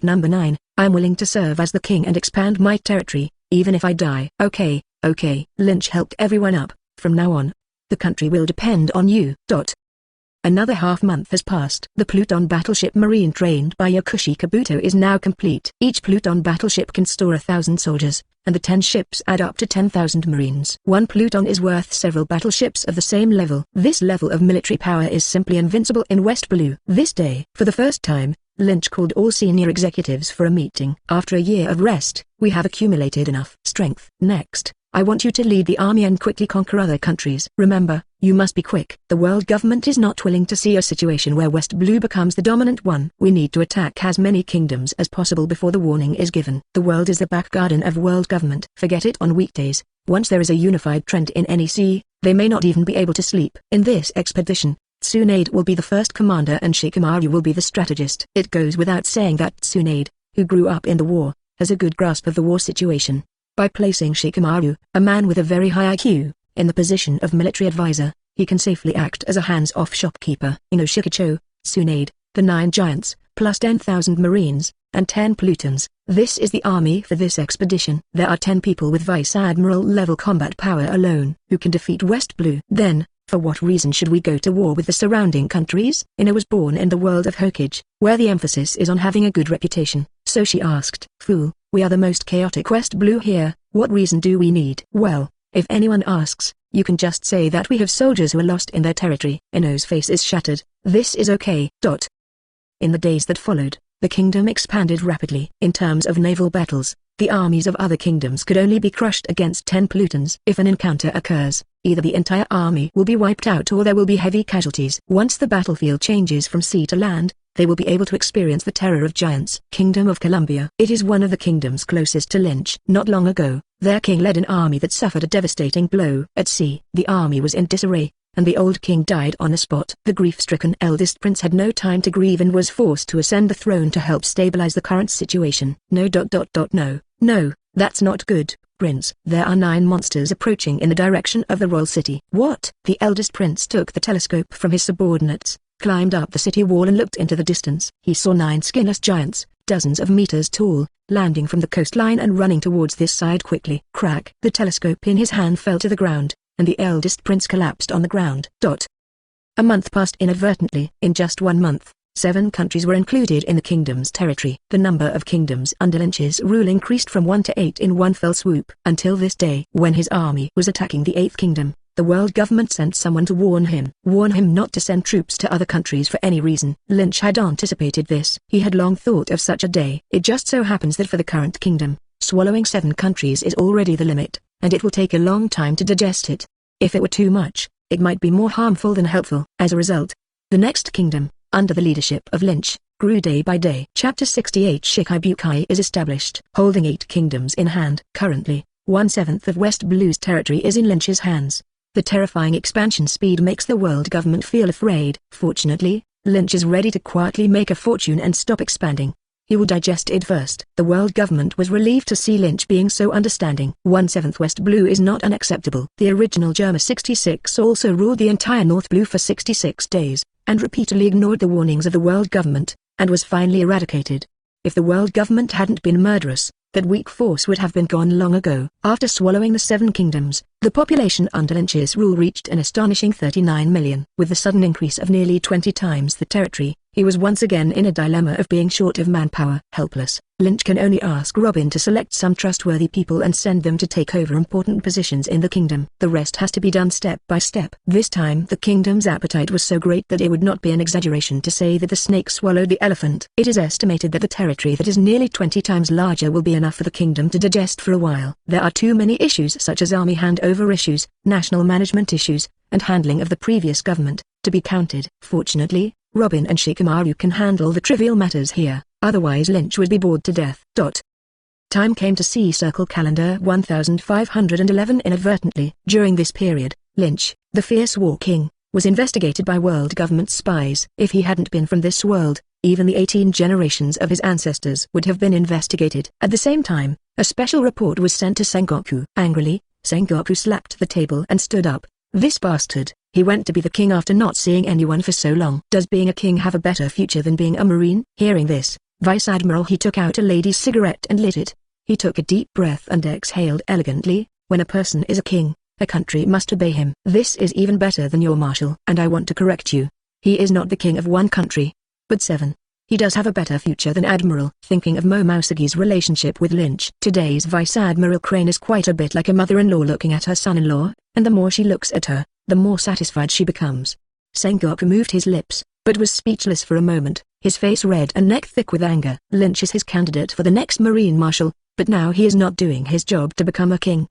Number 9. I'm willing to serve as the king and expand my territory, even if I die. Okay. Lynch helped everyone up. From now on, the country will depend on you. Another half-month has passed. The Pluton battleship Marine trained by Yakushi Kabuto is now complete. Each Pluton battleship can store 1,000 soldiers, and the 10 ships add up to 10,000 Marines. One Pluton is worth several battleships of the same level. This level of military power is simply invincible in West Blue. This day, for the first time, Lynch called all senior executives for a meeting. After a year of rest, we have accumulated enough strength. Next, I want you to lead the army and quickly conquer other countries. Remember, you must be quick. The world government is not willing to see a situation where West Blue becomes the dominant one. We need to attack as many kingdoms as possible before the warning is given. The world is the back garden of world government. Forget it on weekdays. Once there is a unified trend in any sea, they may not even be able to sleep. In this expedition, Tsunade will be the first commander and Shikamaru will be the strategist. It goes without saying that Tsunade, who grew up in the war, has a good grasp of the war situation. By placing Shikamaru, a man with a very high IQ, in the position of military advisor, he can safely act as a hands-off shopkeeper. Shichibukai, Tsunade, the 9 giants, plus 10,000 Marines, and 10 Plutons. This is the army for this expedition. There are 10 people with Vice Admiral level combat power alone, who can defeat West Blue. Then, for what reason should we go to war with the surrounding countries? Ina was born in the world of Hokage, where the emphasis is on having a good reputation, so she asked, "Fool, we are the most chaotic West Blue here, what reason do we need?" Well, if anyone asks, you can just say that we have soldiers who are lost in their territory. Ino's face is shattered. This is okay. In the days that followed, the kingdom expanded rapidly. In terms of naval battles, the armies of other kingdoms could only be crushed against 10 Plutons. If an encounter occurs, either the entire army will be wiped out or there will be heavy casualties. Once the battlefield changes from sea to land, they will be able to experience the terror of giants. Kingdom of Columbia. It is one of the kingdoms closest to Lynch. Not long ago, their king led an army that suffered a devastating blow. At sea, the army was in disarray, and the old king died on the spot. The grief-stricken eldest prince had no time to grieve and was forced to ascend the throne to help stabilize the current situation. No, that's not good, prince. There are 9 monsters approaching in the direction of the royal city. What? The eldest prince took the telescope from his subordinates, climbed up the city wall and looked into the distance. He saw 9 skinless giants, dozens of meters tall, landing from the coastline and running towards this side quickly. Crack! The telescope in his hand fell to the ground, and the eldest prince collapsed on the ground. A month passed inadvertently. In just 1 month, 7 countries were included in the kingdom's territory. The number of kingdoms under Lynch's rule increased from 1 to 8 in one fell swoop. Until this day, when his army was attacking the 8th kingdom, the world government sent someone to warn him not to send troops to other countries for any reason. Lynch had anticipated this. He had long thought of such a day. It just so happens that for the current kingdom, swallowing 7 countries is already the limit, and it will take a long time to digest it. If it were too much, it might be more harmful than helpful. As a result, the next kingdom, under the leadership of Lynch, grew day by day. Chapter 68 Shichibukai is established. Holding 8 kingdoms in hand. Currently, 1/7 of West Blue's territory is in Lynch's hands. The terrifying expansion speed makes the world government feel afraid. Fortunately, Lynch is ready to quietly make a fortune and stop expanding. He will digest it first. The world government was relieved to see Lynch being so understanding. 1/7 West Blue is not unacceptable. The original Germa 66 also ruled the entire North Blue for 66 days, and repeatedly ignored the warnings of the world government, and was finally eradicated. If the world government hadn't been murderous, that weak force would have been gone long ago. After swallowing the 7 kingdoms, the population under Lynch's rule reached an astonishing 39 million. With the sudden increase of nearly 20 times the territory, he was once again in a dilemma of being short of manpower. Helpless, Lynch can only ask Robin to select some trustworthy people and send them to take over important positions in the kingdom. The rest has to be done step by step. This time the kingdom's appetite was so great that it would not be an exaggeration to say that the snake swallowed the elephant. It is estimated that the territory that is nearly 20 times larger will be enough for the kingdom to digest for a while. There are too many issues such as army handover issues, national management issues, and handling of the previous government, to be counted. Fortunately, Robin and Shikamaru can handle the trivial matters here, otherwise Lynch would be bored to death. Time came to see circle calendar 1511 inadvertently. During this period, Lynch, the fierce war king, was investigated by world government spies. If he hadn't been from this world, even the 18 generations of his ancestors would have been investigated. At the same time, a special report was sent to Sengoku. Angrily, Sengoku slapped the table and stood up. This bastard, he went to be the king after not seeing anyone for so long. Does being a king have a better future than being a marine? Hearing this, Vice Admiral he took out a lady's cigarette and lit it. He took a deep breath and exhaled elegantly. When a person is a king, a country must obey him. This is even better than your marshal. And I want to correct you. He is not the king of one country, but 7. He does have a better future than Admiral. Thinking of Momosegi's relationship with Lynch. Today's Vice Admiral Crane is quite a bit like a mother-in-law looking at her son-in-law, and the more she looks at her, the more satisfied she becomes. Sengoku moved his lips, but was speechless for a moment, his face red and neck thick with anger. Lynch is his candidate for the next Marine Marshal, but now he is not doing his job to become a king!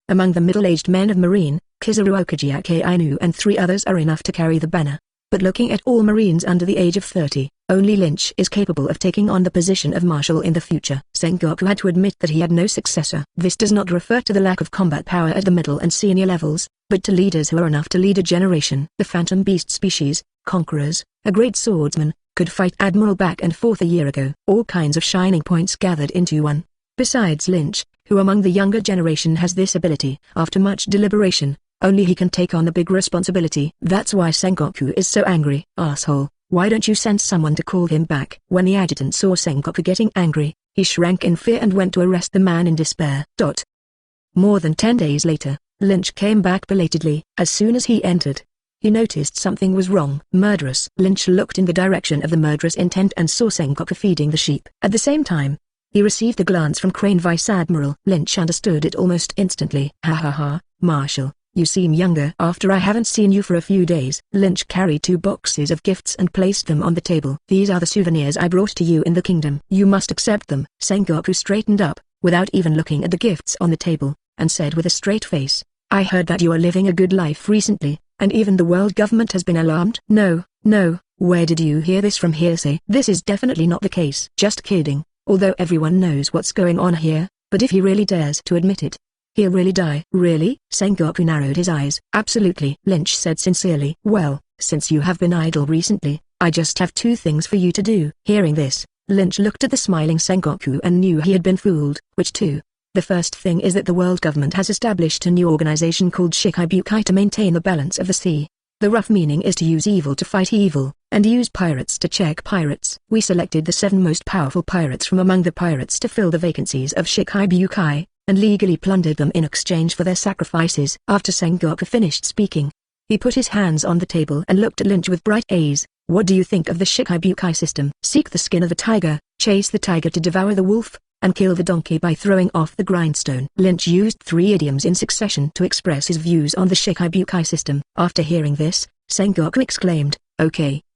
Among the middle-aged men of Marine, Kizaru Okajiake Ainu and 3 others are enough to carry the banner. But looking at all Marines under the age of 30, only Lynch is capable of taking on the position of Marshal in the future. Sengoku had to admit that he had no successor. This does not refer to the lack of combat power at the middle and senior levels, but to leaders who are enough to lead a generation. The Phantom Beast species, Conquerors, a great swordsman, could fight Admiral back and forth a year ago. All kinds of shining points gathered into one. Besides Lynch, who among the younger generation has this ability. After much deliberation, only he can take on the big responsibility. That's why Sengoku is so angry. Asshole, why don't you send someone to call him back? When the adjutant saw Sengoku getting angry, he shrank in fear and went to arrest the man in despair. More than 10 days later, Lynch came back belatedly. As soon as he entered, he noticed something was wrong. Murderous. Lynch looked in the direction of the murderous intent and saw Sengoku feeding the sheep. At the same time, he received a glance from Crane Vice Admiral. Lynch understood it almost instantly. Ha ha ha, Marshal. You seem younger. After I haven't seen you for a few days. Lynch carried 2 boxes of gifts and placed them on the table. These are the souvenirs I brought to you in the kingdom. You must accept them. Sengoku straightened up, without even looking at the gifts on the table, and said with a straight face, I heard that you are living a good life recently, and even the world government has been alarmed. No, where did you hear this from? Hearsay? This is definitely not the case. Just kidding, although everyone knows what's going on here, but if he really dares to admit it, he'll really die. Really? Sengoku narrowed his eyes. Absolutely, Lynch said sincerely. Well, since you have been idle recently, I just have 2 things for you to do. Hearing this, Lynch looked at the smiling Sengoku and knew he had been fooled. Which 2? The first thing is that the world government has established a new organization called Shichibukai to maintain the balance of the sea. The rough meaning is to use evil to fight evil, and use pirates to check pirates. We selected the 7 most powerful pirates from among the pirates to fill the vacancies of Shichibukai, and legally plundered them in exchange for their sacrifices. After Sengoku finished speaking, he put his hands on the table and looked at Lynch with bright eyes. What do you think of the Shichibukai system? Seek the skin of a tiger, chase the tiger to devour the wolf, and kill the donkey by throwing off the grindstone. Lynch used 3 idioms in succession to express his views on the Shichibukai system. After hearing this, Sengoku exclaimed,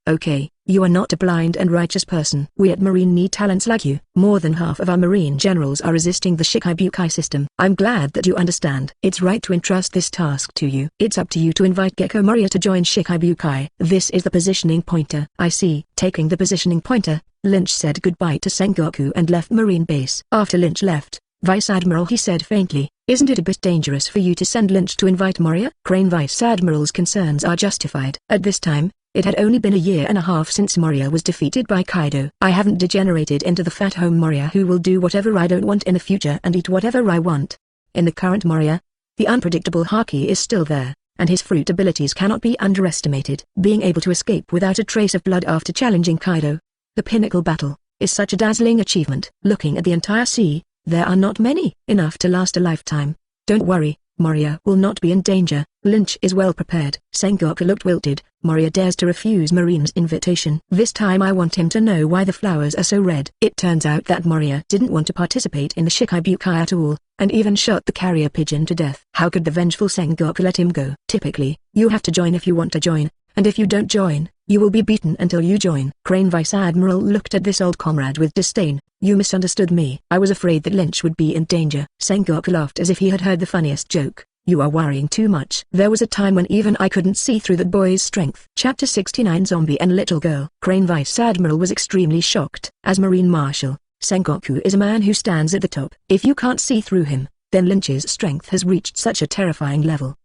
Okay, you are not a blind and righteous person. We at Marine need talents like you. More than half of our Marine generals are resisting the Shichibukai system. I'm glad that you understand. It's right to entrust this task to you. It's up to you to invite Gecko Moria to join Shichibukai. This is the positioning pointer. I see. Taking the positioning pointer, Lynch said goodbye to Sengoku and left Marine base. After Lynch left, Vice Admiral he said faintly, Isn't it a bit dangerous for you to send Lynch to invite Moria? Crane Vice Admiral's concerns are justified. At this time, it had only been a year and a half since Moria was defeated by Kaido. I haven't degenerated into the fat home Moria who will do whatever I don't want in the future and eat whatever I want. In the current Moria, the unpredictable Haki is still there, and his fruit abilities cannot be underestimated. Being able to escape without a trace of blood after challenging Kaido, the pinnacle battle, is such a dazzling achievement. Looking at the entire sea, there are not many enough to last a lifetime. Don't worry, Moria will not be in danger. Lynch is well prepared. Sengoku looked wilted. Moria dares to refuse Marine's invitation. This time I want him to know why the flowers are so red. It turns out that Moria didn't want to participate in the Shichibukai at all, and even shot the carrier pigeon to death. How could the vengeful Sengoku let him go? Typically, you have to join if you want to join, and if you don't join, you will be beaten until you join. Crane Vice Admiral looked at this old comrade with disdain. You misunderstood me. I was afraid that Lynch would be in danger. Sengoku laughed as if he had heard the funniest joke. You are worrying too much. There was a time when even I couldn't see through that boy's strength. Chapter 69 Zombie and Little Girl. Crane Vice Admiral was extremely shocked. As Marine Marshal, Sengoku is a man who stands at the top. If you can't see through him, then Lynch's strength has reached such a terrifying level.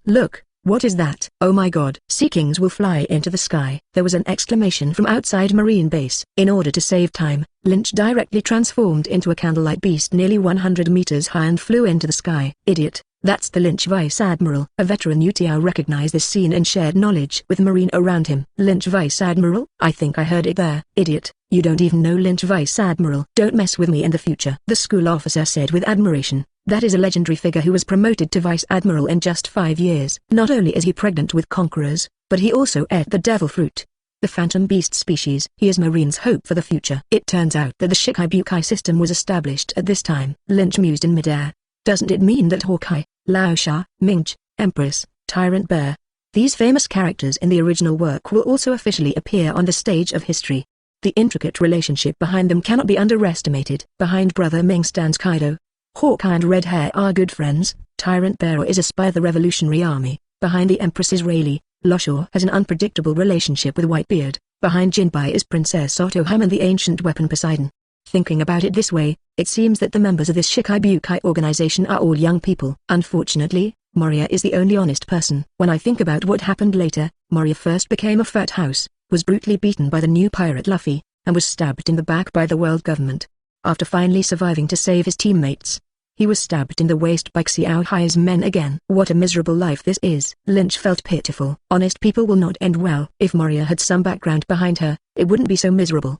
Look, What is that? Oh my god. Sea kings will fly into the sky. There was an exclamation from outside Marine base. In order to save time, Lynch directly transformed into a candlelight beast nearly 100 meters high and flew into the sky. Idiot. That's the Lynch Vice Admiral. A veteran UTR recognized this scene and shared knowledge with Marine around him. Lynch Vice Admiral? I think I heard it there. Idiot. You don't even know Lynch Vice Admiral. Don't mess with me in the future. The school officer said with admiration. That is a legendary figure who was promoted to Vice Admiral in just 5 years. Not only is he pregnant with conquerors, but he also ate the devil fruit. The phantom beast species. He is Marine's hope for the future. It turns out that the Shichibukai system was established at this time. Lynch mused in midair. Doesn't it mean that Hawkeye, Lao Sha, Mingj, Empress, Tyrant Bear, these famous characters in the original work will also officially appear on the stage of history? The intricate relationship behind them cannot be underestimated. Behind Brother Ming stands Kaido. Hawkeye and Red Hair are good friends. Tyrant Bearer is a spy of the Revolutionary Army. Behind the Empress is Rayleigh. Loshaw has an unpredictable relationship with Whitebeard. Behind Jinbai is Princess Otohime and the ancient weapon Poseidon. Thinking about it this way, it seems that the members of this Shichibukai organization are all young people. Unfortunately, Moria is the only honest person. When I think about what happened later, Moria first became a fat house, was brutally beaten by the new pirate Luffy, and was stabbed in the back by the world government. After finally surviving to save his teammates, he was stabbed in the waist by Xiao Hai's men again. What a miserable life this is. Lynch felt pitiful. Honest people will not end well. If Moria had some background behind her, it wouldn't be so miserable.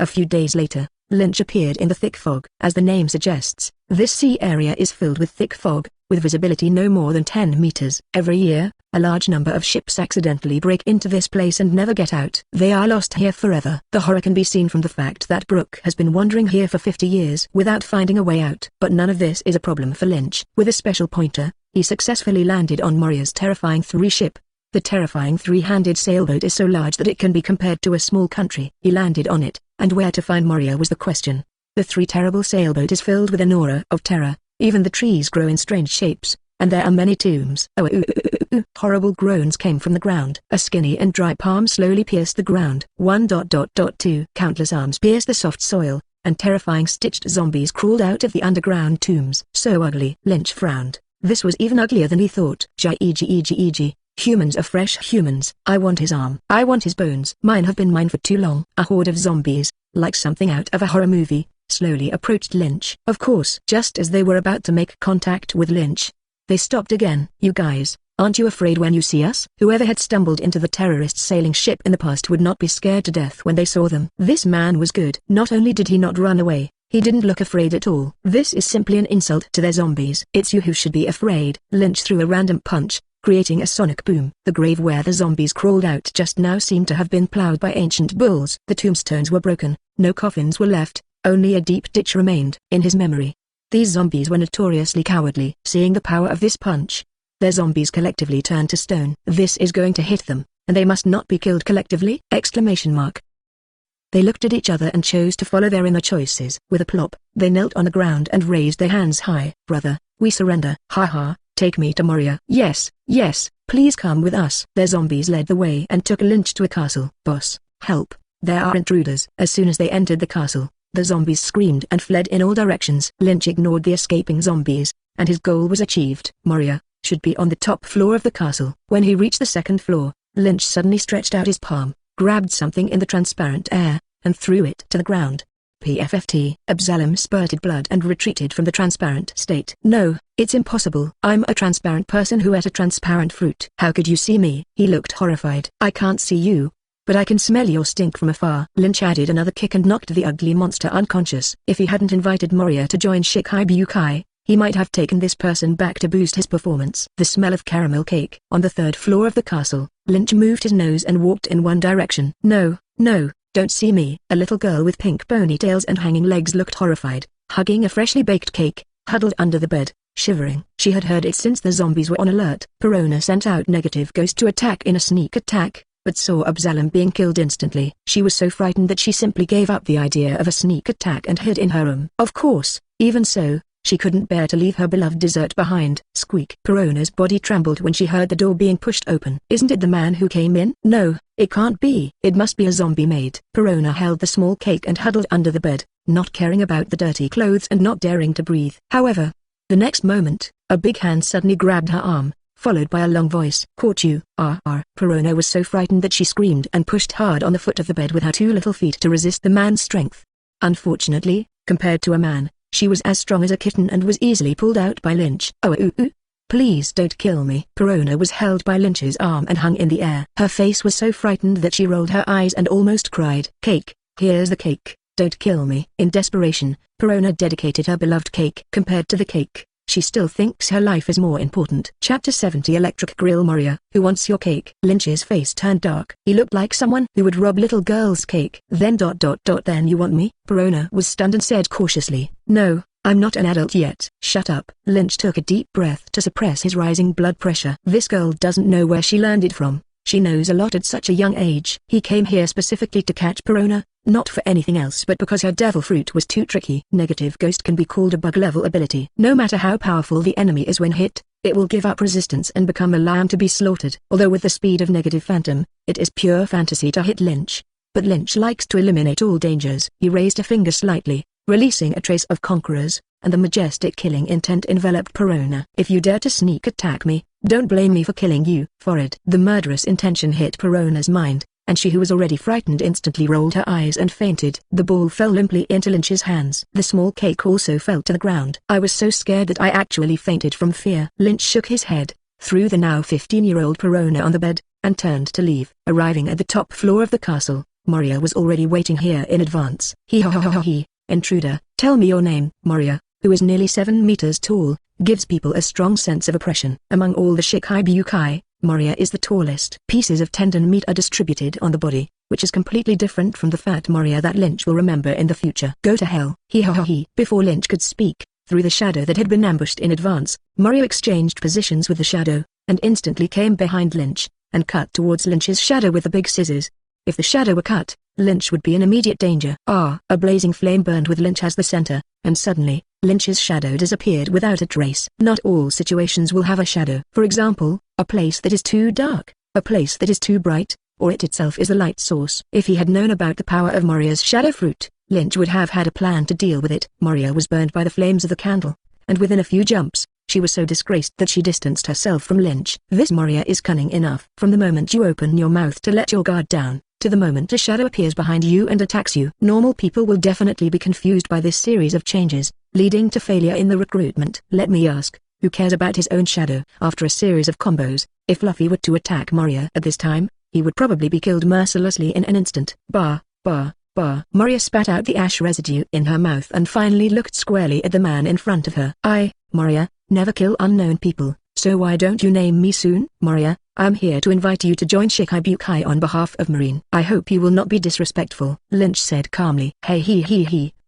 A few days later, Lynch appeared in the thick fog. As the name suggests, this sea area is filled with thick fog, with visibility no more than 10 meters. Every year, a large number of ships accidentally break into this place and never get out. They are lost here forever. The horror can be seen from the fact that Brook has been wandering here for 50 years without finding a way out. But none of this is a problem for Lynch. With a special pointer, he successfully landed on Moria's terrifying 3 ship. The terrifying 3-handed sailboat is so large that it can be compared to a small country. He landed on it, and where to find Moria was the question. The 3 terrible sailboat is filled with an aura of terror. Even the trees grow in strange shapes, and there are many tombs. Horrible groans came from the ground. A skinny and dry palm slowly pierced the ground. 1.2 Countless arms pierced the soft soil, and terrifying stitched zombies crawled out of the underground tombs. So ugly. Lynch frowned. This was even uglier than he thought. Eg. Humans are fresh humans. I want his arm. I want his bones. Mine have been mine for too long. A horde of zombies, like something out of a horror movie, slowly approached Lynch. Of course, just as they were about to make contact with Lynch, they stopped again. You guys, aren't you afraid when you see us? Whoever had stumbled into the terrorists' sailing ship in the past would not be scared to death when they saw them. This man was good. Not only did he not run away, he didn't look afraid at all. This is simply an insult to their zombies. It's you who should be afraid. Lynch threw a random punch, creating a sonic boom. The grave where the zombies crawled out just now seemed to have been plowed by ancient bulls. The tombstones were broken, no coffins were left, only a deep ditch remained. In his memory, these zombies were notoriously cowardly. Seeing the power of this punch, their zombies collectively turned to stone. This is going to hit them, and they must not be killed collectively! They looked at each other and chose to follow their inner choices. With a plop, they knelt on the ground and raised their hands high. Brother, we surrender. Ha. Take me to Moria. Yes, please come with us. Their zombies led the way and took Lynch to a castle. Boss, help, there are intruders. As soon as they entered the castle, the zombies screamed and fled in all directions. Lynch ignored the escaping zombies, and his goal was achieved. Moria should be on the top floor of the castle. When he reached the 2nd floor, Lynch suddenly stretched out his palm, grabbed something in the transparent air, and threw it to the ground. PFFT. Absalom spurted blood and retreated from the transparent state. No, it's impossible. I'm a transparent person who ate a transparent fruit. How could you see me? He looked horrified. I can't see you, but I can smell your stink from afar. Lynch added another kick and knocked the ugly monster unconscious. If he hadn't invited Moria to join Shichibukai, he might have taken this person back to boost his performance. The smell of caramel cake. On the 3rd floor of the castle, Lynch moved his nose and walked in one direction. No. Don't see me. A little girl with pink ponytails and hanging legs looked horrified, hugging a freshly baked cake, huddled under the bed, shivering. She had heard it since the zombies were on alert. Perona sent out Negative Ghost to attack in a sneak attack, but saw Absalom being killed instantly. She was so frightened that she simply gave up the idea of a sneak attack and hid in her room. Of course, even so, she couldn't bear to leave her beloved dessert behind. Squeak. Perona's body trembled when she heard the door being pushed open. Isn't it the man who came in? No, it can't be. It must be a zombie maid. Perona held the small cake and huddled under the bed, not caring about the dirty clothes and not daring to breathe. However, the next moment, a big hand suddenly grabbed her arm, followed by a long voice. Caught you. Perona was so frightened that she screamed and pushed hard on the foot of the bed with her 2 little feet to resist the man's strength. Unfortunately, compared to a man, she was as strong as a kitten and was easily pulled out by Lynch. Please don't kill me. Perona was held by Lynch's arm and hung in the air. Her face was so frightened that she rolled her eyes and almost cried. Cake, here's the cake, don't kill me. In desperation, Perona dedicated her beloved cake. Compared to the cake, she still thinks her life is more important. Chapter 70 Electric Grill. Moria, who wants your cake? Lynch's face turned dark. He looked like someone who would rob little girls' cake. Then you want me? Perona was stunned and said cautiously, no, I'm not an adult yet. Shut up. Lynch took a deep breath to suppress his rising blood pressure. This girl doesn't know where she learned it from. She knows a lot at such a young age. He came here specifically to catch Perona, not for anything else but because her devil fruit was too tricky. Negative Ghost can be called a bug-level ability. No matter how powerful the enemy is when hit, it will give up resistance and become a lamb to be slaughtered. Although with the speed of Negative Phantom, it is pure fantasy to hit Lynch. But Lynch likes to eliminate all dangers. He raised a finger slightly, releasing a trace of conquerors, and the majestic killing intent enveloped Perona. If you dare to sneak attack me, don't blame me for killing you. Forward. The murderous intention hit Perona's mind, and she, who was already frightened, instantly rolled her eyes and fainted. The ball fell limply into Lynch's hands. The small cake also fell to the ground. I was so scared that I actually fainted from fear. Lynch shook his head, threw the now 15-year-old Perona on the bed, and turned to leave. Arriving at the top floor of the castle, Moria was already waiting here in advance. Intruder, tell me your name. Moria, who is nearly 7 meters tall, gives people a strong sense of oppression. Among all the Shichibukai, Moria is the tallest. Pieces of tendon meat are distributed on the body, which is completely different from the fat Moria that Lynch will remember in the future. Go to hell. Before Lynch could speak, through the shadow that had been ambushed in advance, Moria exchanged positions with the shadow, and instantly came behind Lynch, and cut towards Lynch's shadow with the big scissors. If the shadow were cut, Lynch would be in immediate danger. A blazing flame burned with Lynch as the center, and suddenly, Lynch's shadow disappeared without a trace. Not all situations will have a shadow. For example, a place that is too dark, a place that is too bright, or it itself is the light source. If he had known about the power of Moria's shadow fruit, Lynch would have had a plan to deal with it. Moria was burned by the flames of the candle, and within a few jumps, she was so disgraced that she distanced herself from Lynch. This Moria is cunning enough. From the moment you open your mouth to let your guard down, to the moment a shadow appears behind you and attacks you. Normal people will definitely be confused by this series of changes, leading to failure in the recruitment. Let me ask, who cares about his own shadow? After a series of combos, if Luffy were to attack Moria at this time, he would probably be killed mercilessly in an instant. Moria spat out the ash residue in her mouth and finally looked squarely at the man in front of her. Moria, never kill unknown people, so why don't you name me soon? Moria, I'm here to invite you to join Shichibukai on behalf of Marine. I hope you will not be disrespectful. Lynch said calmly.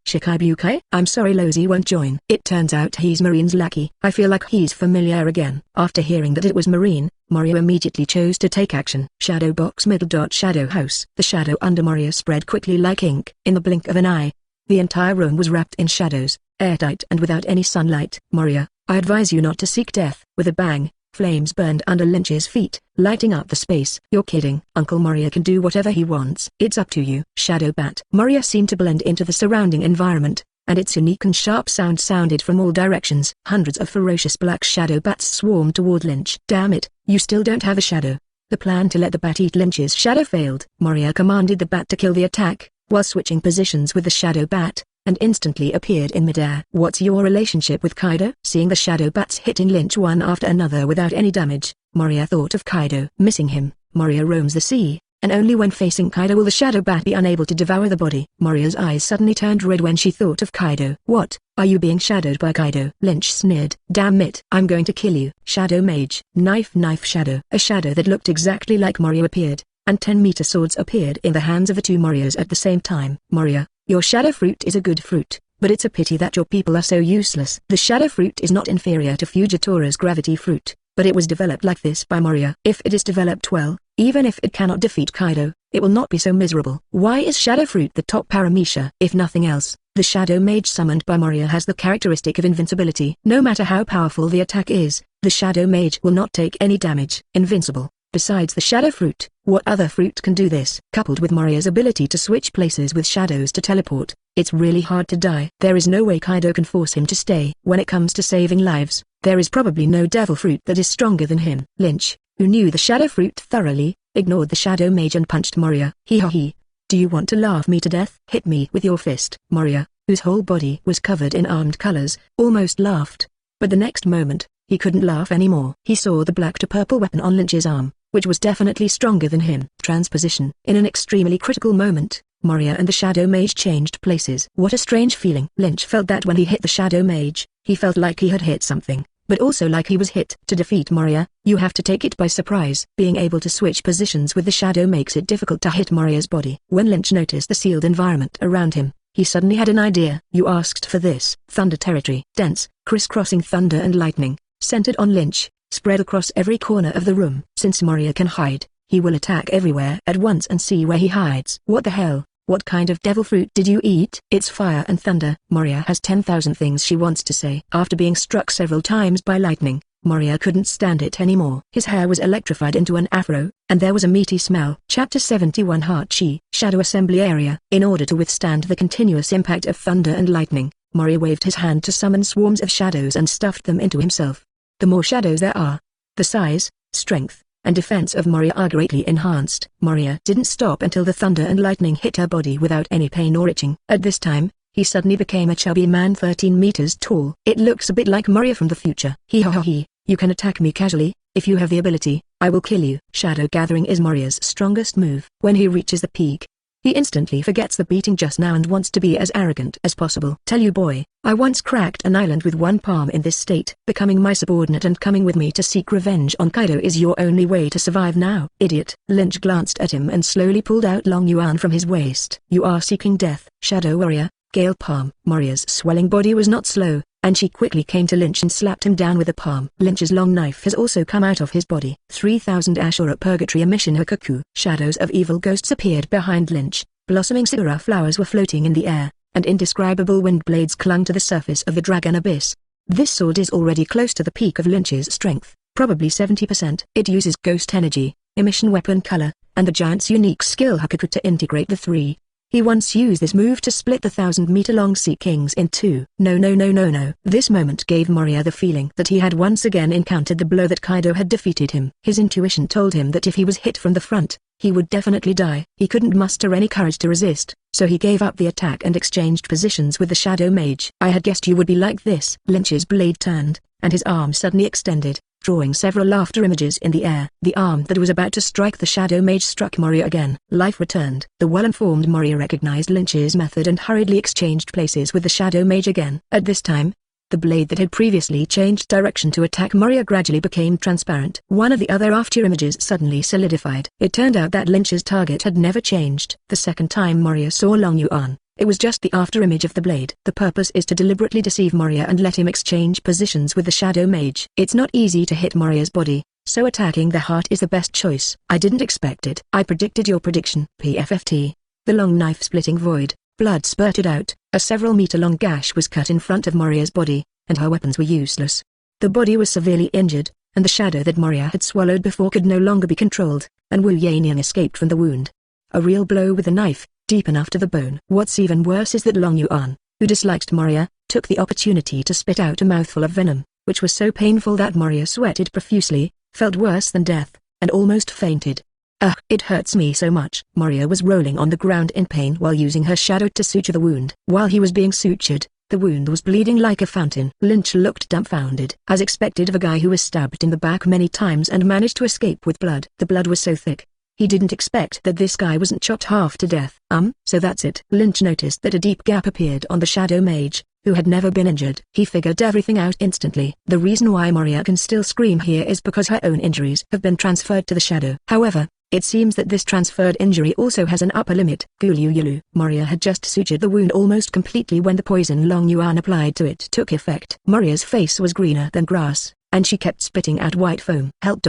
Shichibukai? I'm sorry Losey won't join. It turns out he's Marine's lackey. I feel like he's familiar again. After hearing that it was Marine, Moria immediately chose to take action. Shadow box middle. Shadow house. The shadow under Moria spread quickly like ink. In the blink of an eye, the entire room was wrapped in shadows, airtight and without any sunlight. Moria, I advise you not to seek death. With a bang, flames burned under Lynch's feet, lighting up the space. You're kidding. Uncle Moria can do whatever he wants. It's up to you. Shadow bat. Moria seemed to blend into the surrounding environment, and its unique and sharp sound sounded from all directions. Hundreds of ferocious black shadow bats swarmed toward Lynch. Damn it, you still don't have a shadow. The plan to let the bat eat Lynch's shadow failed. Moria commanded the bat to kill the attack, while switching positions with the shadow bat, and instantly appeared in midair. What's your relationship with Kaido? Seeing the shadow bats hitting Lynch one after another without any damage, Moria thought of Kaido. Missing him, Moria roams the sea, and only when facing Kaido will the shadow bat be unable to devour the body. Moria's eyes suddenly turned red when she thought of Kaido. What, are you being shadowed by Kaido? Lynch sneered. Damn it, I'm going to kill you. Shadow mage. Knife shadow. A shadow that looked exactly like Moria appeared, and 10-meter swords appeared in the hands of the two Morias at the same time. Moria, your shadow fruit is a good fruit, but it's a pity that your people are so useless. The shadow fruit is not inferior to Fujitora's gravity fruit, but it was developed like this by Moria. If it is developed well, even if it cannot defeat Kaido, it will not be so miserable. Why is shadow fruit the top paramecia? If nothing else, the shadow mage summoned by Moria has the characteristic of invincibility. No matter how powerful the attack is, the shadow mage will not take any damage. Invincible. Besides the shadow fruit, what other fruit can do this? Coupled with Moria's ability to switch places with shadows to teleport, it's really hard to die. There is no way Kaido can force him to stay. When it comes to saving lives, there is probably no devil fruit that is stronger than him. Lynch, who knew the shadow fruit thoroughly, ignored the shadow mage and punched Moria. Hee. Do you want to laugh me to death? Hit me with your fist. Moria, whose whole body was covered in armed colors, almost laughed. But the next moment, he couldn't laugh anymore. He saw the black to purple weapon on Lynch's arm, which was definitely stronger than him. Transposition. In an extremely critical moment, Moria and the shadow mage changed places. What a strange feeling. Lynch felt that when he hit the shadow mage, he felt like he had hit something, but also like he was hit. To defeat Moria, you have to take it by surprise. Being able to switch positions with the shadow makes it difficult to hit Moria's body. When Lynch noticed the sealed environment around him, he suddenly had an idea. You asked for this. Thunder territory. Dense, crisscrossing thunder and lightning, centered on Lynch, spread across every corner of the room. Since Moria can hide, he will attack everywhere at once and see where he hides. What the hell? What kind of devil fruit did you eat? It's fire and thunder. Moria has 10,000 things she wants to say. After being struck several times by lightning, Moria couldn't stand it anymore. His hair was electrified into an afro, and there was a meaty smell. Chapter 71 Heart-Chi, Shadow Assembly Area. In order to withstand the continuous impact of thunder and lightning, Moria waved his hand to summon swarms of shadows and stuffed them into himself. The more shadows there are, the size, strength, and defense of Moria are greatly enhanced. Moria didn't stop until the thunder and lightning hit her body without any pain or itching. At this time, he suddenly became a chubby man 13 meters tall. It looks a bit like Moria from the future. He, you can attack me casually, if you have the ability, I will kill you. Shadow gathering is Moria's strongest move. When he reaches the peak, he instantly forgets the beating just now and wants to be as arrogant as possible. Tell you boy, I once cracked an island with one palm in this state. Becoming my subordinate and coming with me to seek revenge on Kaido is your only way to survive now. Idiot. Lynch glanced at him and slowly pulled out Long Yuan from his waist. You are seeking death. Shadow warrior, Gale palm. Moria's swelling body was not slow, and she quickly came to Lynch and slapped him down with a palm. Lynch's long knife has also come out of his body. 3000 Ashura Purgatory Emission Hokaku. Shadows of evil ghosts appeared behind Lynch. Blossoming sakura flowers were floating in the air, and indescribable wind blades clung to the surface of the dragon abyss. This sword is already close to the peak of Lynch's strength, probably 70%. It uses ghost energy, emission weapon color, and the giant's unique skill Hokaku to integrate the three. He once used this move to split the 1,000-meter-long Sea Kings in two. No. This moment gave Moria the feeling that he had once again encountered the blow that Kaido had defeated him. His intuition told him that if he was hit from the front, he would definitely die. He couldn't muster any courage to resist, so he gave up the attack and exchanged positions with the Shadow Mage. I had guessed you would be like this. Lynch's blade turned, and his arm suddenly extended, drawing several laughter images in the air. The arm that was about to strike the Shadow Mage struck Moria again. Life returned. The well-informed Moria recognized Lynch's method and hurriedly exchanged places with the Shadow Mage again. At this time, the blade that had previously changed direction to attack Moria gradually became transparent. One of the other after images suddenly solidified. It turned out that Lynch's target had never changed. The second time Moria saw Long Yuan, it was just the after image of the blade. The purpose is to deliberately deceive Moria and let him exchange positions with the Shadow Mage. It's not easy to hit Moria's body, so attacking the heart is the best choice. I didn't expect it. I predicted your prediction. PFFT. The long knife-splitting void. Blood spurted out, a several-meter-long gash was cut in front of Moria's body, and her weapons were useless. The body was severely injured, and the shadow that Moria had swallowed before could no longer be controlled, and Wu Yannian escaped from the wound. A real blow with a knife, deep enough to the bone. What's even worse is that Long Yuan, who disliked Moria, took the opportunity to spit out a mouthful of venom, which was so painful that Moria sweated profusely, felt worse than death, and almost fainted. Ugh, it hurts me so much. Moria was rolling on the ground in pain while using her shadow to suture the wound. While he was being sutured, the wound was bleeding like a fountain. Lynch looked dumbfounded, as expected of a guy who was stabbed in the back many times and managed to escape with blood. The blood was so thick, he didn't expect that this guy wasn't chopped half to death. So that's it. Lynch noticed that a deep gap appeared on the Shadow Mage, who had never been injured. He figured everything out instantly. The reason why Moria can still scream here is because her own injuries have been transferred to the shadow. However, it seems that this transferred injury also has an upper limit. Gulu. Moria had just sutured the wound almost completely when the poison Long Yuan applied to it took effect. Moria's face was greener than grass, and she kept spitting out white foam. Help.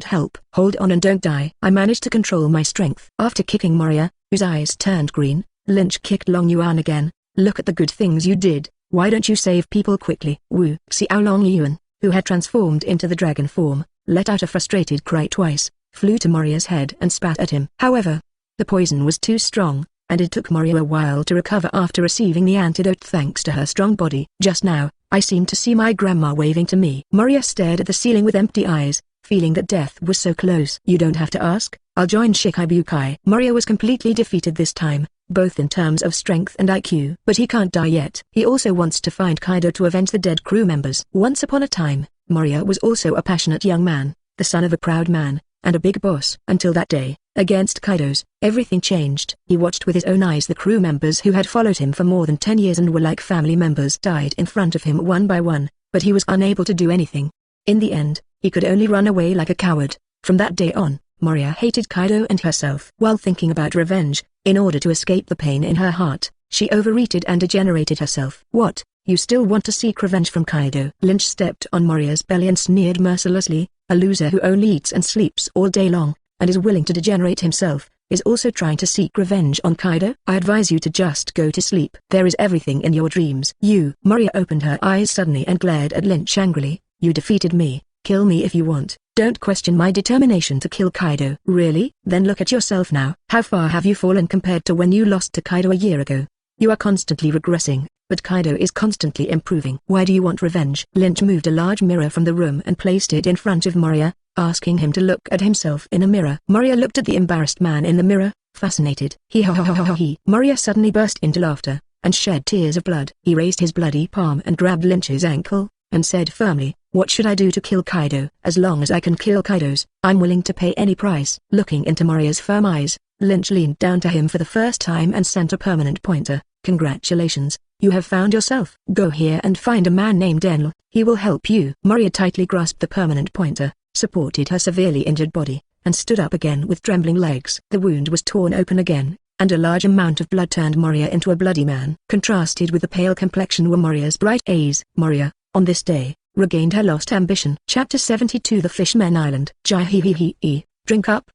Help. Hold on and don't die. I managed to control my strength. After kicking Moria, whose eyes turned green, Lynch kicked Long Yuan again. Look at the good things you did. Why don't you save people quickly? Wu Xiao Long Yuan, who had transformed into the dragon form, let out a frustrated cry twice, flew to Moria's head and spat at him. However, the poison was too strong, and it took Moria a while to recover after receiving the antidote thanks to her strong body. Just now, I seemed to see my grandma waving to me. Moria stared at the ceiling with empty eyes, feeling that death was so close. You don't have to ask, I'll join Shichibukai. Moria was completely defeated this time, both in terms of strength and IQ. But he can't die yet. He also wants to find Kaido to avenge the dead crew members. Once upon a time, Moria was also a passionate young man, the son of a proud man, and a big boss. Until that day, against Kaido's, everything changed. He watched with his own eyes the crew members who had followed him for more than 10 years and were like family members died in front of him one by one, but he was unable to do anything. In the end, he could only run away like a coward. From that day on, Moria hated Kaido and herself. While thinking about revenge, in order to escape the pain in her heart, she overeated and degenerated herself. What? You still want to seek revenge from Kaido? Lynch stepped on Moria's belly and sneered mercilessly. A loser who only eats and sleeps all day long, and is willing to degenerate himself, is also trying to seek revenge on Kaido? I advise you to just go to sleep. There is everything in your dreams. Moria opened her eyes suddenly and glared at Lynch angrily. You defeated me. Kill me if you want. Don't question my determination to kill Kaido. Really? Then look at yourself now. How far have you fallen compared to when you lost to Kaido a year ago? You are constantly regressing, but Kaido is constantly improving. Why do you want revenge? Lynch moved a large mirror from the room and placed it in front of Moria, asking him to look at himself in a mirror. Moria looked at the embarrassed man in the mirror, fascinated. He. Moria suddenly burst into laughter, and shed tears of blood. He raised his bloody palm and grabbed Lynch's ankle, and said firmly, what should I do to kill Kaido? As long as I can kill Kaido's, I'm willing to pay any price. Looking into Moria's firm eyes, Lynch leaned down to him for the first time and sent a permanent pointer. Congratulations, you have found yourself. Go here and find a man named Enel, he will help you. Moria tightly grasped the permanent pointer, supported her severely injured body, and stood up again with trembling legs. The wound was torn open again, and a large amount of blood turned Moria into a bloody man. Contrasted with the pale complexion were Moria's bright eyes. Moria, on this day, regained her lost ambition. Chapter 72 The Fishmen Island. Drink up,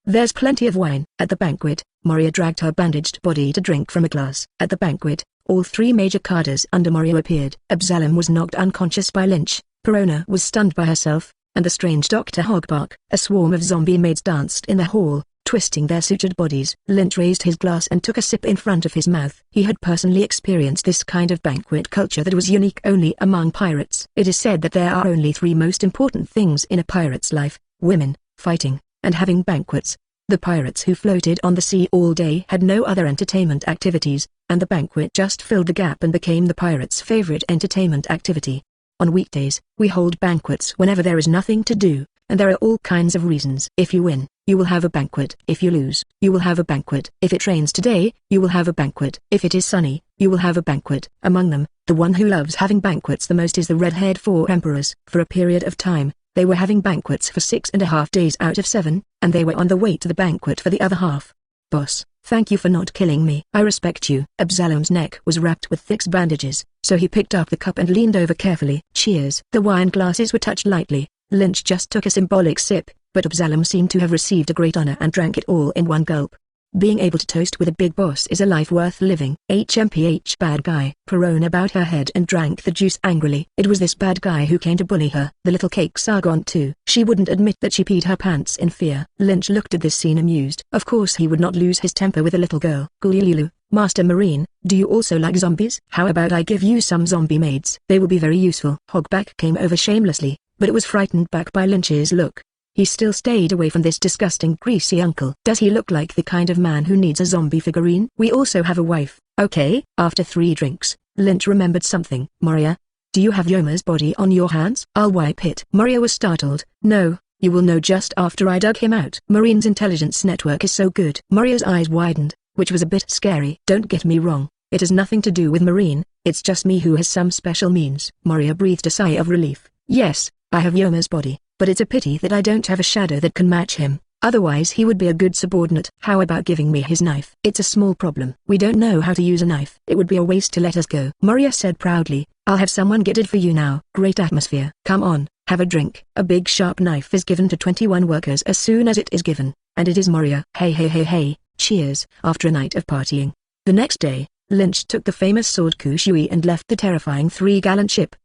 there's plenty of wine. At the banquet, Moria dragged her bandaged body to drink from a glass. At the banquet, all three major cadres under Moria appeared. Absalom was knocked unconscious by Lynch, Perona was stunned by herself, and the strange Dr. Hogbark. A swarm of zombie maids danced in the hall, twisting their sutured bodies. Lynch raised his glass and took a sip in front of his mouth. He had personally experienced this kind of banquet culture that was unique only among pirates. It is said that there are only three most important things in a pirate's life: women, fighting, and having banquets. The pirates who floated on the sea all day had no other entertainment activities, and the banquet just filled the gap and became the pirates' favorite entertainment activity. On weekdays, we hold banquets whenever there is nothing to do, and there are all kinds of reasons. If you win, you will have a banquet. If you lose, you will have a banquet. If it rains today, you will have a banquet. If it is sunny, you will have a banquet. Among them, the one who loves having banquets the most is the red-haired four emperors. For a period of time, they were having banquets for 6.5 days out of 7, and they were on the way to the banquet for the other half. Boss, thank you for not killing me. I respect you. Absalom's neck was wrapped with thick bandages, so he picked up the cup and leaned over carefully. Cheers. The wine glasses were touched lightly. Lynch just took a symbolic sip, but Absalom seemed to have received a great honor and drank it all in one gulp. Being able to toast with a big boss is a life worth living. HMPH bad guy. Perona bowed her head and drank the juice angrily. It was this bad guy who came to bully her. The little cakes are gone too. She wouldn't admit that she peed her pants in fear. Lynch looked at this scene amused. Of course he would not lose his temper with a little girl. Gulililu, Master Marine, do you also like zombies? How about I give you some zombie maids? They will be very useful. Hogback came over shamelessly, but it was frightened back by Lynch's look. He still stayed away from this disgusting greasy uncle. Does he look like the kind of man who needs a zombie figurine? We also have a wife. Okay. After 3 drinks, Lynch remembered something. Moria, do you have Yoma's body on your hands? I'll wipe it. Moria was startled. No, you will know just after I dug him out. Marine's intelligence network is so good. Moria's eyes widened, which was a bit scary. Don't get me wrong, it has nothing to do with Marine, it's just me who has some special means. Moria breathed a sigh of relief. Yes, I have Yoma's body, but it's a pity that I don't have a shadow that can match him. Otherwise he would be a good subordinate. How about giving me his knife? It's a small problem. We don't know how to use a knife. It would be a waste to let us go. Moria said proudly. I'll have someone get it for you now. Great atmosphere. Come on, have a drink. A big sharp knife is given to 21 workers as soon as it is given, and it is Moria. Hey, cheers. After a night of partying. The next day, Lynch took the famous sword Kushui and left the terrifying 3-gallon ship.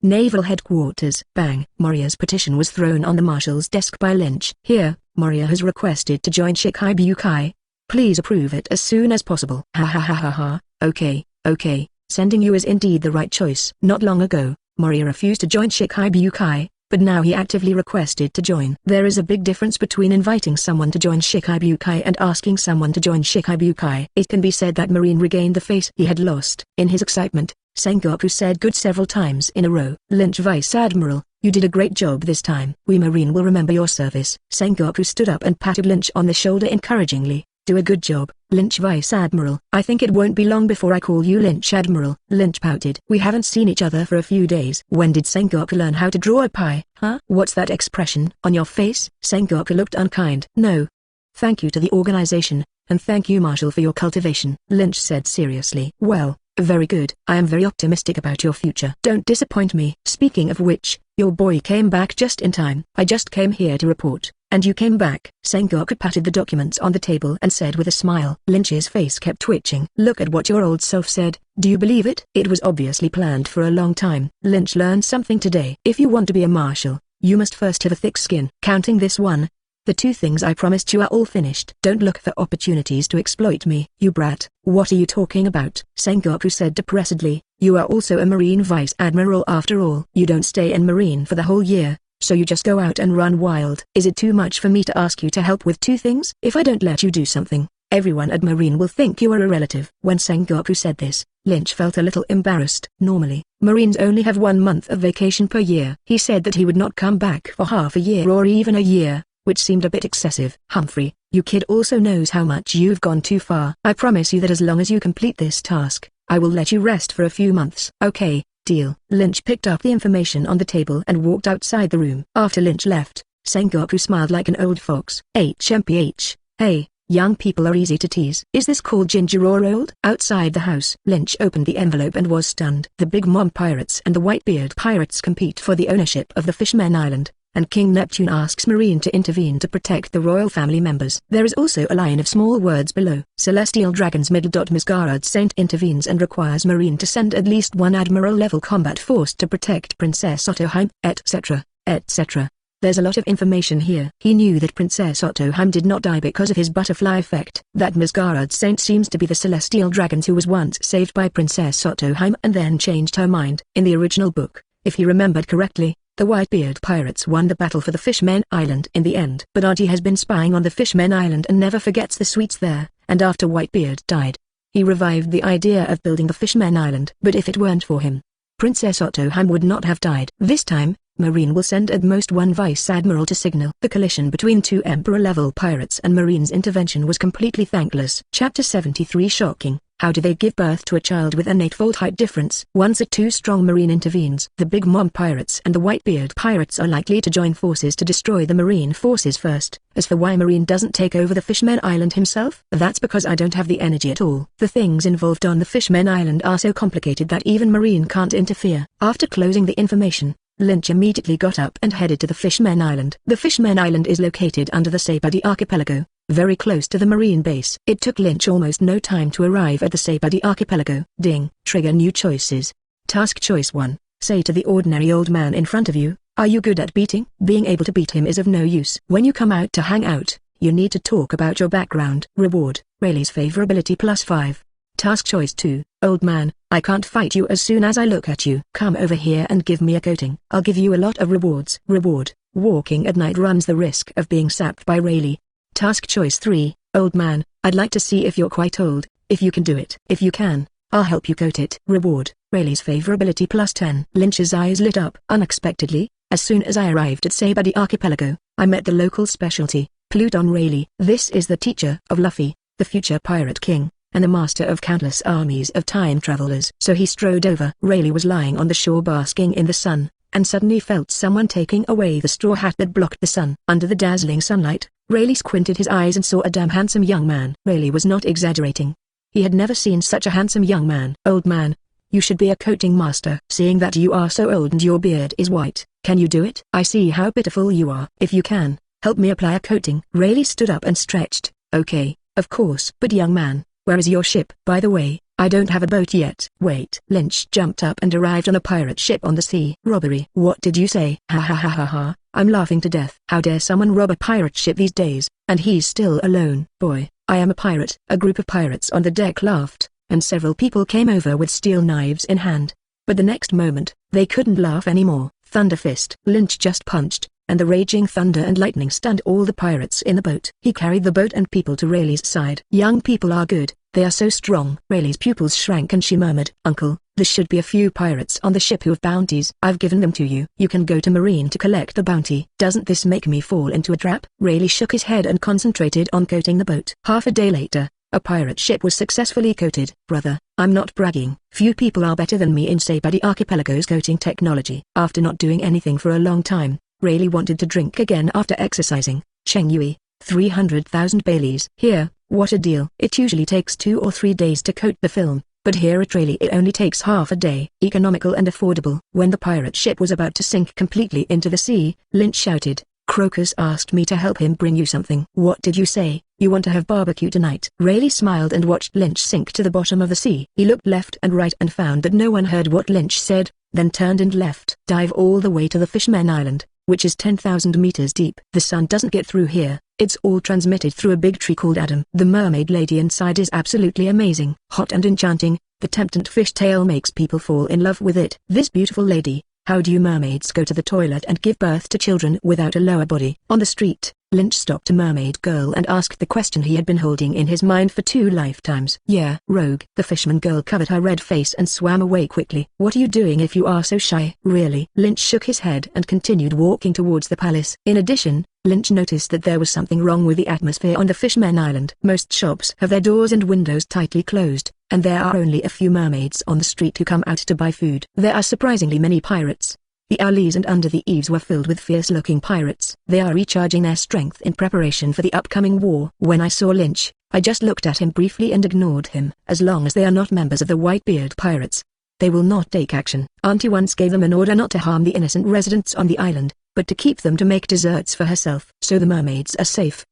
Naval Headquarters. Bang! Moria's petition was thrown on the marshal's desk by Lynch. Here, Moria has requested to join Shichibukai. Please approve it as soon as possible. Ha ha ha ha ha. Okay, sending you is indeed the right choice. Not long ago, Moria refused to join Shichibukai, but now he actively requested to join. There is a big difference between inviting someone to join Shichibukai and asking someone to join Shichibukai. It can be said that Marine regained the face he had lost. In his excitement, Sengoku said good several times in a row. Lynch Vice Admiral, you did a great job this time. We Marine will remember your service. Sengoku stood up and patted Lynch on the shoulder encouragingly. Do a good job, Lynch Vice Admiral. I think it won't be long before I call you Lynch Admiral. Lynch pouted. We haven't seen each other for a few days. When did Sengoku learn how to draw a pie? Huh? What's that expression on your face? Sengoku looked unkind. No. Thank you to the organization, and thank you Marshal for your cultivation, Lynch said seriously. Well, very good. I am very optimistic about your future. Don't disappoint me. Speaking of which, your boy came back just in time. I just came here to report. And you came back. Sengoku patted the documents on the table and said with a smile. Lynch's face kept twitching. Look at what your old self said. Do you believe it? It was obviously planned for a long time. Lynch learned something today. If you want to be a marshal, you must first have a thick skin. Counting this one, the 2 things I promised you are all finished. Don't look for opportunities to exploit me. You brat. What are you talking about? Sengoku said depressedly. You are also a Marine Vice Admiral after all. You don't stay in Marine for the whole year, so you just go out and run wild. Is it too much for me to ask you to help with 2 things? If I don't let you do something, everyone at Marine will think you are a relative. When Sengoku said this, Lynch felt a little embarrassed. Normally, Marines only have 1 month of vacation per year. He said that he would not come back for half a year or even a year, which seemed a bit excessive. Humphrey, you kid also knows how much you've gone too far. I promise you that as long as you complete this task, I will let you rest for a few months. Okay, deal. Lynch picked up the information on the table and walked outside the room. After Lynch left, Sengoku smiled like an old fox. HMPH, hey, young people are easy to tease. Is this called ginger or old? Outside the house, Lynch opened the envelope and was stunned. The Big Mom Pirates and the Whitebeard Pirates compete for the ownership of the Fishman Island, and King Neptune asks Marine to intervene to protect the royal family members. There is also a line of small words below. Celestial Dragons Misgarad Saint intervenes and requires Marine to send at least 1 admiral-level combat force to protect Princess Otto Hime, etc., etc. There's a lot of information here. He knew that Princess Otto Hime did not die because of his butterfly effect. That Misgarad Saint seems to be the Celestial Dragons who was once saved by Princess Otto Hime and then changed her mind. In the original book, if he remembered correctly, the Whitebeard Pirates won the battle for the Fishmen Island in the end. But Auntie has been spying on the Fishmen Island and never forgets the sweets there, and after Whitebeard died, he revived the idea of building the Fishmen Island. But if it weren't for him, Princess Otto Hime would not have died. This time, Marine will send at most 1 Vice Admiral to signal. The collision between 2 Emperor-level pirates and Marine's intervention was completely thankless. Chapter 73 Shocking. How do they give birth to a child with an 8-fold height difference? Once a too-strong Marine intervenes, the Big Mom Pirates and the Whitebeard Pirates are likely to join forces to destroy the Marine forces first. As for why Marine doesn't take over the Fishmen Island himself, that's because I don't have the energy at all. The things involved on the Fishmen Island are so complicated that even Marine can't interfere. After closing the information, Lynch immediately got up and headed to the Fishmen Island. The Fishmen Island is located under the Saibadi Archipelago, very close to the Marine base. It took Lynch almost no time to arrive at the Saibadi Archipelago. Ding. Trigger new choices. Task Choice 1. Say to the ordinary old man in front of you, are you good at beating? Being able to beat him is of no use. When you come out to hang out, you need to talk about your background. Reward. Rayleigh's favorability +5. Task Choice 2. Old man, I can't fight you as soon as I look at you. Come over here and give me a coating. I'll give you a lot of rewards. Reward. Walking at night runs the risk of being sapped by Rayleigh. Task Choice 3. Old man, I'd like to see if you're quite old, if you can do it. If you can, I'll help you coat it. Reward. Rayleigh's favorability +10. Lynch's eyes lit up. Unexpectedly, as soon as I arrived at Saibadi Archipelago, I met the local specialty, Pluton Rayleigh. This is the teacher of Luffy, the future pirate king, and the master of countless armies of time travelers. So he strode over. Rayleigh was lying on the shore basking in the sun, and suddenly felt someone taking away the straw hat that blocked the sun. Under the dazzling sunlight, Rayleigh squinted his eyes and saw a damn handsome young man. Rayleigh was not exaggerating. He had never seen such a handsome young man. Old man, you should be a coating master. Seeing that you are so old and your beard is white, can you do it? I see how pitiful you are. If you can, help me apply a coating. Rayleigh stood up and stretched. Okay, of course. But young man, where is your ship? By the way, I don't have a boat yet. Wait. Lynch jumped up and arrived on a pirate ship on the sea. Robbery. What did you say? Ha ha ha ha ha. I'm laughing to death. How dare someone rob a pirate ship these days, and he's still alone. Boy, I am a pirate. A group of pirates on the deck laughed, and several people came over with steel knives in hand. But the next moment, they couldn't laugh anymore. Thunder fist. Lynch just punched, and the raging thunder and lightning stunned all the pirates in the boat. He carried the boat and people to Rayleigh's side. Young people are good, they are so strong. Rayleigh's pupils shrank and she murmured, Uncle, there should be a few pirates on the ship who have bounties. I've given them to you. You can go to Marine to collect the bounty. Doesn't this make me fall into a trap? Rayleigh shook his head and concentrated on coating the boat. Half a day later, a pirate ship was successfully coated. Brother, I'm not bragging. Few people are better than me in Saibadi Archipelago's coating technology. After not doing anything for a long time, Rayleigh wanted to drink again after exercising. Cheng Yui, 300,000 Baileys. Here, what a deal. It usually takes 2 or 3 days to coat the film, but here at Rayleigh it only takes half a day. Economical and affordable. When the pirate ship was about to sink completely into the sea, Lynch shouted, Crocus asked me to help him bring you something. What did you say? You want to have barbecue tonight? Rayleigh smiled and watched Lynch sink to the bottom of the sea. He looked left and right and found that no one heard what Lynch said, then turned and left. Dive all the way to the Fisherman Island, which is 10,000 meters deep. The sun doesn't get through here. It's all transmitted through a big tree called Adam. The mermaid lady inside is absolutely amazing. Hot and enchanting, the temptant fishtail makes people fall in love with it. This beautiful lady. How do you mermaids go to the toilet and give birth to children without a lower body? On the street, Lynch stopped a mermaid girl and asked the question he had been holding in his mind for 2 lifetimes. Yeah, rogue. The fisherman girl covered her red face and swam away quickly. What are you doing if you are so shy? Really? Lynch shook his head and continued walking towards the palace. In addition, Lynch noticed that there was something wrong with the atmosphere on the Fisherman Island. Most shops have their doors and windows tightly closed, and there are only a few mermaids on the street who come out to buy food. There are surprisingly many pirates. The alleys and under the eaves were filled with fierce-looking pirates. They are recharging their strength in preparation for the upcoming war. When I saw Lynch, I just looked at him briefly and ignored him. As long as they are not members of the Whitebeard pirates, they will not take action. Auntie once gave them an order not to harm the innocent residents on the island, but to keep them to make desserts for herself. So the mermaids are safe.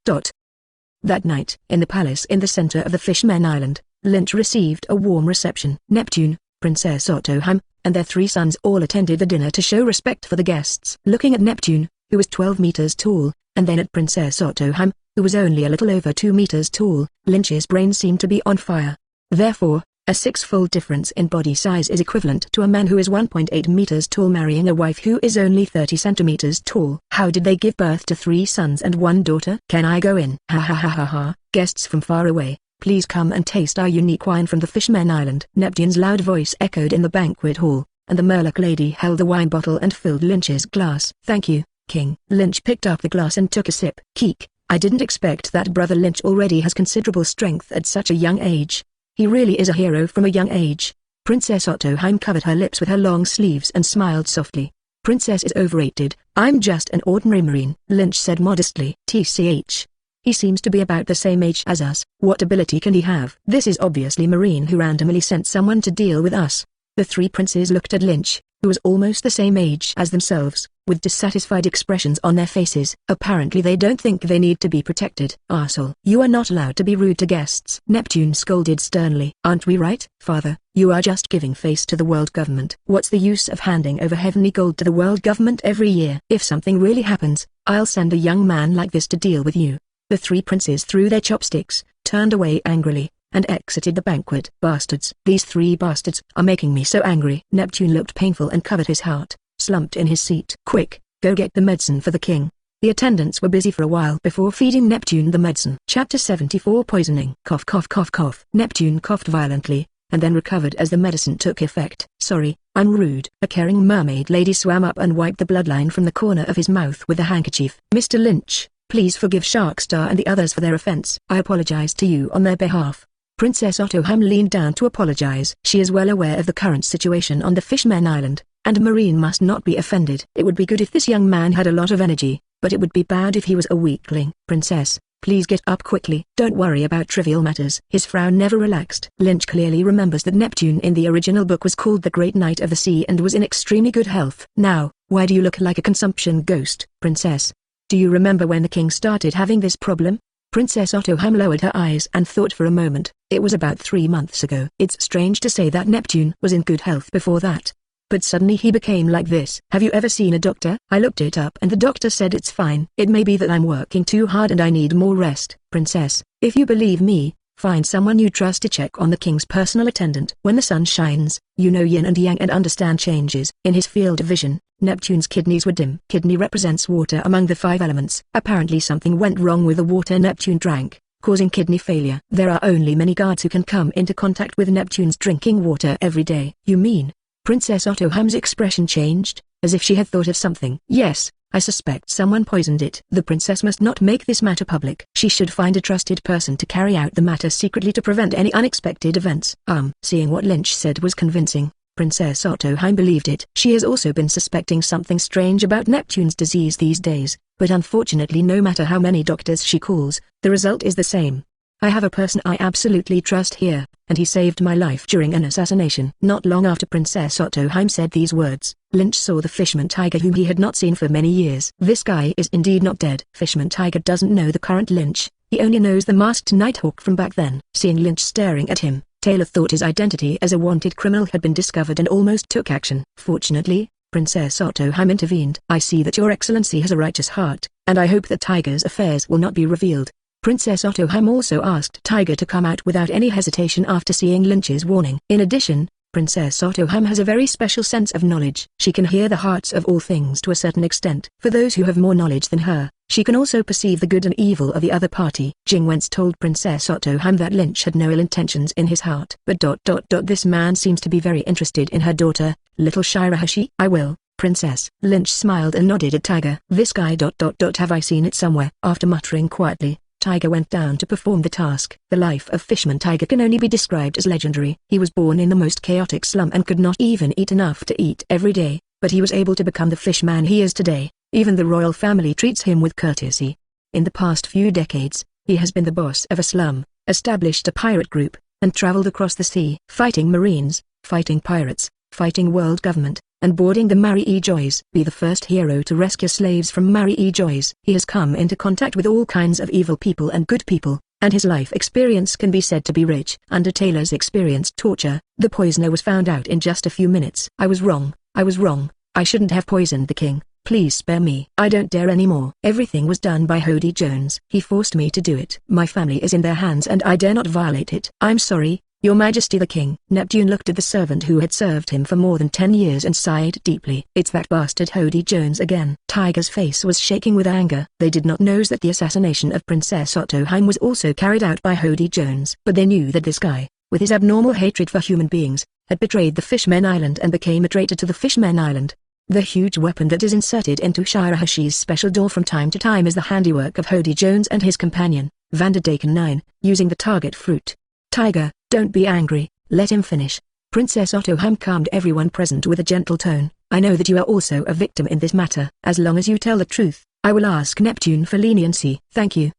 That night, in the palace in the center of the Fisherman Island, Lynch received a warm reception. Neptune, Princess Hime, and their 3 sons all attended the dinner to show respect for the guests. Looking at Neptune, who was 12 meters tall, and then at Princess Hime, who was only a little over 2 meters tall, Lynch's brain seemed to be on fire. Therefore, a 6-fold difference in body size is equivalent to a man who is 1.8 meters tall marrying a wife who is only 30 centimeters tall. How did they give birth to 3 sons and 1 daughter? Can I go in? Ha ha ha ha ha. Guests from far away, please come and taste our unique wine from the Fisherman Island. Neptune's loud voice echoed in the banquet hall, and the Murloc lady held the wine bottle and filled Lynch's glass. Thank you, King. Lynch picked up the glass and took a sip. Keek, I didn't expect that. Brother Lynch already has considerable strength at such a young age. He really is a hero from a young age. Princess Hime covered her lips with her long sleeves and smiled softly. Princess is overrated. I'm just an ordinary marine, Lynch said modestly. TCH. He seems to be about the same age as us. What ability can he have? This is obviously Marine who randomly sent someone to deal with us. The 3 princes looked at Lynch, who was almost the same age as themselves, with dissatisfied expressions on their faces. Apparently they don't think they need to be protected. Arsehole. You are not allowed to be rude to guests. Neptune scolded sternly. Aren't we right, father? You are just giving face to the world government. What's the use of handing over heavenly gold to the world government every year? If something really happens, I'll send a young man like this to deal with you. The 3 princes threw their chopsticks, turned away angrily, and exited the banquet. Bastards. These 3 bastards are making me so angry. Neptune looked painful and covered his heart, slumped in his seat. Quick, go get the medicine for the king. The attendants were busy for a while before feeding Neptune the medicine. Chapter 74 Poisoning. Cough cough cough cough. Neptune coughed violently, and then recovered as the medicine took effect. Sorry, I'm rude. A caring mermaid lady swam up and wiped the bloodline from the corner of his mouth with a handkerchief. Mr. Lynch, please forgive Sharkstar and the others for their offense. I apologize to you on their behalf. Princess Hime leaned down to apologize. She is well aware of the current situation on the Fisherman Island, and Marine must not be offended. It would be good if this young man had a lot of energy, but it would be bad if he was a weakling. Princess, please get up quickly. Don't worry about trivial matters. His frown never relaxed. Lynch clearly remembers that Neptune in the original book was called the Great Knight of the Sea and was in extremely good health. Now, why do you look like a consumption ghost? Princess, do you remember when the king started having this problem? Princess Otohime lowered her eyes and thought for a moment. It was about 3 months ago. It's strange to say that Neptune was in good health before that. But suddenly he became like this. Have you ever seen a doctor? I looked it up and the doctor said it's fine. It may be that I'm working too hard and I need more rest. Princess, if you believe me, find someone you trust to check on the king's personal attendant. When the sun shines, you know yin and yang and understand changes. In his field of vision, Neptune's kidneys were dim. Kidney represents water among the 5 elements. Apparently something went wrong with the water Neptune drank, causing kidney failure. There are only many guards who can come into contact with Neptune's drinking water every day. You mean? Princess Otohime's expression changed, as if she had thought of something. Yes, I suspect someone poisoned it. The princess must not make this matter public. She should find a trusted person to carry out the matter secretly to prevent any unexpected events. Seeing what Lynch said was convincing, Princess Otohime believed it. She has also been suspecting something strange about Neptune's disease these days, but unfortunately no matter how many doctors she calls, the result is the same. I have a person I absolutely trust here, and he saved my life during an assassination. Not long after Princess Otohime said these words, Lynch saw the Fishman Tiger whom he had not seen for many years. This guy is indeed not dead. Fishman Tiger doesn't know the current Lynch, he only knows the masked Nighthawk from back then. Seeing Lynch staring at him, Taylor thought his identity as a wanted criminal had been discovered and almost took action. Fortunately, Princess Otohime intervened. I see that your excellency has a righteous heart, and I hope that Tiger's affairs will not be revealed. Princess Otohime also asked Tiger to come out without any hesitation after seeing Lynch's warning. In addition, Princess Otohime has a very special sense of knowledge. She can hear the hearts of all things to a certain extent. For those who have more knowledge than her, she can also perceive the good and evil of the other party. Jing once told Princess Otohime that Lynch had no ill intentions in his heart. But this man seems to be very interested in her daughter, little Shirahashi. I will, Princess. Lynch smiled and nodded at Tiger. This guy have I seen it somewhere? After muttering quietly, Tiger went down to perform the task. The life of Fishman Tiger can only be described as legendary. He was born in the most chaotic slum and could not even eat enough to eat every day, but he was able to become the fishman he is today. Even the royal family treats him with courtesy. In the past few decades, he has been the boss of a slum, established a pirate group, and traveled across the sea, fighting marines, fighting pirates, fighting world government, and boarding the Marie Joyce. Be the first hero to rescue slaves from Marie Joyce. He has come into contact with all kinds of evil people and good people, and his life experience can be said to be rich. Under Taylor's experienced torture, the poisoner was found out in just a few minutes. I was wrong. I shouldn't have poisoned the king. Please spare me. I don't dare anymore. Everything was done by Hody Jones. He forced me to do it. My family is in their hands and I dare not violate it. I'm sorry, Your Majesty the King. Neptune looked at the servant who had served him for more than 10 years and sighed deeply. It's that bastard Hody Jones again. Tiger's face was shaking with anger. They did not know that the assassination of Princess Otohime was also carried out by Hody Jones. But they knew that this guy, with his abnormal hatred for human beings, had betrayed the Fishmen Island and became a traitor to the Fishmen Island. The huge weapon that is inserted into Shirahashi's special door from time to time is the handiwork of Hody Jones and his companion, Vanderdaken 9, using the target fruit. Tiger, don't be angry, let him finish. Princess Otohime calmed everyone present with a gentle tone. I know that you are also a victim in this matter. As long as you tell the truth, I will ask Neptune for leniency. Thank you,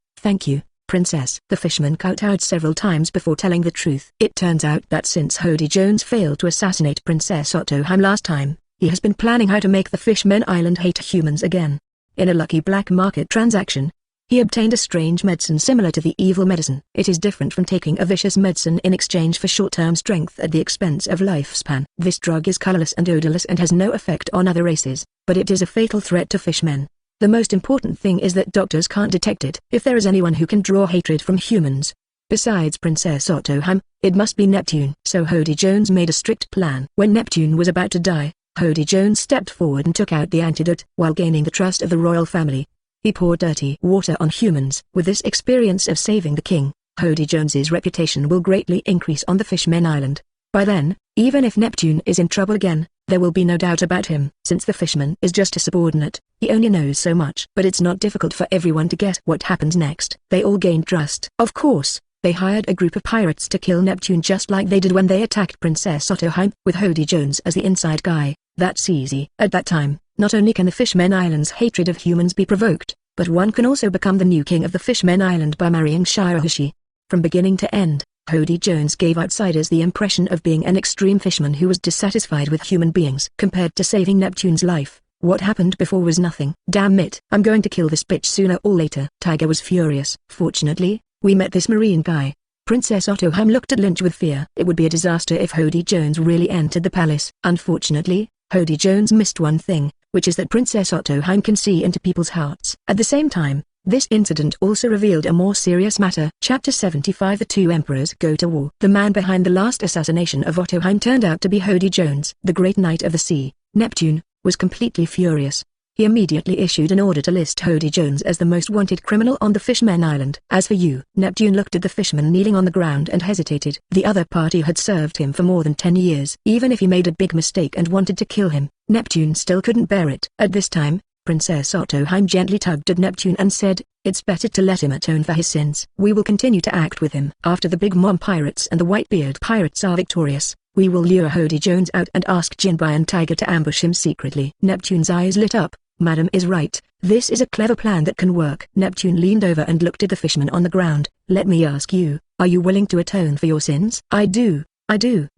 Princess. The fishman kowtowed several times before telling the truth. It turns out that since Hody Jones failed to assassinate Princess Otohime last time, he has been planning how to make the Fishmen Island hate humans again. In a lucky black market transaction, he obtained a strange medicine similar to the evil medicine. It is different from taking a vicious medicine in exchange for short-term strength at the expense of lifespan. This drug is colorless and odorless and has no effect on other races, but it is a fatal threat to fishmen. The most important thing is that doctors can't detect it. If there is anyone who can draw hatred from humans, besides Princess Otohime, it must be Neptune. So Hody Jones made a strict plan. When Neptune was about to die, Hody Jones stepped forward and took out the antidote. While gaining the trust of the royal family, he poured dirty water on humans. With this experience of saving the king, Hody Jones's reputation will greatly increase on the Fishmen Island. By then, even if Neptune is in trouble again, there will be no doubt about him. Since the fishman is just a subordinate, he only knows so much. But it's not difficult for everyone to guess what happens next. They all gained trust. Of course, they hired a group of pirates to kill Neptune just like they did when they attacked Princess Otohime. With Hody Jones as the inside guy, that's easy. At that time, not only can the Fishmen Island's hatred of humans be provoked, but one can also become the new king of the Fishmen Island by marrying Shirahashi. From beginning to end, Hody Jones gave outsiders the impression of being an extreme fishman who was dissatisfied with human beings. Compared to saving Neptune's life, What happened before was nothing. Damn it, I'm going to kill this bitch sooner or later. Tiger was furious. Fortunately, we met this marine guy. Princess Otohime looked at Lynch with fear. It would be a disaster if Hody Jones really entered the palace. Unfortunately, Hody Jones missed one thing, which is that Princess Otohime can see into people's hearts. At the same time, this incident also revealed a more serious matter. Chapter 75 The Two Emperors Go to War. The man behind the last assassination of Otohime turned out to be Hody Jones. The great knight of the sea, Neptune, was completely furious. He immediately issued an order to list Hody Jones as the most wanted criminal on the Fishmen Island. As for you, Neptune looked at the fisherman kneeling on the ground and hesitated. The other party had served him for more than 10 years. Even if he made a big mistake and wanted to kill him, Neptune still couldn't bear it. At this time, Princess Otohime gently tugged at Neptune and said, "It's better to let him atone for his sins. We will continue to act with him. After the Big Mom pirates and the Whitebeard pirates are victorious, we will lure Hody Jones out and ask Jinbai and Tiger to ambush him secretly." Neptune's eyes lit up. Madam is right. This is a clever plan that can work. Neptune leaned over and looked at the fisherman on the ground. "Let me ask you, are you willing to atone for your sins?" I do.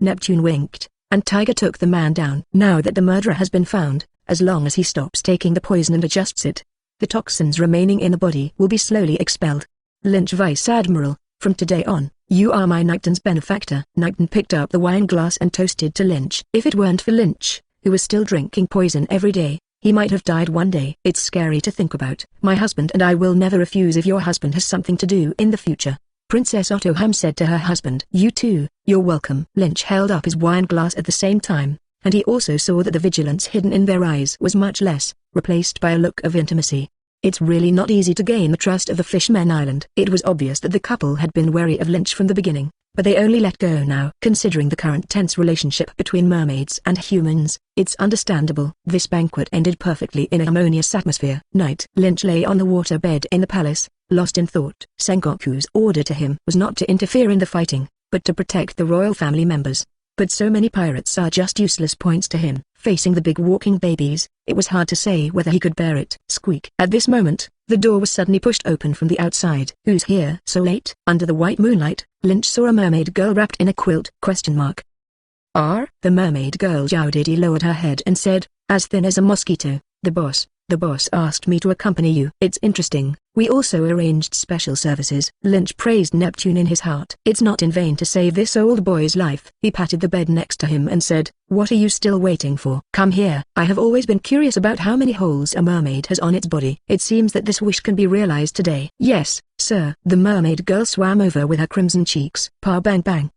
Neptune winked, and Tiger took the man down. Now that the murderer has been found, as long as he stops taking the poison and adjusts it, the toxins remaining in the body will be slowly expelled. Lynch Vice Admiral, from today on, you are my Knighton's benefactor. Knighton picked up the wine glass and toasted to Lynch. If it weren't for Lynch, who was still drinking poison every day, he might have died one day. It's scary to think about. My husband and I will never refuse if your husband has something to do in the future. Princess Otohime said to her husband. You too, you're welcome. Lynch held up his wine glass at the same time, and he also saw that the vigilance hidden in their eyes was much less, replaced by a look of intimacy. It's really not easy to gain the trust of the Fishmen Island. It was obvious that the couple had been wary of Lynch from the beginning, but they only let go now. Considering the current tense relationship between mermaids and humans, it's understandable. This banquet ended perfectly in a harmonious atmosphere. Night. Lynch lay on the water bed in the palace, lost in thought. Sengoku's order to him was not to interfere in the fighting, but to protect the royal family members. But so many pirates are just useless points to him. Facing the big walking babies, it was hard to say whether he could bear it. Squeak. At this moment, the door was suddenly pushed open from the outside. Who's here so late? Under the white moonlight, Lynch saw a mermaid girl wrapped in a quilt. The mermaid girl Jowdidi lowered her head and said, as thin as a mosquito, The boss asked me to accompany you. It's interesting. We also arranged special services. Lynch praised Neptune in his heart. It's not in vain to save this old boy's life. He patted the bed next to him and said, what are you still waiting for? Come here. I have always been curious about how many holes a mermaid has on its body. It seems that this wish can be realized today. Yes, sir. The mermaid girl swam over with her crimson cheeks. Pa bang bang.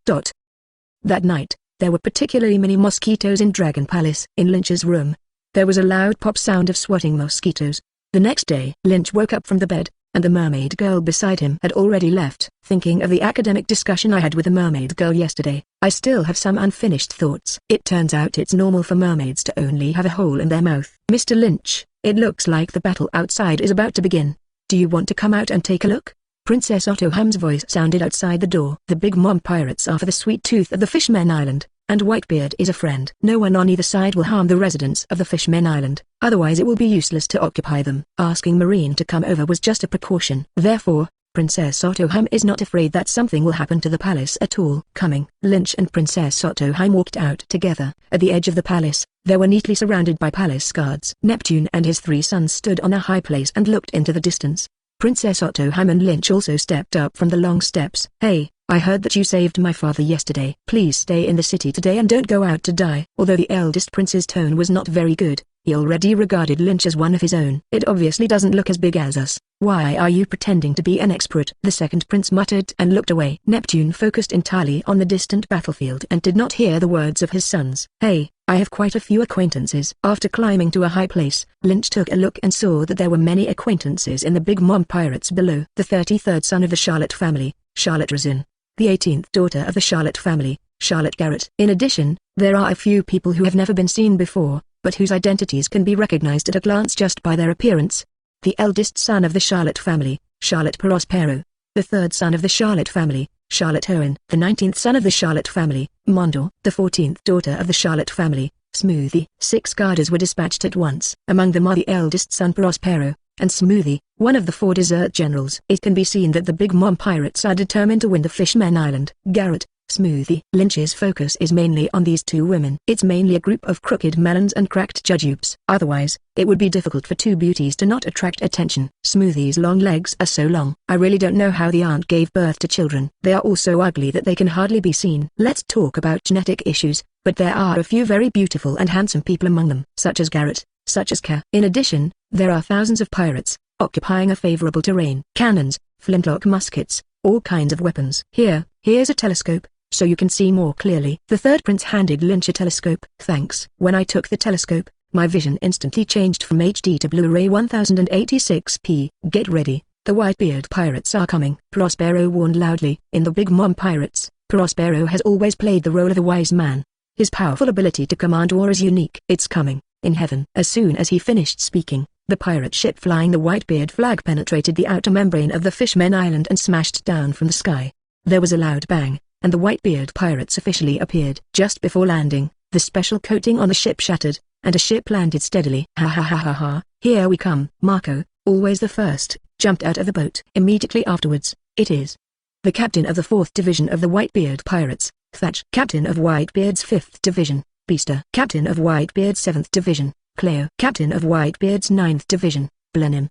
That night, there were particularly many mosquitoes in Dragon Palace. In Lynch's room, there was a loud pop sound of swatting mosquitoes. The next day, Lynch woke up from the bed, and the mermaid girl beside him had already left. Thinking of the academic discussion I had with the mermaid girl yesterday, I still have some unfinished thoughts. It turns out it's normal for mermaids to only have a hole in their mouth. Mr. Lynch, it looks like the battle outside is about to begin. Do you want to come out and take a look? Princess Otohime's voice sounded outside the door. The Big Mom pirates are for the sweet tooth of the Fishmen Island, and Whitebeard is a friend. No one on either side will harm the residents of the Fishmen Island, otherwise it will be useless to occupy them. Asking Marine to come over was just a precaution. Therefore, Princess Otohime is not afraid that something will happen to the palace at all. Coming, Lynch and Princess Otohime walked out together. At the edge of the palace, they were neatly surrounded by palace guards. Neptune and his 3 sons stood on a high place and looked into the distance. Princess Otohime and Lynch also stepped up from the long steps. Hey, I heard that you saved my father yesterday. Please stay in the city today and don't go out to die. Although the eldest prince's tone was not very good, he already regarded Lynch as one of his own. It obviously doesn't look as big as us. Why are you pretending to be an expert? The second prince muttered and looked away. Neptune focused entirely on the distant battlefield and did not hear the words of his sons. Hey, I have quite a few acquaintances. After climbing to a high place, Lynch took a look and saw that there were many acquaintances in the Big Mom pirates below. The 33rd son of the Charlotte family, Charlotte Razin. The 18th daughter of the Charlotte family, Charlotte Garrett. In addition, there are a few people who have never been seen before, but whose identities can be recognized at a glance just by their appearance. The eldest son of the Charlotte family, Charlotte Prospero. The 3rd son of the Charlotte family, Charlotte Owen. The 19th son of the Charlotte family, Mondor. The 14th daughter of the Charlotte family, Smoothie. 6 guards were dispatched at once. Among them are the eldest son Prospero, and Smoothie, one of the 4 desert generals. It can be seen that the Big Mom pirates are determined to win the Fishmen Island. Garrett, Smoothie. Lynch's focus is mainly on these two women. It's mainly a group of crooked melons and cracked jujubes. Otherwise, it would be difficult for two beauties to not attract attention. Smoothie's long legs are so long. I really don't know how the aunt gave birth to children. They are all so ugly that they can hardly be seen. Let's talk about genetic issues, but there are a few very beautiful and handsome people among them, such as Garrett, such as Ka. In addition, there are thousands of pirates, occupying a favorable terrain. Cannons, flintlock muskets, all kinds of weapons. Here's a telescope, so you can see more clearly. The third prince handed Lynch a telescope. Thanks. When I took the telescope, my vision instantly changed from HD to Blu-ray 1086p. Get ready, the Whitebeard pirates are coming. Prospero warned loudly. In the Big Mom Pirates, Prospero has always played the role of the wise man. His powerful ability to command war is unique. It's coming, in heaven. As soon as he finished speaking, the pirate ship flying the Whitebeard flag penetrated the outer membrane of the Fishmen Island and smashed down from the sky. There was a loud bang, and the Whitebeard pirates officially appeared. Just before landing, the special coating on the ship shattered, and a ship landed steadily. Ha ha ha ha ha, here we come. Marco, always the first, jumped out of the boat. Immediately afterwards, it is the captain of the 4th Division of the Whitebeard Pirates, Thatch. Captain of Whitebeard's 5th Division, Beaster. Captain of Whitebeard's 7th Division, Cleo. Captain of Whitebeard's 9th Division, Blenheim.